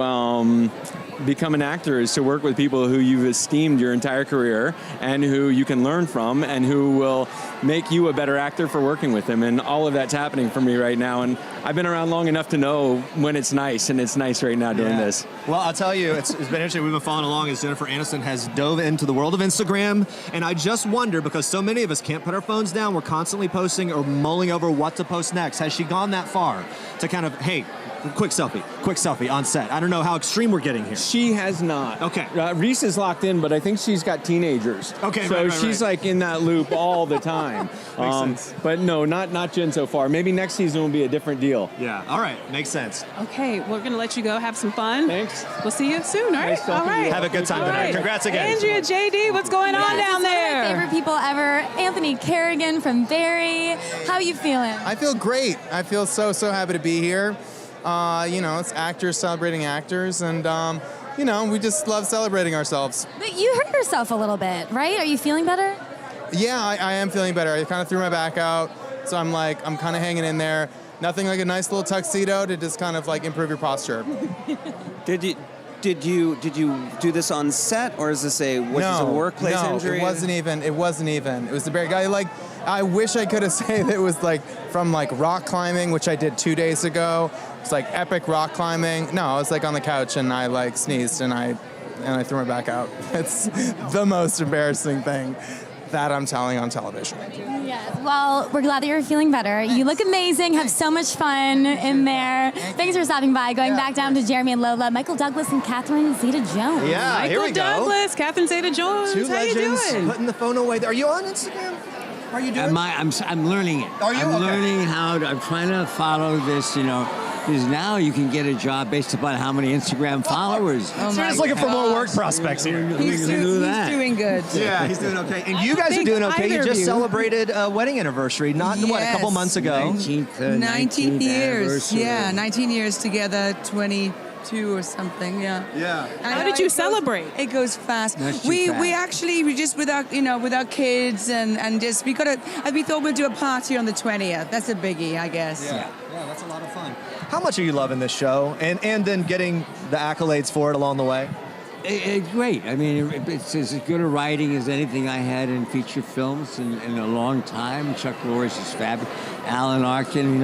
become an actor is to work with people who you've esteemed your entire career and who you can learn from and who will make you a better actor for working with them. And all of that's happening for me right now. And I've been around long enough to know when it's nice, and it's nice right now doing this. Well, I'll tell you, it's been interesting. We've been following along as Jennifer Aniston has dove into the world of Instagram. And I just wonder, because so many of us can't put our phones down, we're constantly posting or mulling over what to post next. Has she gone that far to kind of, hey, quick selfie on set? I don't know how extreme we're getting here. She has not. Okay. Reese is locked in, but I think she's got teenagers. Okay, so right. she's like in that loop all the time. Makes sense. But no, not Jen so far. Maybe next season will be a different deal. Yeah. All right. Makes sense. Okay, we're going to let you go have some fun. Thanks. We'll see you soon, all right? Nice talking All to right. you. Have a good time All tonight. right. Congrats again. Andrea, JD, what's going on down there? One of my favorite people ever, Anthony Kerrigan from Barry. How you feeling? I feel great. I feel so happy to be here. It's actors celebrating actors, and we just love celebrating ourselves. But you hurt yourself a little bit, right? Are you feeling better? Yeah, I am feeling better. I kind of threw my back out, so I'm kind of hanging in there. Nothing like a nice little tuxedo to just kind of like improve your posture. Did you do this on set, or is this a workplace injury? No, it wasn't even. It was the very guy. I wish I could have said it was from rock climbing, which I did 2 days ago. It's epic rock climbing. No, I was on the couch and I sneezed and I threw my back out. It's the most embarrassing thing that I'm telling on television. Yes. Well, we're glad that you're feeling better. You look amazing. Have so much fun in there. Thanks for stopping by. Going back down to Jeremy and Lola, Michael Douglas and Catherine Zeta-Jones. Yeah, Michael here we go. Douglas, Catherine Zeta-Jones. Two How legends you doing? putting the phone away. Are you on Instagram? Are you doing? I'm learning it. Are you? I'm Okay. learning I'm trying to follow this, because now you can get a job based upon how many Instagram followers. So we're just looking for more work prospects here. He's doing good. Yeah, he's doing okay. And you guys are doing okay. You just celebrated a wedding anniversary, a couple months ago. 19 years. anniversary. Yeah, 19 years together, 22 or something. Yeah. Yeah. How did you celebrate? It goes fast. Not too We fast. actually just with our kids and just we thought we'd do a party on the 20th. That's a biggie, I guess. Yeah, that's a lot of fun. How much are you loving this show, and then getting the accolades for it along the way? It's great. I mean, it's as good a writing as anything I had in feature films in a long time. Chuck Lorre's is fabulous. Alan Arkin,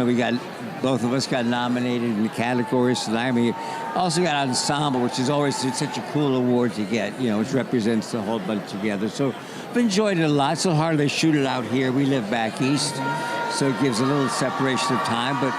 both of us got nominated in the categories tonight. We also got ensemble, which is always such a cool award to get, which represents the whole bunch together. So I've enjoyed it a lot. So hard they shoot it out here. We live back east, so it gives a little separation of time, but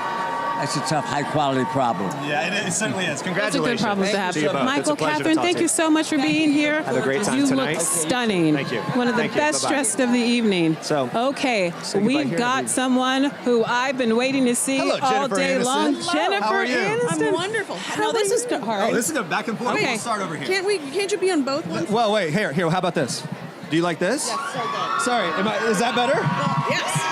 that's a tough, high-quality problem. Yeah, it certainly is. Those are Congratulations. good problems to have. you both. Michael, It's a pleasure to Catherine, talk thank to you so much for being here. Have a great time you tonight. look stunning. Thank you. One of the Thank you. best Bye-bye. dressed of the evening. So, okay, say goodbye we've here, got everybody. someone who I've been waiting to see Hello, all Jennifer day Aniston. long. Hello. Jennifer How are you? Aniston. I'm wonderful. No, this is hard. Oh, this is a back and forth. Okay. We'll start over here. Can't you be on both ones? Well, wait. Here. How about this? Do you like this? Yes, so good. Sorry. Is that better? Yes.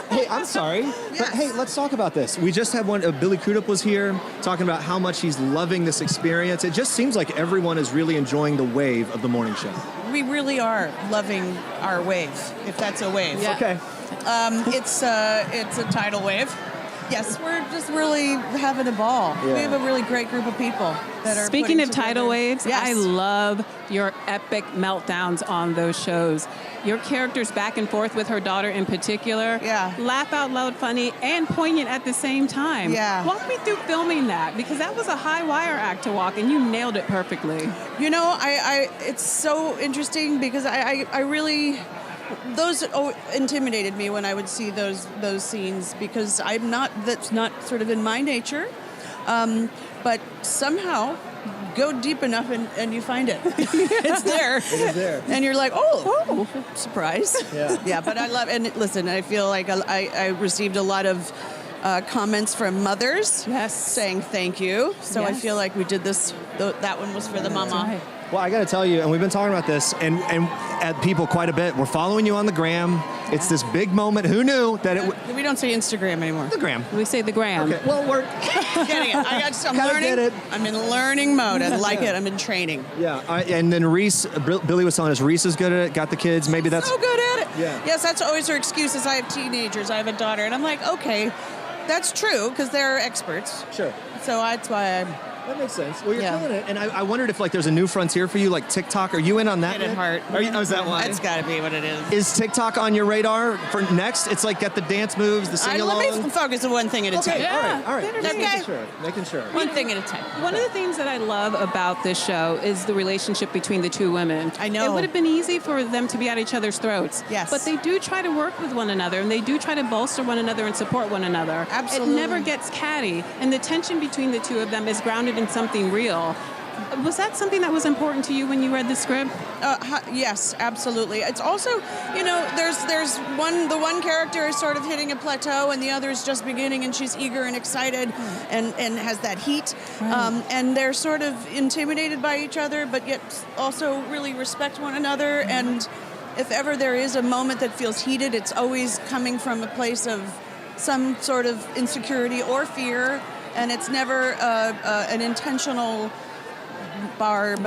Hey, I'm sorry, but hey, let's talk about this. We just had one. Billy Crudup was here talking about how much he's loving this experience. It just seems like everyone is really enjoying the wave of the morning show. We really are loving our wave, if that's a wave. Yeah. Okay. It's a tidal wave. Yes, we're just really having a ball. Yeah. We have a really great group of people that are. Speaking putting of tidal together- waves, yes. I love your epic meltdowns on those shows. Your characters back and forth with her daughter in particular. Yeah. Laugh out loud funny and poignant at the same time. Yeah. Walk me through filming that, because that was a high wire act to walk and you nailed it perfectly. I it's so interesting because I really. Those intimidated me when I would see those scenes because that's not sort of in my nature, but somehow go deep enough and you find it. It's there. It is there. And you're like, oh, surprise. Yeah. Yeah, but I love, and listen, I feel like I received a lot of comments from mothers saying thank you. So I Yes. feel like we did this, that one was for the mama. right. Well, I got to tell you, and we've been talking about this and at people quite a bit. We're following you on the gram. It's this big moment. Who knew that it would... We don't say Instagram anymore. The gram. We say the gram. Okay. Well, we're... Getting it. I'm Kinda learning. get it. I'm in learning mode. I like it. I'm in training. Yeah. And then Reese, Billy was telling us Reese is good at it, got the kids. Maybe that's... So good at it. Yeah. Yes, that's always her excuse is I have teenagers. I have a daughter. And I'm like, okay, that's true because they're experts. Sure. So that's why That makes sense. Well, you're killing it. And I wondered if, like, there's a new frontier for you, like TikTok. Are you in on that? Hit it hard. Is that why? That's got to be what it is. Is TikTok on your radar for next? It's like, get the dance moves, the sing-along? Let me focus on one thing at a time. All right. Okay. Making sure. One thing at a time. One of the things that I love about this show is the relationship between the two women. I know. It would have been easy for them to be at each other's throats. Yes. But they do try to work with one another, and they do try to bolster one another and support one another. Absolutely. It never gets catty, and the tension between the two of them is grounded in something real. Was that something that was important to you when you read the script? Yes, absolutely. It's also, there's the one character is sort of hitting a plateau, and the other is just beginning, and she's eager and excited, and has that heat, and they're sort of intimidated by each other, but yet also really respect one another. And if ever there is a moment that feels heated, it's always coming from a place of some sort of insecurity or fear, and it's never an intentional barb,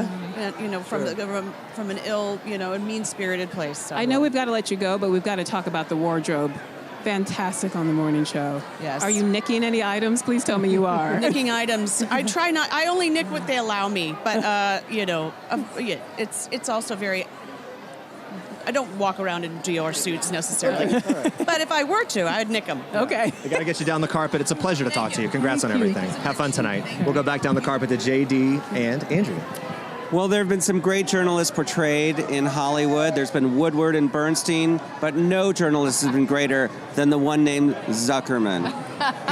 from an ill, a mean-spirited place. So. I know we've got to let you go, but we've got to talk about the wardrobe. Fantastic on the morning show. Yes. Are you nicking any items? Please tell me you are. Nicking items. I try not. I only nick what they allow me, but it's also very. I don't walk around in Dior suits necessarily, but if I were to, I'd nick them. Okay. We got to get you down the carpet. It's a pleasure to talk to you. Congrats on everything. Have fun tonight. We'll go back down the carpet to JD and Andrea. Well, there have been some great journalists portrayed in Hollywood. There's been Woodward and Bernstein, but no journalist has been greater than the one named Zuckerman.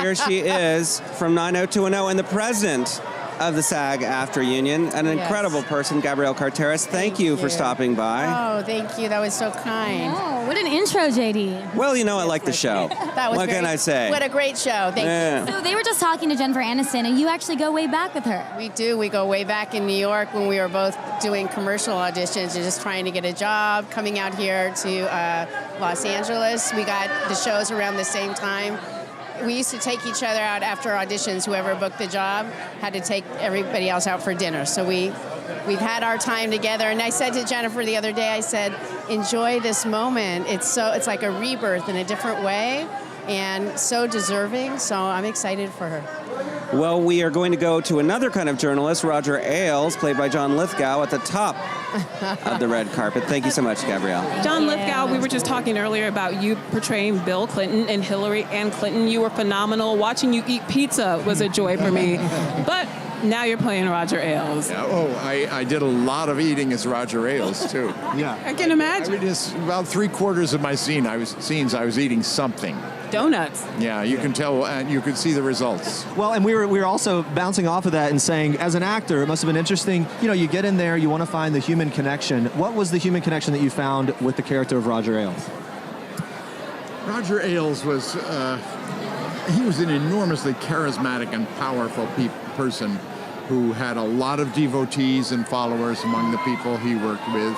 Here she is from 90210 and the president of the SAG-AFTRA Union, an incredible person, Gabrielle Carteris. Thank you for stopping by. Oh, thank you. That was so kind. Oh, what an intro, JD. Well, I like the show. That was what can I say? What a great show. Thank you. So they were just talking to Jennifer Aniston, and you actually go way back with her. We do. We go way back in New York when we were both doing commercial auditions and just trying to get a job, coming out here to Los Angeles. We got the shows around the same time. We used to take each other out after auditions. Whoever booked the job had to take everybody else out for dinner. So we've had our time together. And I said to Jennifer the other day, I said, enjoy this moment. It's like a rebirth in a different way and so deserving. So I'm excited for her. Well, we are going to go to another kind of journalist, Roger Ailes, played by John Lithgow, at the top of the red carpet. Thank you so much, Gabrielle. John Lithgow, we were just talking earlier about you portraying Bill Clinton and Hillary and Clinton. You were phenomenal. Watching you eat pizza was a joy for me. But now you're playing Roger Ailes. Yeah, I did a lot of eating as Roger Ailes, too. Yeah. I can imagine. I mean, just about 3/4 of my scenes, I was eating something. Donuts. Yeah, you can tell, and you can see the results. Well, and we were also bouncing off of that and saying, as an actor, it must have been interesting. You get in there, you want to find the human connection. What was the human connection that you found with the character of Roger Ailes? Roger Ailes was, he was an enormously charismatic and powerful person who had a lot of devotees and followers among the people he worked with.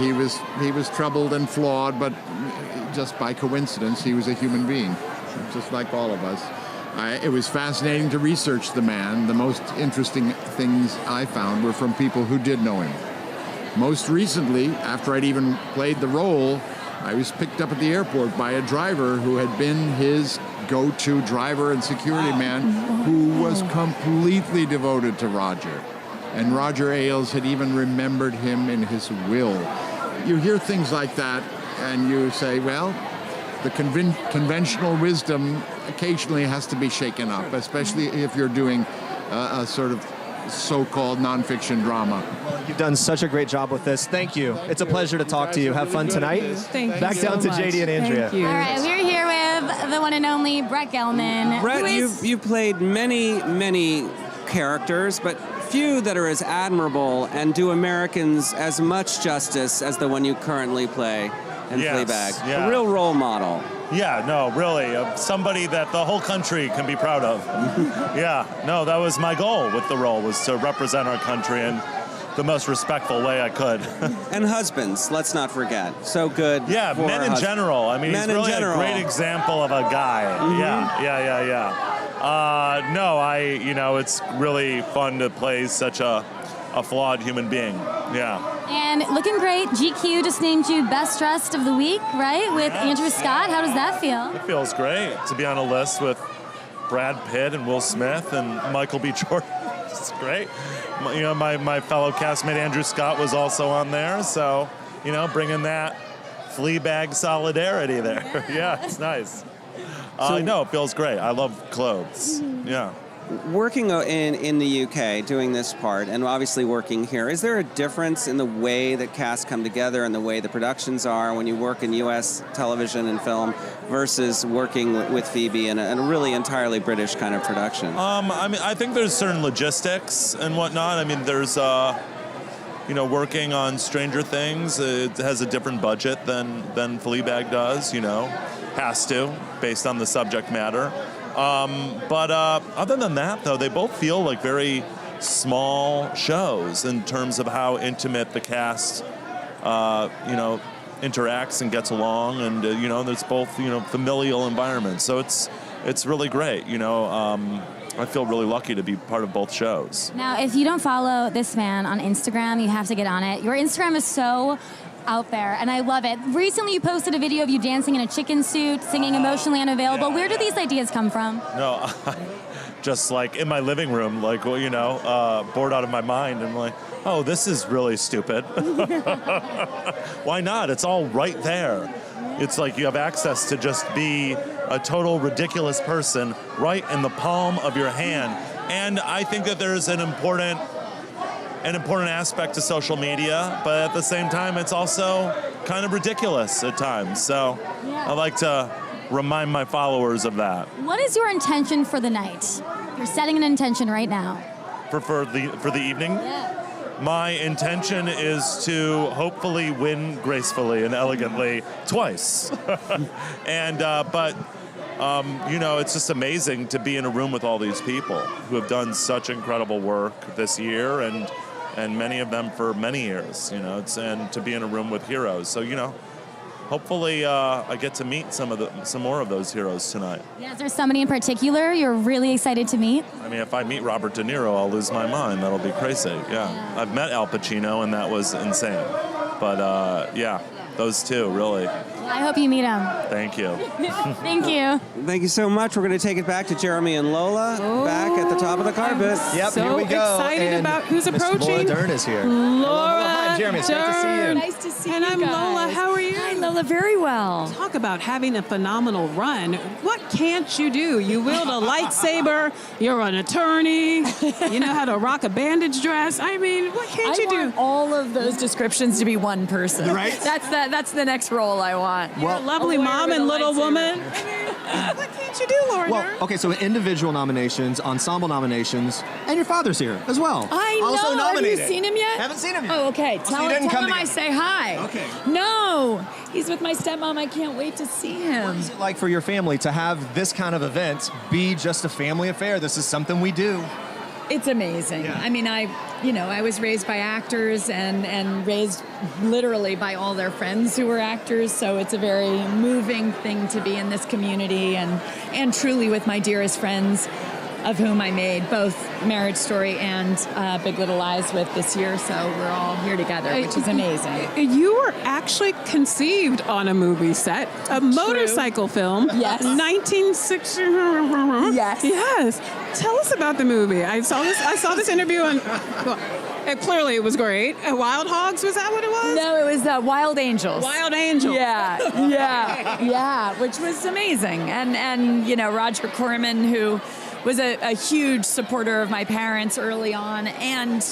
He was troubled and flawed, but just by coincidence, he was a human being, just like all of us. It was fascinating to research the man. The most interesting things I found were from people who did know him. Most recently, after I'd even played the role, I was picked up at the airport by a driver who had been his go-to driver and security man, who was completely devoted to Roger. And Roger Ailes had even remembered him in his will. You hear things like that, and you say, well, the conventional wisdom occasionally has to be shaken up, especially if you're doing a sort of so-called nonfiction drama. You've done such a great job with this. Thank you. It's a pleasure to talk to you. Have fun tonight. Thank you. Back down to JD and Andrea. All right, we're here with the one and only Brett Gelman. Brett, you've played many characters, but few that are as admirable and do Americans as much justice as the one you currently play in Fleabag. Yeah. A real role model. Yeah, no, really. Somebody that the whole country can be proud of. Yeah, no, that was my goal with the role, was to represent our country in the most respectful way I could. And husbands, let's not forget. So good. Yeah, for men in general. I mean, men he's really in general. a great example of a guy. Mhm. No, it's really fun to play such a flawed human being. Yeah. And looking great. GQ just named you Best Dressed of the Week, right? With Andrew Scott. How does that feel? It feels great to be on a list with Brad Pitt and Will Smith and Michael B. Jordan. It's great. My fellow castmate Andrew Scott was also on there, so bringing that Fleabag solidarity there. Yeah, it's nice. No, it feels great. I love clothes. Yeah. Working in the UK, doing this part, and obviously working here, is there a difference in the way that casts come together and the way the productions are when you work in US television and film versus working with Phoebe in a really entirely British kind of production? I think there's certain logistics and whatnot. I mean, there's, working on Stranger Things, it has a different budget than Fleabag does, has to, based on the subject matter. But other than that, though, they both feel like very small shows in terms of how intimate the cast, interacts and gets along, and there's both familial environments. So it's really great. I feel really lucky to be part of both shows. Now, if you don't follow this man on Instagram, you have to get on it. Your Instagram is so out there, and I love it. Recently, you posted a video of you dancing in a chicken suit, singing Emotionally Unavailable. Where do these ideas come from? No, just like in my living room, like, bored out of my mind, and like, oh, this is really stupid. Why not? It's all right there. It's like you have access to just be a total ridiculous person right in the palm of your hand. And I think that there's an important aspect to social media, but at the same time, it's also kind of ridiculous at times. So I like to remind my followers of that. What is your intention for the night? You're setting an intention right now. For the evening? Yeah. My intention is to hopefully win gracefully and elegantly twice. It's just amazing to be in a room with all these people who have done such incredible work this year, and many of them for many years, and to be in a room with heroes. So, hopefully I get to meet some more of those heroes tonight. Yeah, is there somebody in particular you're really excited to meet? I mean, if I meet Robert De Niro, I'll lose my mind. That'll be crazy. Yeah. I've met Al Pacino, and that was insane. But those two, really. I hope you meet him. Thank you. Thank you. Thank you so much. We're going to take it back to Jeremy and Lola back at the top of the carpet. Yep, so here we go. Excited and about who's Miss approaching. Laura Dern is here. Laura Hi, Jeremy. It's great to see you. Nice to see and you I'm guys. Lola. How are you? Hi, Lola. Very well. Talk about having a phenomenal run. What can't you do? You wield a lightsaber. You're an attorney. You know how to rock a bandage dress. I mean, what can't you do? I want all of those descriptions to be one person. Right? That's the next role I want. You're a lovely mom and little woman. What can't you do, Laura Dern? Well, okay, so individual nominations, ensemble nominations, and your father's here as well. I know. Also nominated. Have you seen him yet? Haven't seen him yet. Oh, okay. So you didn't Tell come him I together. say hi. Okay. No, he's with my stepmom. I can't wait to see him. What is it like for your family to have this kind of event be just a family affair? This is something we do. It's amazing. Yeah. I mean, I was raised by actors and raised literally by all their friends who were actors. So it's a very moving thing to be in this community and truly with my dearest friends, of whom I made both Marriage Story and Big Little Lies with this year. So we're all here together, which is amazing. You were actually conceived on a movie set, a motorcycle film. Yes. 1960. Yes. Yes. Tell us about the movie. I saw this interview and clearly it was great. Wild Hogs, was that what it was? No, it was Wild Angels. Wild Angels. Yeah, which was amazing. And Roger Corman, who was a huge supporter of my parents early on, and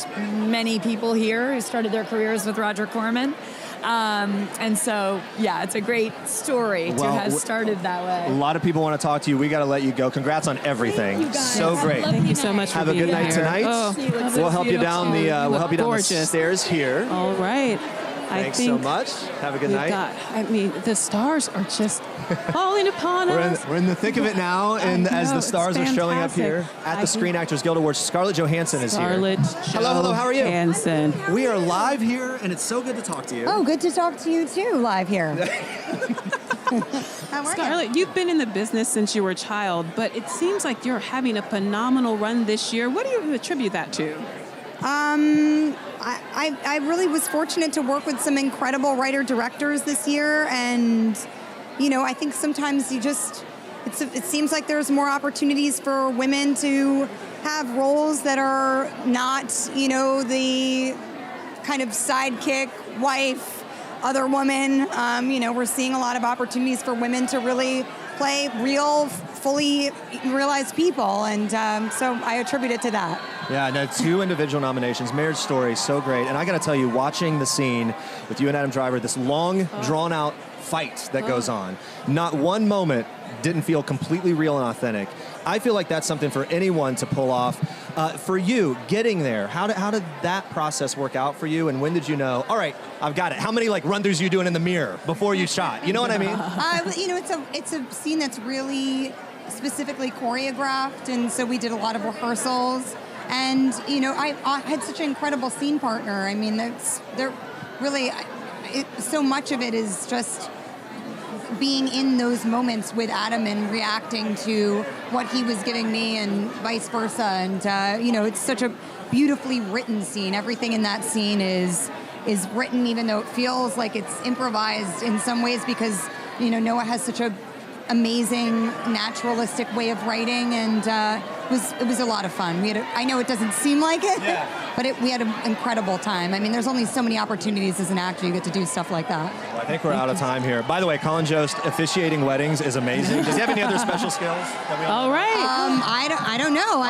many people here who started their careers with Roger Corman. And so, it's a great story to have started that way. A lot of people want to talk to you. We got to let you go. Congrats on everything. Thank you guys. So great. Thank you so much for Have a being good night here. tonight. Oh, we'll help you down the gorgeous. stairs here. All right. Thanks so much. Have a good night. The stars are just falling upon us. We're in the thick of it now, and as the stars are showing up here at the Screen Actors Guild Awards, Scarlett Johansson is here. Hello, how are you? Johansson. We are live here, and it's so good to talk to you. Oh, good to talk to you too, live here. Scarlett, you've been in the business since you were a child, but it seems like you're having a phenomenal run this year. What do you attribute that to? I really was fortunate to work with some incredible writer-directors this year, and I think sometimes it seems like there's more opportunities for women to have roles that are not, you know, the kind of sidekick, wife, other woman. You know, we're seeing a lot of opportunities for women to really play real, fully realized people, and so I attribute it to that. Yeah, no, 2 individual nominations. Marriage Story, so great. And I got to tell you, watching the scene with you and Adam Driver, this long, drawn-out fight that goes on, not one moment didn't feel completely real and authentic. I feel like that's something for anyone to pull off. For you, getting there, how did that process work out for you, and when did you know, all right, I've got it? How many like run-throughs are you doing in the mirror before you shot? You know what I mean? You know, it's a scene that's really specifically choreographed, and so we did a lot of rehearsals. And you know, I had such an incredible scene partner. I mean, they're really so much of it is just being in those moments with Adam and reacting to what he was giving me and vice versa. And you know, it's such a beautifully written scene. Everything in that scene is written, even though it feels like it's improvised in some ways, because you know, Noah has such a amazing naturalistic way of writing, and it was a lot of fun. I know it doesn't seem like it, but we had an incredible time. I mean, there's only so many opportunities as an actor you get to do stuff like that. Well, I think we're out of time here. By the way, Colin Jost officiating weddings is amazing. Does he have any other special skills? All right. I don't know.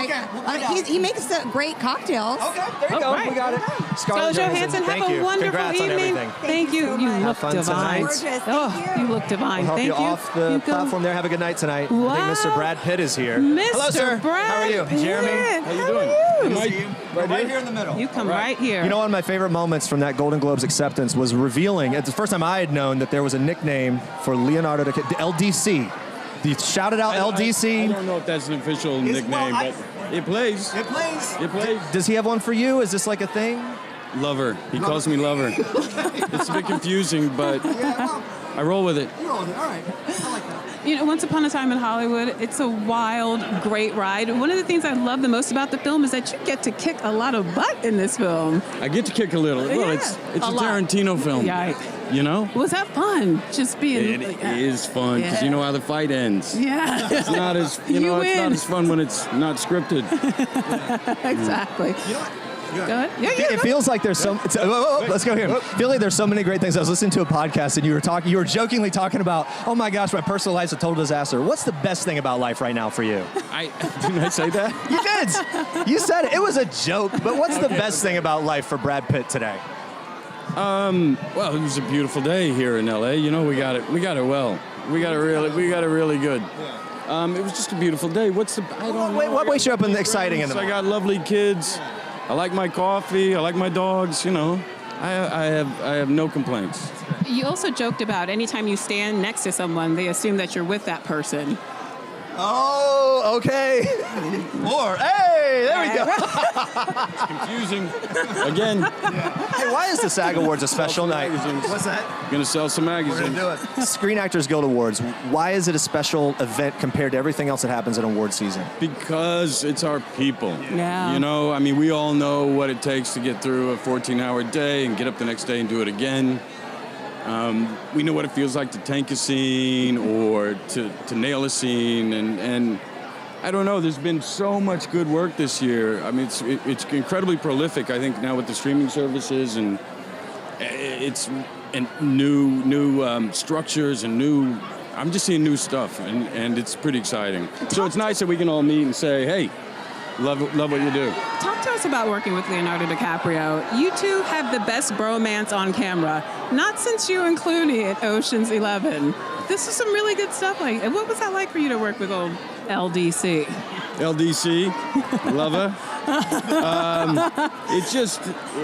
He makes great cocktails. Okay, there you go. Right. We got it. Scarlett Johansson, have a wonderful Congrats evening. on Thank you. You Have look fun divine. tonight. Oh, you look divine. We'll help Thank you off the platform there. Have a good night tonight. Wow. I think Mr. Brad Pitt is here. Mr. Hello, sir. Brad How are you? Pitt. Jeremy. How you doing? Good to see you. Right here in the middle. You come right here. You know, one of my favorite moments from that Golden Globes acceptance was revealing, it's the first time I had known that there was a nickname for Leonardo DiCaprio, LDC. He shouted out LDC. I don't know if that's an official nickname, but it plays. It plays. It plays. Does he have one for you? Is this like a thing? Lover. He calls me Lover. It's a bit confusing, but I roll with it. You roll with it. All right. I like that. You know, Once Upon a Time in Hollywood, it's a wild, great ride. One of the things I love the most about the film is that you get to kick a lot of butt in this film. I get to kick a little. Well, Yeah. it's a A lot. Tarantino film. Yeah. You know? Was that fun? Just being... It is fun because you know how the fight ends. Yeah. It's not as You it's not win. as fun when it's not scripted. Exactly. Go ahead. Yeah, It feels like there's so. Let's go here. I feel like there's so many great things. I was listening to a podcast and you were jokingly talking about, oh my gosh, my personal life's a total disaster. What's the best thing about life right now for you? Didn't I say that? You did. You said it. It was a joke. But what's the best thing about life for Brad Pitt today? Well, it was a beautiful day here in LA. You know, we got it well. We got it really good. It was just a beautiful day. I don't know. What wakes you up and exciting in the I morning? got lovely kids. I like my coffee. I like my dogs. You know, I have no complaints. You also joked about anytime you stand next to someone, they assume that you're with that person. Oh, okay. Or, hey, there we go. It's confusing. Again. Hey, why is the SAG Awards a special night? What's that? Gonna sell some magazines. We're going to do it. Screen Actors Guild Awards. Why is it a special event compared to everything else that happens in award season? Because it's our people. Yeah. You know, I mean, we all know what it takes to get through a 14-hour day and get up the next day and do it again. We know what it feels like to tank a scene or to nail a scene, and I don't know. There's been so much good work this year. I mean, it's incredibly prolific. I think now with the streaming services and new structures and new. I'm just seeing new stuff, and it's pretty exciting. So it's nice that we can all meet and say, hey, love what you do. Talk to us about working with Leonardo DiCaprio. You two have the best bromance on camera. Not since you and Clooney at Ocean's 11. This is some really good stuff. Like, what was that like for you to work with old LDC? LDC, lover. It's just,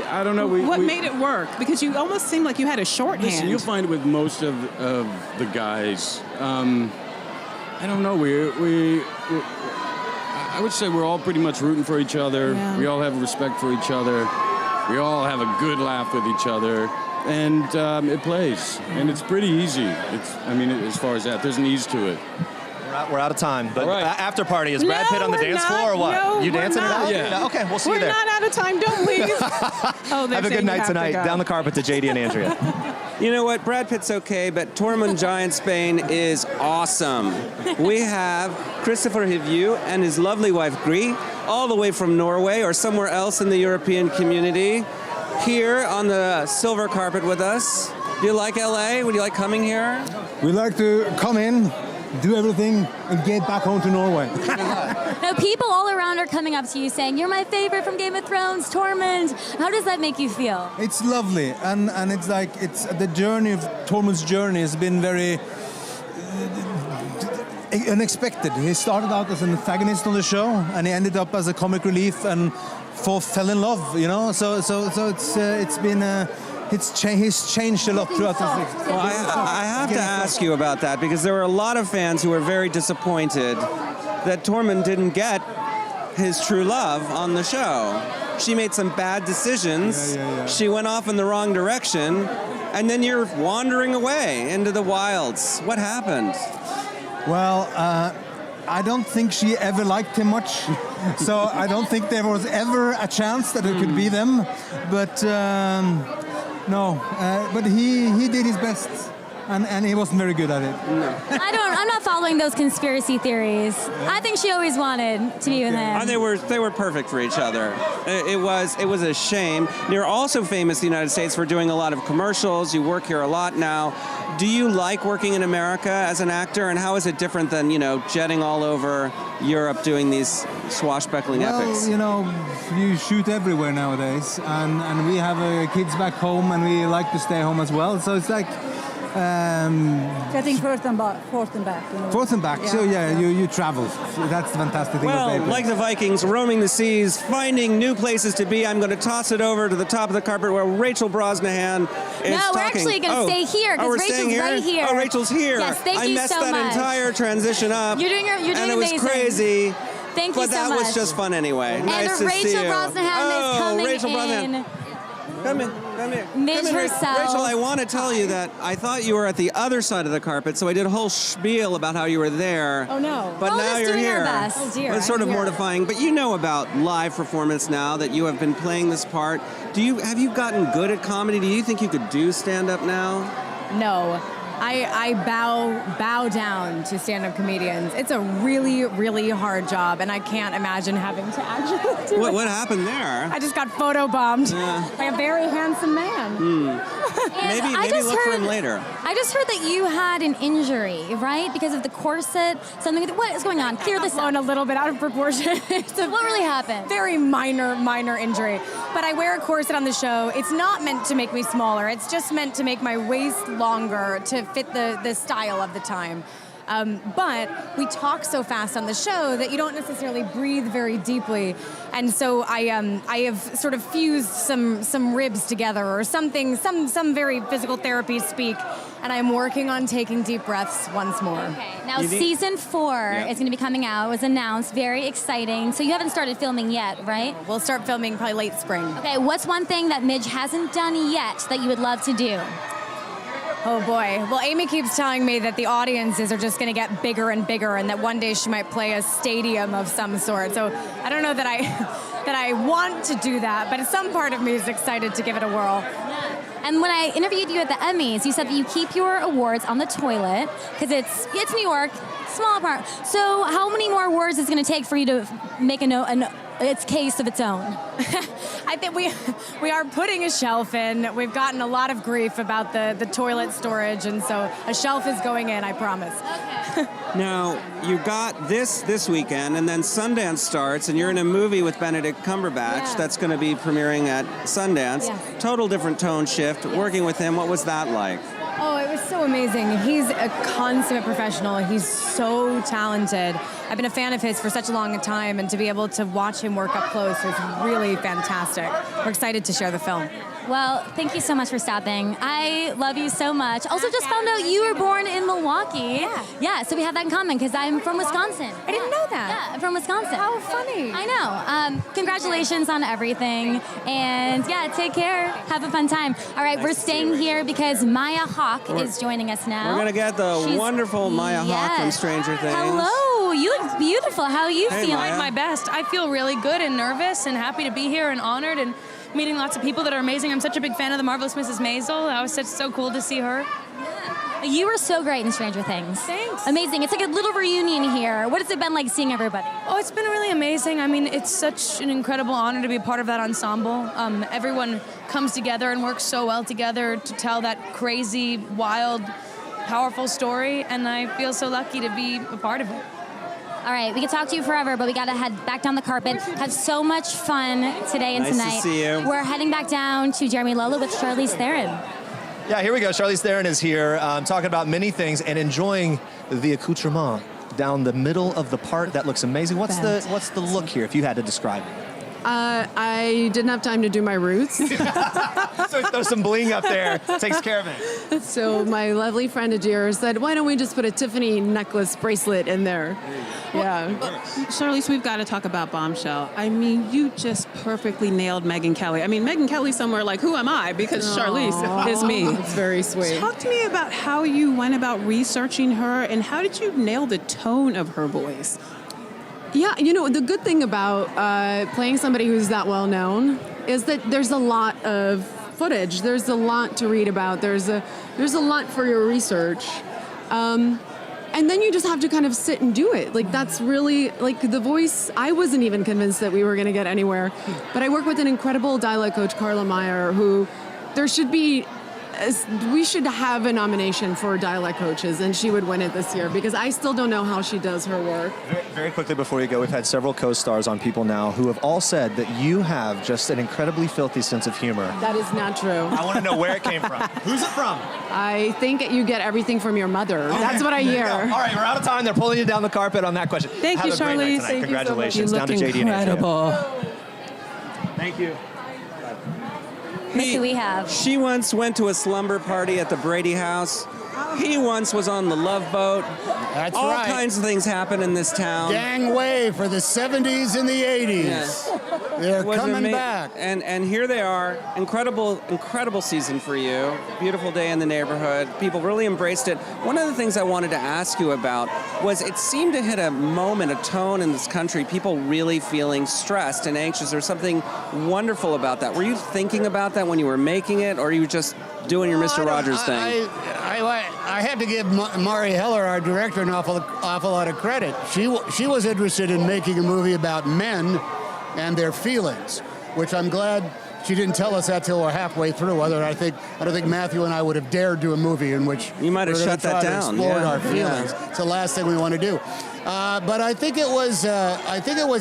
I don't know. What made it work? Because you almost seemed like you had a shorthand. Listen, you'll find it with most of the guys. I don't know. I would say we're all pretty much rooting for each other. Yeah. We all have respect for each other. We all have a good laugh with each other. And it plays. And it's pretty easy. As far as that, there's an ease to it. We're out of time. But right. After party, is Brad Pitt on the dance floor or what? No, you dancing it out? Yeah. Okay, we'll see you there. We're not out of time. Don't leave. Have a good night tonight. Down the carpet to JD and Andrea. You know what? Brad Pitt's okay, but Tormund Giantsbane is awesome. We have Christopher Hivju and his lovely wife Gry, all the way from Norway or somewhere else in the European community, here on the silver carpet with us. Do you like LA? Would you like coming here? We like to come in, do everything, and get back home to Norway. Now, people all around are coming up to you saying, "You're my favorite from Game of Thrones, Tormund." How does that make you feel? It's lovely, and it's like the journey of Tormund's journey has been very unexpected. He started out as an antagonist on the show, and he ended up as a comic relief, and fell in love. You know, so it's been. He's changed a lot throughout the season. Well, I have to ask you about that because there were a lot of fans who were very disappointed that Tormund didn't get his true love on the show. She made some bad decisions. Yeah. She went off in the wrong direction, and then you're wandering away into the wilds. What happened? Well, I don't think she ever liked him much, so I don't think there was ever a chance that it could be them. But no, but he did his best, and he wasn't very good at it. No. I'm not following those conspiracy theories. I think she always wanted to be with him. And they were perfect for each other. It was a shame. You're also famous in the United States for doing a lot of commercials. You work here a lot now. Do you like working in America as an actor, and how is it different than, jetting all over Europe doing these swashbuckling epics? Well, you shoot everywhere nowadays, and we have kids back home, and we like to stay home as well. So it's like getting forth and back. Forth and back. Yeah. So you travel. That's the fantastic thing. Well, like the Vikings, roaming the seas, finding new places to be. I'm going to toss it over to the top of the carpet where Rachel Brosnahan is talking. No, we're actually going to stay here because Rachel's right here. Oh, Rachel's here. Yes, thank you so much. I messed that entire transition up. You're doing amazing. And it was crazy. Thank you so much. But that was just fun anyway. And nice to see you. Rachel Brosnahan is coming Rachel in. Brosnahan. Come in. Midge herself. Rachel, I want to tell you that I thought you were at the other side of the carpet, so I did a whole spiel about how you were there. Oh, no. But now you're here. Oh, dear. It's sort of mortifying. But you know about live performance now, that you have been playing this part. Have you gotten good at comedy? Do you think you could do stand-up now? No. I bow down to stand-up comedians. It's a really, really hard job, and I can't imagine having to actually do it. What happened there? I just got photobombed by a very handsome man. Maybe look for him later. I just heard that you had an injury, right? Because of the corset. What is going on? Clear this up. Blown a little bit out of proportion. What really happened? Very minor injury. But I wear a corset on the show. It's not meant to make me smaller. It's just meant to make my waist longer to fit the style of the time. But we talk so fast on the show that you don't necessarily breathe very deeply, and so I have sort of fused some ribs together or something, some very physical therapy speak, and I'm working on taking deep breaths once more. Okay. Now season 4 is going to be coming out. It was announced. Very exciting. So you haven't started filming yet, right? We'll start filming probably late spring. Okay. What's one thing that Midge hasn't done yet that you would love to do? Oh boy. Well, Amy keeps telling me that the audiences are just going to get bigger and bigger, and that one day she might play a stadium of some sort. So I don't know that I want to do that, but some part of me is excited to give it a whirl. And when I interviewed you at the Emmys, you said that you keep your awards on the toilet because it's New York, small part. So how many more awards is it going to take for you to make its case of its own? I think we are putting a shelf in. We've gotten a lot of grief about the toilet storage, and so a shelf is going in, I promise. Okay. Now, you got this weekend, and then Sundance starts, and you're in a movie with Benedict Cumberbatch that's going to be premiering at Sundance. Yeah. Total different tone shift. Working with him, what was that like? Oh, it was so amazing. He's a consummate professional. He's so talented. I've been a fan of his for such a long time, and to be able to watch him work up close was really fantastic. We're excited to share the film. Well, thank you so much for stopping. I love you so much. Also, just found out you were born in Milwaukee. Yeah, so we have that in common because I'm from Wisconsin. I didn't know that. Yeah, I'm from Wisconsin. How funny. I know. Congratulations on everything. And yeah, take care. Have a fun time. All right, we're staying here because Maya Hawke is joining us now. We're going to get the wonderful Maya Hawke from Stranger Things. Hello, you look beautiful. How are you feeling? I'm my best. I feel really good and nervous and happy to be here and honored, and meeting lots of people that are amazing. I'm such a big fan of the Marvelous Mrs. Maisel. That was so cool to see her. You were so great in Stranger Things. Thanks. Amazing. It's like a little reunion here. What has it been like seeing everybody? Oh, it's been really amazing. I mean, it's such an incredible honor to be a part of that ensemble. Everyone comes together and works so well together to tell that crazy, wild, powerful story, and I feel so lucky to be a part of it. All right, we could talk to you forever, but we got to head back down the carpet. Had so much fun today and Nice to tonight. see you. We're heading back down to Jeremy Lolo with Charlize Theron. Yeah, here we go. Charlize Theron is here talking about many things and enjoying the accoutrement down the middle of the part. That looks amazing. What's the look here, if you had to describe it? I didn't have time to do my roots. So throw some bling up there. Takes care of it. So my lovely friend Ajir said, why don't we just put a Tiffany necklace bracelet in there? Yeah. Charlize, we've got to talk about Bombshell. I mean, you just perfectly nailed Megyn Kelly. I mean, Megyn Kelly's somewhere like, who am I? Because Charlize is me. It's very sweet. Talk to me about how you went about researching her and how did you nail the tone of her voice? Yeah, you know, the good thing about playing somebody who's that well known is that there's a lot of footage. There's a lot to read about. There's a lot for your research. And then you just have to kind of sit and do it. Like, that's really, like, the voice, I wasn't even convinced that we were going to get anywhere. But I work with an incredible dialect coach, Carla Meyer, who there should be, we should have a nomination for dialect coaches, and she would win it this year, because I still don't know how she does her work. Very quickly before you go, we've had several co-stars on People Now who have all said that you have just an incredibly filthy sense of humor. That is not true. I want to know where it came from. Who's it from? I think you get everything from your mother. That's what I hear. All right, we're out of time. They're pulling you down the carpet on that question. Thank you, Have a great night Charlize. tonight. Thank you so much. Congratulations. You Down look to JD incredible. Thank you. Who we have? She once went to a slumber party at the Brady house. He once was on the Love Boat. That's All right. kinds of things happen in this town. Gangway for the 70s and the 80s. Yes. They're It was coming back. And here they are. Incredible season for you. Beautiful day in the neighborhood. People really embraced it. One of the things I wanted to ask you about was it seemed to hit a moment, a tone in this country, people really feeling stressed and anxious. There's something wonderful about that. Were you thinking about that when you were making it, or are you just doing your Mr. Rogers thing? I had to give Mari Heller, our director, an awful lot of credit. She was interested in making a movie about men and their feelings, which I'm glad she didn't tell us that till we're halfway through. I don't think Matthew and I would have dared do a movie in which you might have we're shut gonna that try to down. explore Yeah. our feelings. Yeah. It's the last thing we want to do. But I think it was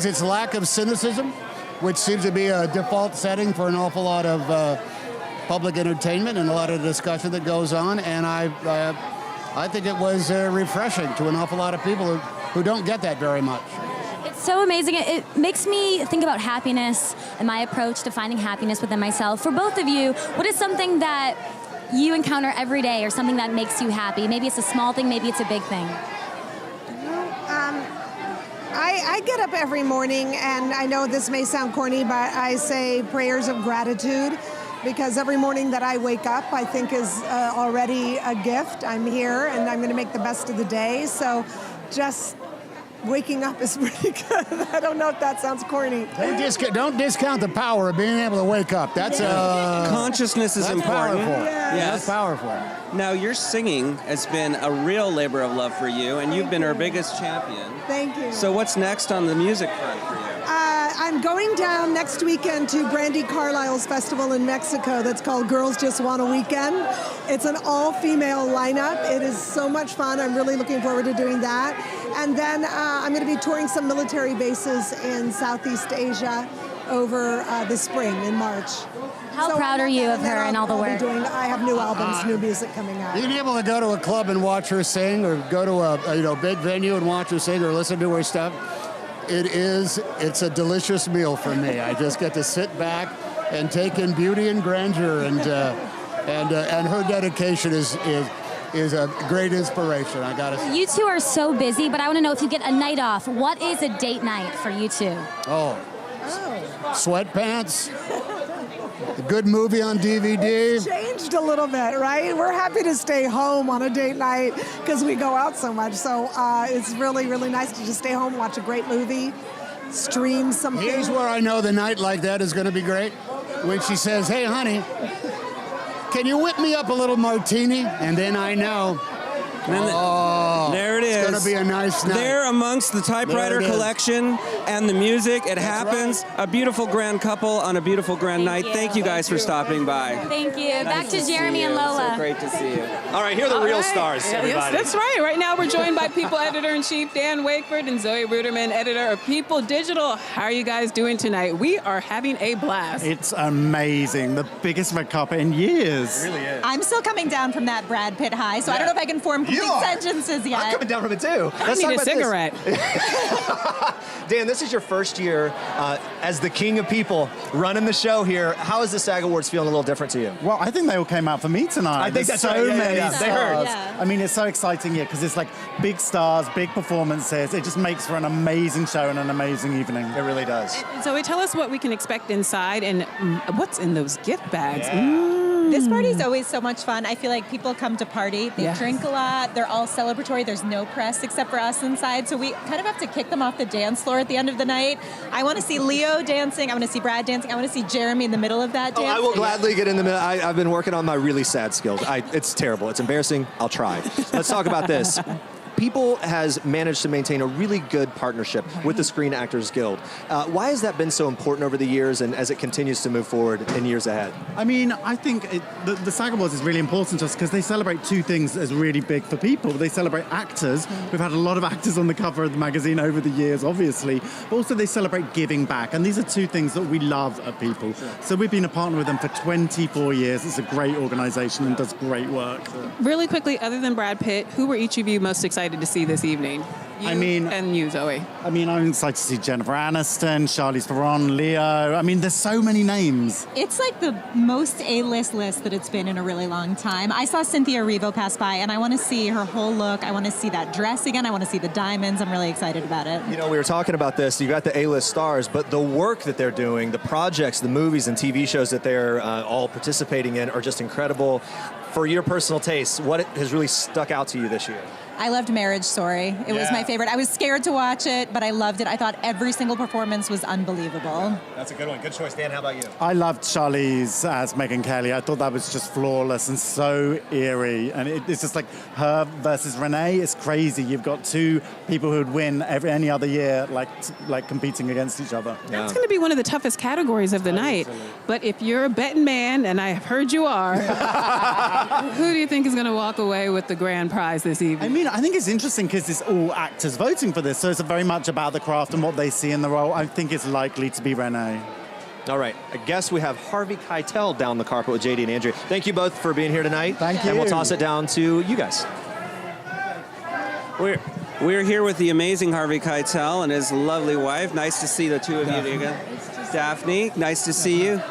its lack of cynicism, which seems to be a default setting for an awful lot of public entertainment and a lot of discussion that goes on. And I think it was refreshing to an awful lot of people who don't get that very much. It's so amazing. It makes me think about happiness and my approach to finding happiness within myself. For both of you, what is something that you encounter every day or something that makes you happy? Maybe it's a small thing, maybe it's a big thing. I get up every morning, and I know this may sound corny, but I say prayers of gratitude, because every morning that I wake up, I think is already a gift. I'm here, and I'm going to make the best of the day. So just waking up is pretty good. I don't know if that sounds corny. Don't discount the power of being able to wake up. That's consciousness is that's important. Powerful. Yes. That's powerful. Now, your singing has been a real labor of love for you, and you've been our biggest champion. Thank you. So what's next on the music front for you? I'm going down next weekend to Brandy Carlisle's festival in Mexico that's called Girls Just Want a Weekend. It's an all-female lineup. It is so much fun. I'm really looking forward to doing that. And then I'm going to be touring some military bases in Southeast Asia over the spring in March. How proud are you of her and all the work? I have new albums, new music coming out. Being able to go to a club and watch her sing, or go to a big venue and watch her sing, or listen to her stuff, it's a delicious meal for me. I just get to sit back and take in beauty and grandeur, and her dedication is a great inspiration. I gotta say. You two are so busy, but I want to know if you get a night off. What is a date night for you two? Sweatpants. A good movie on DVD. Changed a little bit, right? We're happy to stay home on a date night because we go out so much. So it's really, really nice to just stay home, watch a great movie, stream something. Here's where I know the night like that is going to be great. when she says, "Hey, honey, can you whip me up a little martini?" And then I know. There it is. It's going to be a nice night. There amongst the typewriter There it is. collection and the music, it happens. A beautiful grand couple on a beautiful grand night. Thank you guys for stopping by. Thank you. Back to see Jeremy you. and Lola. So great to see you. All right, here are the real stars, Yes, everybody. that's right. Right now we're joined by People Editor-in-Chief Dan Wakeford and Zoe Ruderman, editor of People Digital. How are you guys doing tonight? We are having a blast. It's amazing. The biggest red carpet in years. It really is. I'm still coming down from that Brad Pitt high, so I don't know if I can form complete sentences yet. I'm coming down from it too. I Let's need talk a about cigarette. Dan, this is your first year as the king of people running the show here. How is the SAG Awards feeling a little different to you? Well, I think they all came out for me tonight. I think There's that's so right. Yeah, many yeah. They heard. stars. I mean, it's so exciting here because it's like big stars, big performances. It just makes for an amazing show and an amazing evening. It really does. Zoe, tell us what we can expect inside and what's in those gift bags. This party is always so much fun. I feel like people come to party, they drink a lot, they're all celebratory. There's no press except for us inside, so we kind of have to kick them off the dance floor at the end of the night. I want to see Leo dancing. I want to see Brad dancing. I want to see Jeremy in the middle of that dance. I will gladly get in the middle. I've been working on my really sad skills. It's terrible. It's embarrassing. I'll try. Let's talk about this. People has managed to maintain a really good partnership with the Screen Actors Guild. Why has that been so important over the years and as it continues to move forward in years ahead? I mean, I think the SAG Awards is really important to us because they celebrate two things as really big for people. They celebrate actors. We've had a lot of actors on the cover of the magazine over the years, obviously. But also they celebrate giving back. And these are two things that we love at People. So we've been a partner with them for 24 years. It's a great organization and does great work. So. Really quickly, other than Brad Pitt, who were each of you most excited to see this evening? And you, Zoe. I mean, I'm excited to see Jennifer Aniston, Charlize Theron, Leo. I mean, there's so many names. It's like the most A-list list that it's been in a really long time. I saw Cynthia Erivo pass by, and I want to see her whole look. I want to see that dress again. I want to see the diamonds. I'm really excited about it. You know, we were talking about this. You got the A-list stars, but the work that they're doing, the projects, the movies and TV shows that they're all participating in are just incredible. For your personal taste, what has really stuck out to you this year? I loved Marriage Story. It was my favorite. I was scared to watch it, but I loved it. I thought every single performance was unbelievable. That's a good one. Good choice. Dan, how about you? I loved Charlize as Megyn Kelly. I thought that was just flawless and so eerie. And it's just like her versus Renee. It's crazy. You've got two people who'd win any other year, like competing against each other. That's going to be one of the toughest categories of the night. But if you're a betting man, and I have heard you are, who do you think is going to walk away with the grand prize this evening? I mean, I think it's interesting because it's all actors voting for this, so it's very much about the craft and what they see in the role. I think it's likely to be Renee. All right, I guess we have Harvey Keitel down the carpet with JD and Andrea. Thank you both for being here tonight. Thank you. And we'll toss it down to you guys. We're here with the amazing Harvey Keitel and his lovely wife. Nice to see the two of you together. Daphne, nice to see you.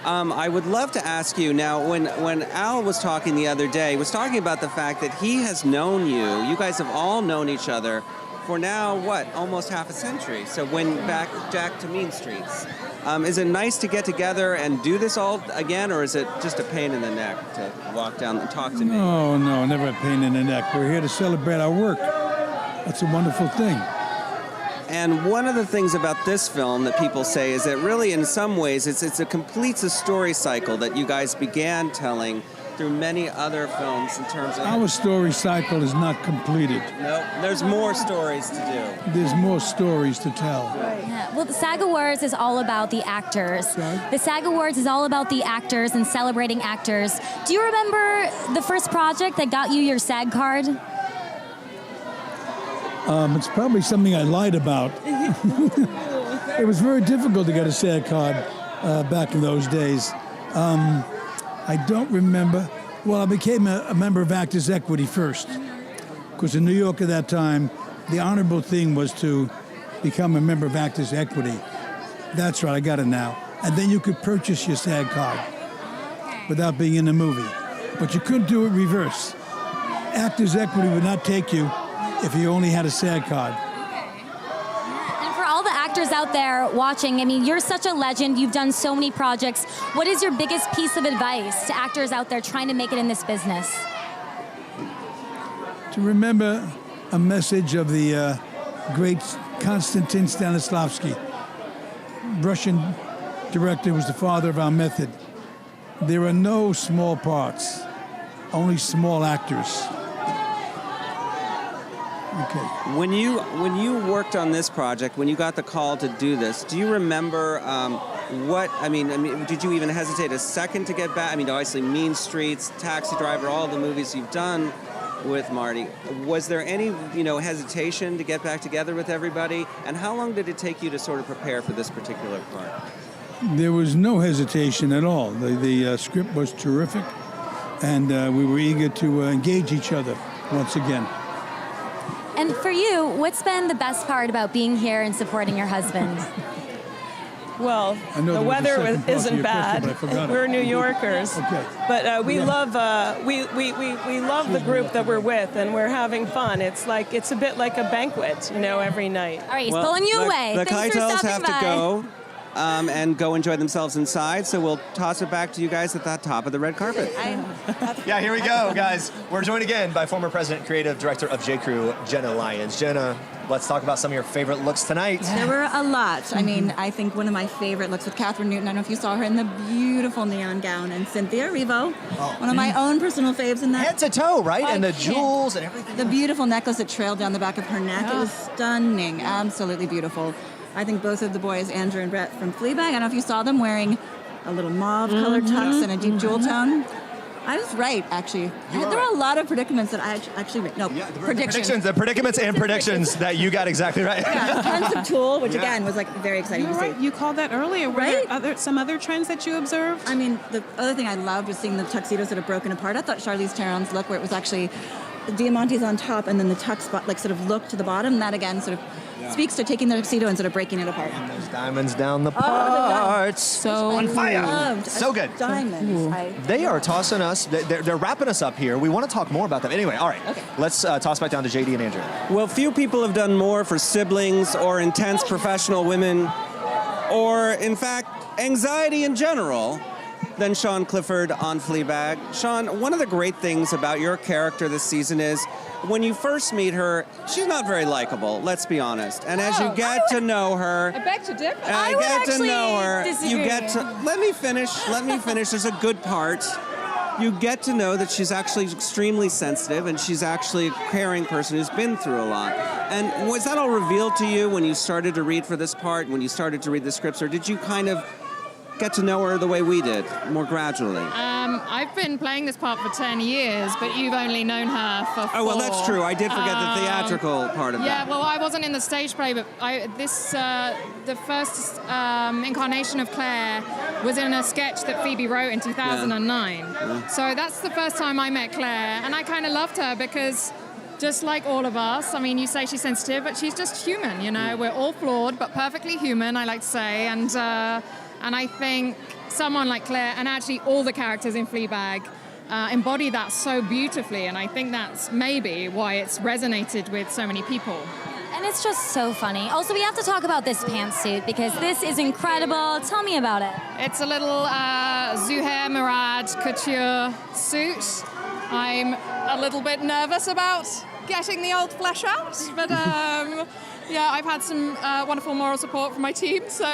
I would love to ask you now, when Al was talking the other day, he was talking about the fact that he has known you. You guys have all known each other for now, almost half a century. So when back to Mean Streets. Is it nice to get together and do this all again, or is it just a pain in the neck to walk down and talk to me? No, never a pain in the neck. We're here to celebrate our work. That's a wonderful thing. And one of the things about this film that people say is that really in some ways it completes a story cycle that you guys began telling through many other films in terms of... Our story cycle is not completed. No, there's more stories to do. There's more stories to tell. Yeah. Well, the SAG Awards is all about the actors. The SAG Awards is all about the actors and celebrating actors. Do you remember the first project that got you your SAG card? It's probably something I lied about. It was very difficult to get a SAG card back in those days. I don't remember. Well, I became a member of Actors Equity first, because in New York at that time, the honorable thing was to become a member of Actors Equity. That's right, I got it now. And then you could purchase your SAG card without being in the movie. But you couldn't do it reverse. Actors Equity would not take you if you only had a SAG card. And for all the actors out there watching, I mean, you're such a legend. You've done so many projects. What is your biggest piece of advice to actors out there trying to make it in this business? To remember a message of the great Konstantin Stanislavski, Russian director who was the father of our method. There are no small parts, only small actors. Okay. When you worked on this project, when you got the call to do this, do you remember did you even hesitate a second to get back? I mean, obviously Mean Streets, Taxi Driver, all the movies you've done with Marty. Was there any, hesitation to get back together with everybody? And how long did it take you to sort of prepare for this particular part? There was no hesitation at all. The script was terrific, and we were eager to engage each other once again. And for you, what's been the best part about being here and supporting your husband? Well, the weather isn't bad. We're New Yorkers, but we love we love the group that we're with, and we're having fun. It's a bit like a banquet, every night. All right, he's pulling you away. The Thanks for Keitels stopping have by. to go. And go enjoy themselves inside. So we'll toss it back to you guys at the top of the red carpet. Yeah, here we go, guys. We're joined again by former president, creative director of J. Crew, Jenna Lyons. Jenna, let's talk about some of your favorite looks tonight. There were a lot. I mean, I think one of my favorite looks with Catherine Newton. I don't know if you saw her in the beautiful neon gown, and Cynthia Erivo, one of my own personal faves in that. Head to toe, right? And the jewels and everything. The beautiful necklace that trailed down the back of her neck. It was stunning, absolutely beautiful. I think both of the boys, Andrew and Brett from Fleabag, I don't know if you saw them wearing a little mauve-colored tux and a deep jewel tone. I was right, actually. There were a lot of predicaments that I actually predictions. The predicaments and predictions that you got exactly right. Yeah, tons of tulle, which again was very exciting to see. You called that earlier. Were there some other trends that you observed? I mean, the other thing I loved was seeing the tuxedos that are broken apart. I thought Charlize Theron's look, where it was actually the diamantes on top and then the tux sort of look to the bottom. That again sort of speaks to taking the tuxedo and sort of breaking it apart. And those diamonds down the parts. So on fire. Loved. So good. Diamonds. They are tossing us. They're wrapping us up here. We want to talk more about them. Anyway, all right. Let's toss back down to JD and Andrew. Well, few people have done more for siblings or intense professional women, or in fact, anxiety in general, than Sean Clifford on Fleabag. Sean, one of the great things about your character this season is when you first meet her, she's not very likable, let's be honest. And as you get to know her, I beg to differ. you get to let me finish. There's a good part. You get to know that she's actually extremely sensitive and she's actually a caring person who's been through a lot. And was that all revealed to you when you started to read for this part, when you started to read the scripts, or did you kind of get to know her the way we did, more gradually? I've been playing this part for 10 years, but you've only known her for 4. Oh, well, that's true. I did forget the theatrical part of that. Yeah, well, I wasn't in the stage play, but the first incarnation of Claire was in a sketch that Phoebe wrote in 2009. Yeah. So that's the first time I met Claire, and I kind of loved her because just like all of us, I mean, you say she's sensitive, but she's just human, We're all flawed, but perfectly human, I like to say, and I think someone like Claire, and actually all the characters in Fleabag, embody that so beautifully, and I think that's maybe why it's resonated with so many people. And it's just so funny. Also, we have to talk about this pantsuit because this is incredible. Tell me about it. It's a little Zuhair Murad couture suit. I'm a little bit nervous about getting the old flesh out, but yeah, I've had some wonderful moral support from my team, so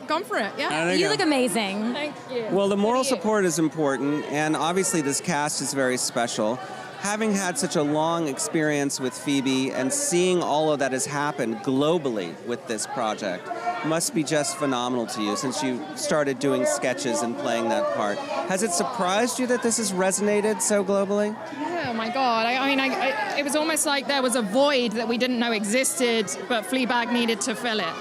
gone for it, yeah. You look amazing. Thank you. Well, the moral support is important, and obviously this cast is very special. Having had such a long experience with Phoebe and seeing all of that has happened globally with this project must be just phenomenal to you since you started doing sketches and playing that part. Has it surprised you that this has resonated so globally? Yeah, oh my God. I mean, it was almost like there was a void that we didn't know existed, but Fleabag needed to fill it.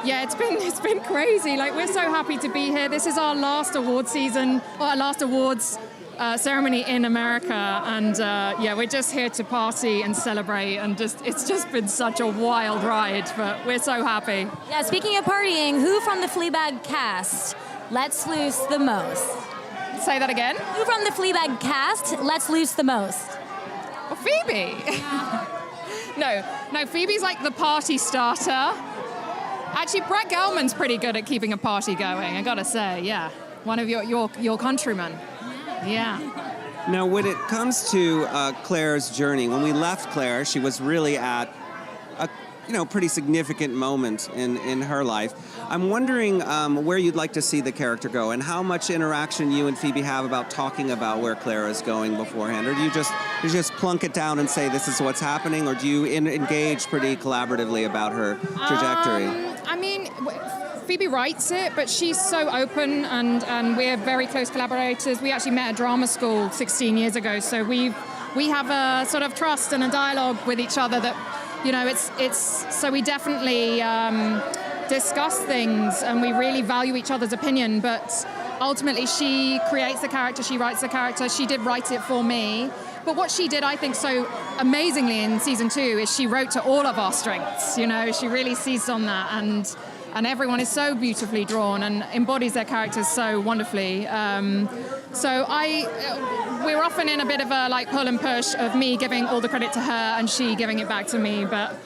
Yeah, it's been crazy. Like, we're so happy to be here. This is our last award season, or our last awards ceremony in America, and yeah, we're just here to party and celebrate, and it's just been such a wild ride, but we're so happy. Yeah, speaking of partying, who from the Fleabag cast lets loose the most? Say that again? Who from the Fleabag cast lets loose the most? Well, Phoebe. No, Phoebe's like the party starter. Actually, Brett Gelman's pretty good at keeping a party going, I gotta say, yeah. One of your countrymen. Yeah. Now, when it comes to Claire's journey, when we left Claire, she was really at pretty significant moment in her life. I'm wondering where you'd like to see the character go, and how much interaction you and Phoebe have about talking about where Clara is going beforehand, or do you just plunk it down and say this is what's happening, or do you engage pretty collaboratively about her trajectory? I mean, Phoebe writes it, but she's so open, and we're very close collaborators. We actually met at drama school 16 years ago, so we have a sort of trust and a dialogue with each other that, it's so we definitely discuss things, and we really value each other's opinion. But ultimately, she creates the character, she writes the character. She did write it for me. But what she did, I think, so amazingly in season 2 is she wrote to all of our strengths. She really seized on that, and everyone is so beautifully drawn and embodies their characters so wonderfully. We're often in a bit of a pull and push of me giving all the credit to her and she giving it back to me, but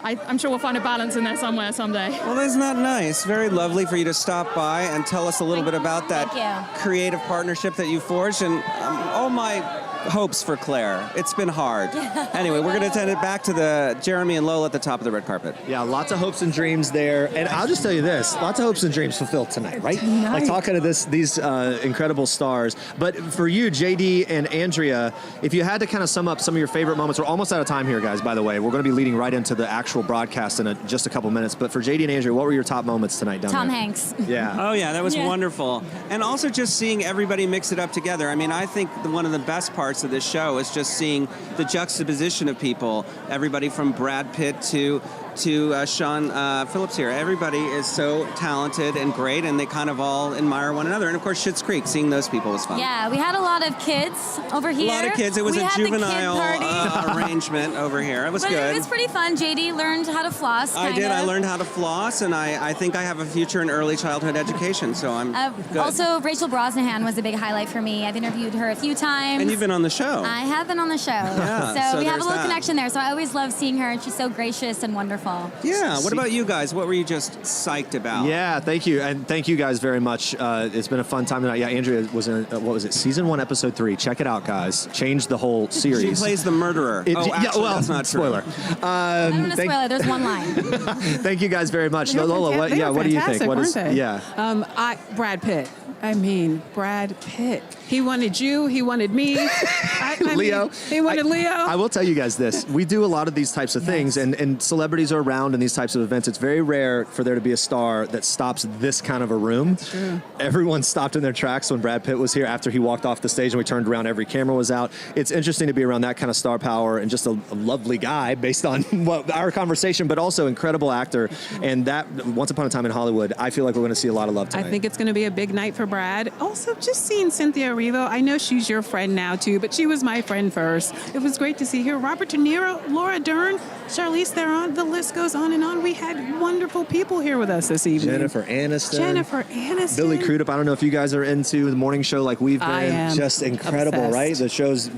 I'm sure we'll find a balance in there somewhere someday. Well, isn't that nice? Very lovely for you to stop by and tell us a little bit about that creative partnership that you forged, and all my hopes for Claire. It's been hard. Anyway, we're going to send it back to the Jeremy and Lola at the top of the red carpet. Yeah, lots of hopes and dreams there. And I'll just tell you this, lots of hopes and dreams fulfilled tonight, right? Like talking to these incredible stars. But for you, JD and Andrea, if you had to kind of sum up some of your favorite moments, we're almost out of time here, guys, by the way. We're going to be leading right into the actual broadcast in just a couple minutes. But for JD and Andrea, what were your top moments tonight down Tom there? Hanks. Yeah. Oh, yeah, that was wonderful. And also just seeing everybody mix it up together. I mean, I think one of the best parts of this show is just seeing the juxtaposition of people. Everybody from Brad Pitt to Sean Phillips here. Everybody is so talented and great, and they kind of all admire one another. And of course, Schitt's Creek, seeing those people was fun. Yeah, we had a lot of kids over here. A lot of kids. It was a juvenile arrangement over here. It was good. It was pretty fun. JD learned how to floss. I did. I learned how to floss, and I think I have a future in early childhood education, so I'm good. Also, Rachel Brosnahan was a big highlight for me. I've interviewed her a few times. And you've been on the show. I have been on the show. Yeah, so we have a little connection there. So I always love seeing her, and she's so gracious and wonderful. Yeah. What about you guys? What were you just psyched about? Yeah, thank you. And thank you guys very much. It's been a fun time tonight. Yeah, Andrea was in, what was it, season 1, episode 3. Check it out, guys. Changed the whole series. She plays the murderer. That's not true. Spoiler. I'm going to spoil it. There's one line. Thank you guys very much. Lola, what do you think? What is? Yeah. Brad Pitt. I mean, Brad Pitt. He wanted you. He wanted me. Leo. He wanted Leo. I will tell you guys this. We do a lot of these types of things, and celebrities are around in these types of events. It's very rare for there to be a star that stops this kind of a room. That's true. Everyone stopped in their tracks when Brad Pitt was here after he walked off the stage, and we turned around. Every camera was out. It's interesting to be around that kind of star power and just a lovely guy based on our conversation, but also incredible actor. And that, Once Upon a Time in Hollywood, I feel like we're going to see a lot of love tonight. I think it's going to be a big night for Brad. Also, just seeing Cynthia Erivo. I know she's your friend now, too, but she was my friend first. It was great to see her. Robert De Niro, Laura Dern, Charlize Theron, the list goes on and on. We had wonderful people here with us this evening. Jennifer Aniston. Billy Crudup. I don't know if you guys are into the morning show like we've been. I am. Just incredible, Obsessed. right? The show's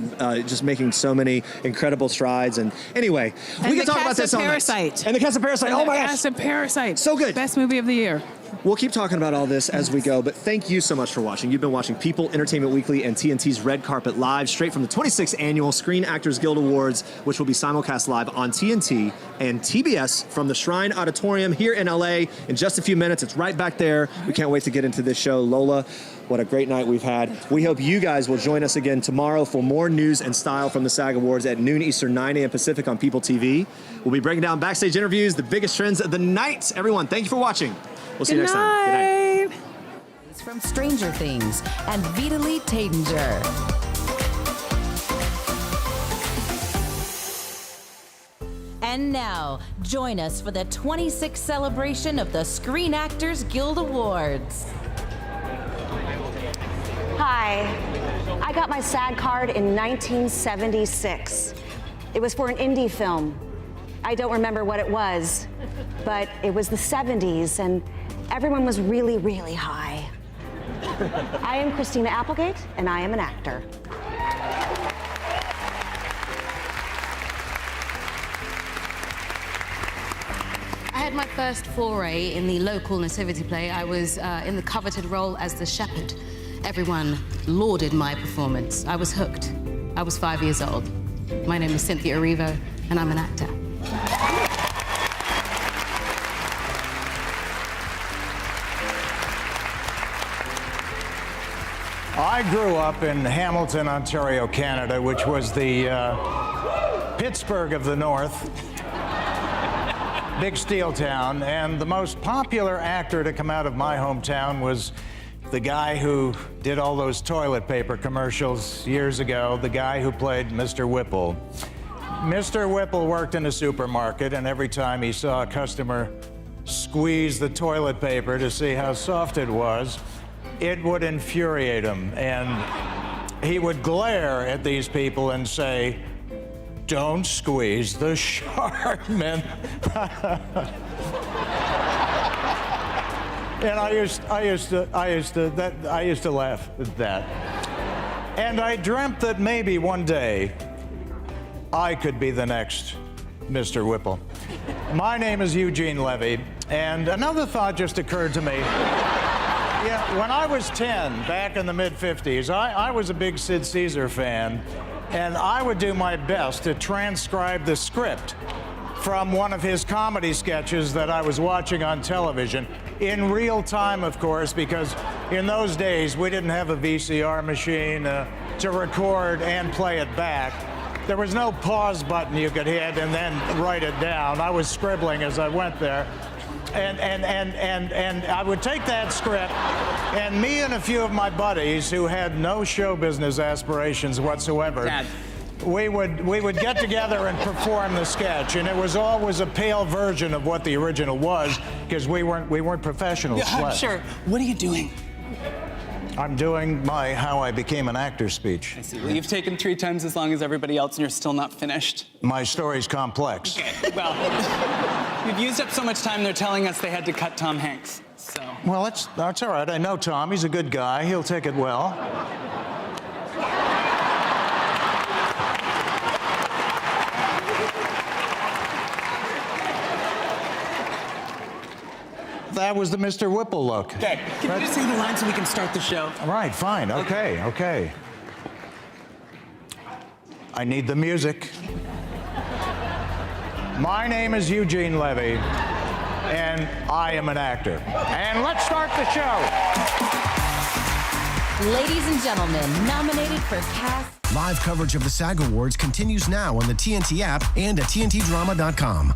just making so many incredible strides. And anyway, we can talk about this all night. Parasite. And the Cast of Parasite. Oh my gosh. Cast of Parasite. So good. Best movie of the year. We'll keep talking about all this as we go, but thank you so much for watching. You've been watching People, Entertainment Weekly, and TNT's Red Carpet Live, straight from the 26th Annual Screen Actors Guild Awards, which will be simulcast live on TNT and TBS from the Shrine Auditorium here in LA. In just a few minutes, it's right back there. We can't wait to get into this show. Lola, what a great night we've had. We hope you guys will join us again tomorrow for more news and style from the SAG Awards at noon Eastern, 9 a.m. Pacific on PeopleTV. We'll be breaking down backstage interviews, the biggest trends of the night. Everyone, thank you for watching. We'll see you next time. Good night. From Stranger Things and Vitaly Tadinger. And now, join us for the 26th celebration of the Screen Actors Guild Awards. Hi, I got my SAG card in 1976. It was for an indie film. I don't remember what it was, but it was the 70s and everyone was really, really high. I am Christina Applegate, and I am an actor. I had my first foray in the local nativity play. I was in the coveted role as the shepherd. Everyone lauded my performance. I was hooked. I was 5 years old. My name is Cynthia Erivo, and I'm an actor. I grew up in Hamilton, Ontario, Canada, which was the Pittsburgh of the North. Big steel town, and the most popular actor to come out of my hometown was the guy who did all those toilet paper commercials years ago, the guy who played Mr. Whipple. Mr. Whipple worked in a supermarket, and every time he saw a customer squeeze the toilet paper to see how soft it was, it would infuriate him, and he would glare at these people and say, "Don't squeeze the Charmin." And I used to laugh at that. And I dreamt that maybe one day I could be the next Mr. Whipple. My name is Eugene Levy, and another thought just occurred to me. Yeah, when I was 10, back in the mid-50s, I was a big Sid Caesar fan, and I would do my best to transcribe the script from one of his comedy sketches that I was watching on television, in real time, of course, because in those days we didn't have a VCR machine to record and play it back. There was no pause button you could hit and then write it down. I was scribbling as I went there. And I would take that script, and me and a few of my buddies who had no show business aspirations whatsoever, Dad. we would get together and perform the sketch, and it was always a pale version of what the original was, because we weren't professionals. Yeah, I'm sure. What are you doing? I'm doing my How I Became an Actor speech. I see. Well, you've taken 3 times as long as everybody else, and you're still not finished. My story's complex. Okay, well, we've used up so much time, they're telling us they had to cut Tom Hanks, so. Well, that's all right. I know Tom. He's a good guy. He'll take it well. That was the Mr. Whipple look. Okay, can you just sing the line so we can start the show? All right, fine. Okay. I need the music. My name is Eugene Levy, and I am an actor. And let's start the show. Ladies and gentlemen, nominated for cast. Live coverage of the SAG Awards continues now on the TNT app and at TNTdrama.com.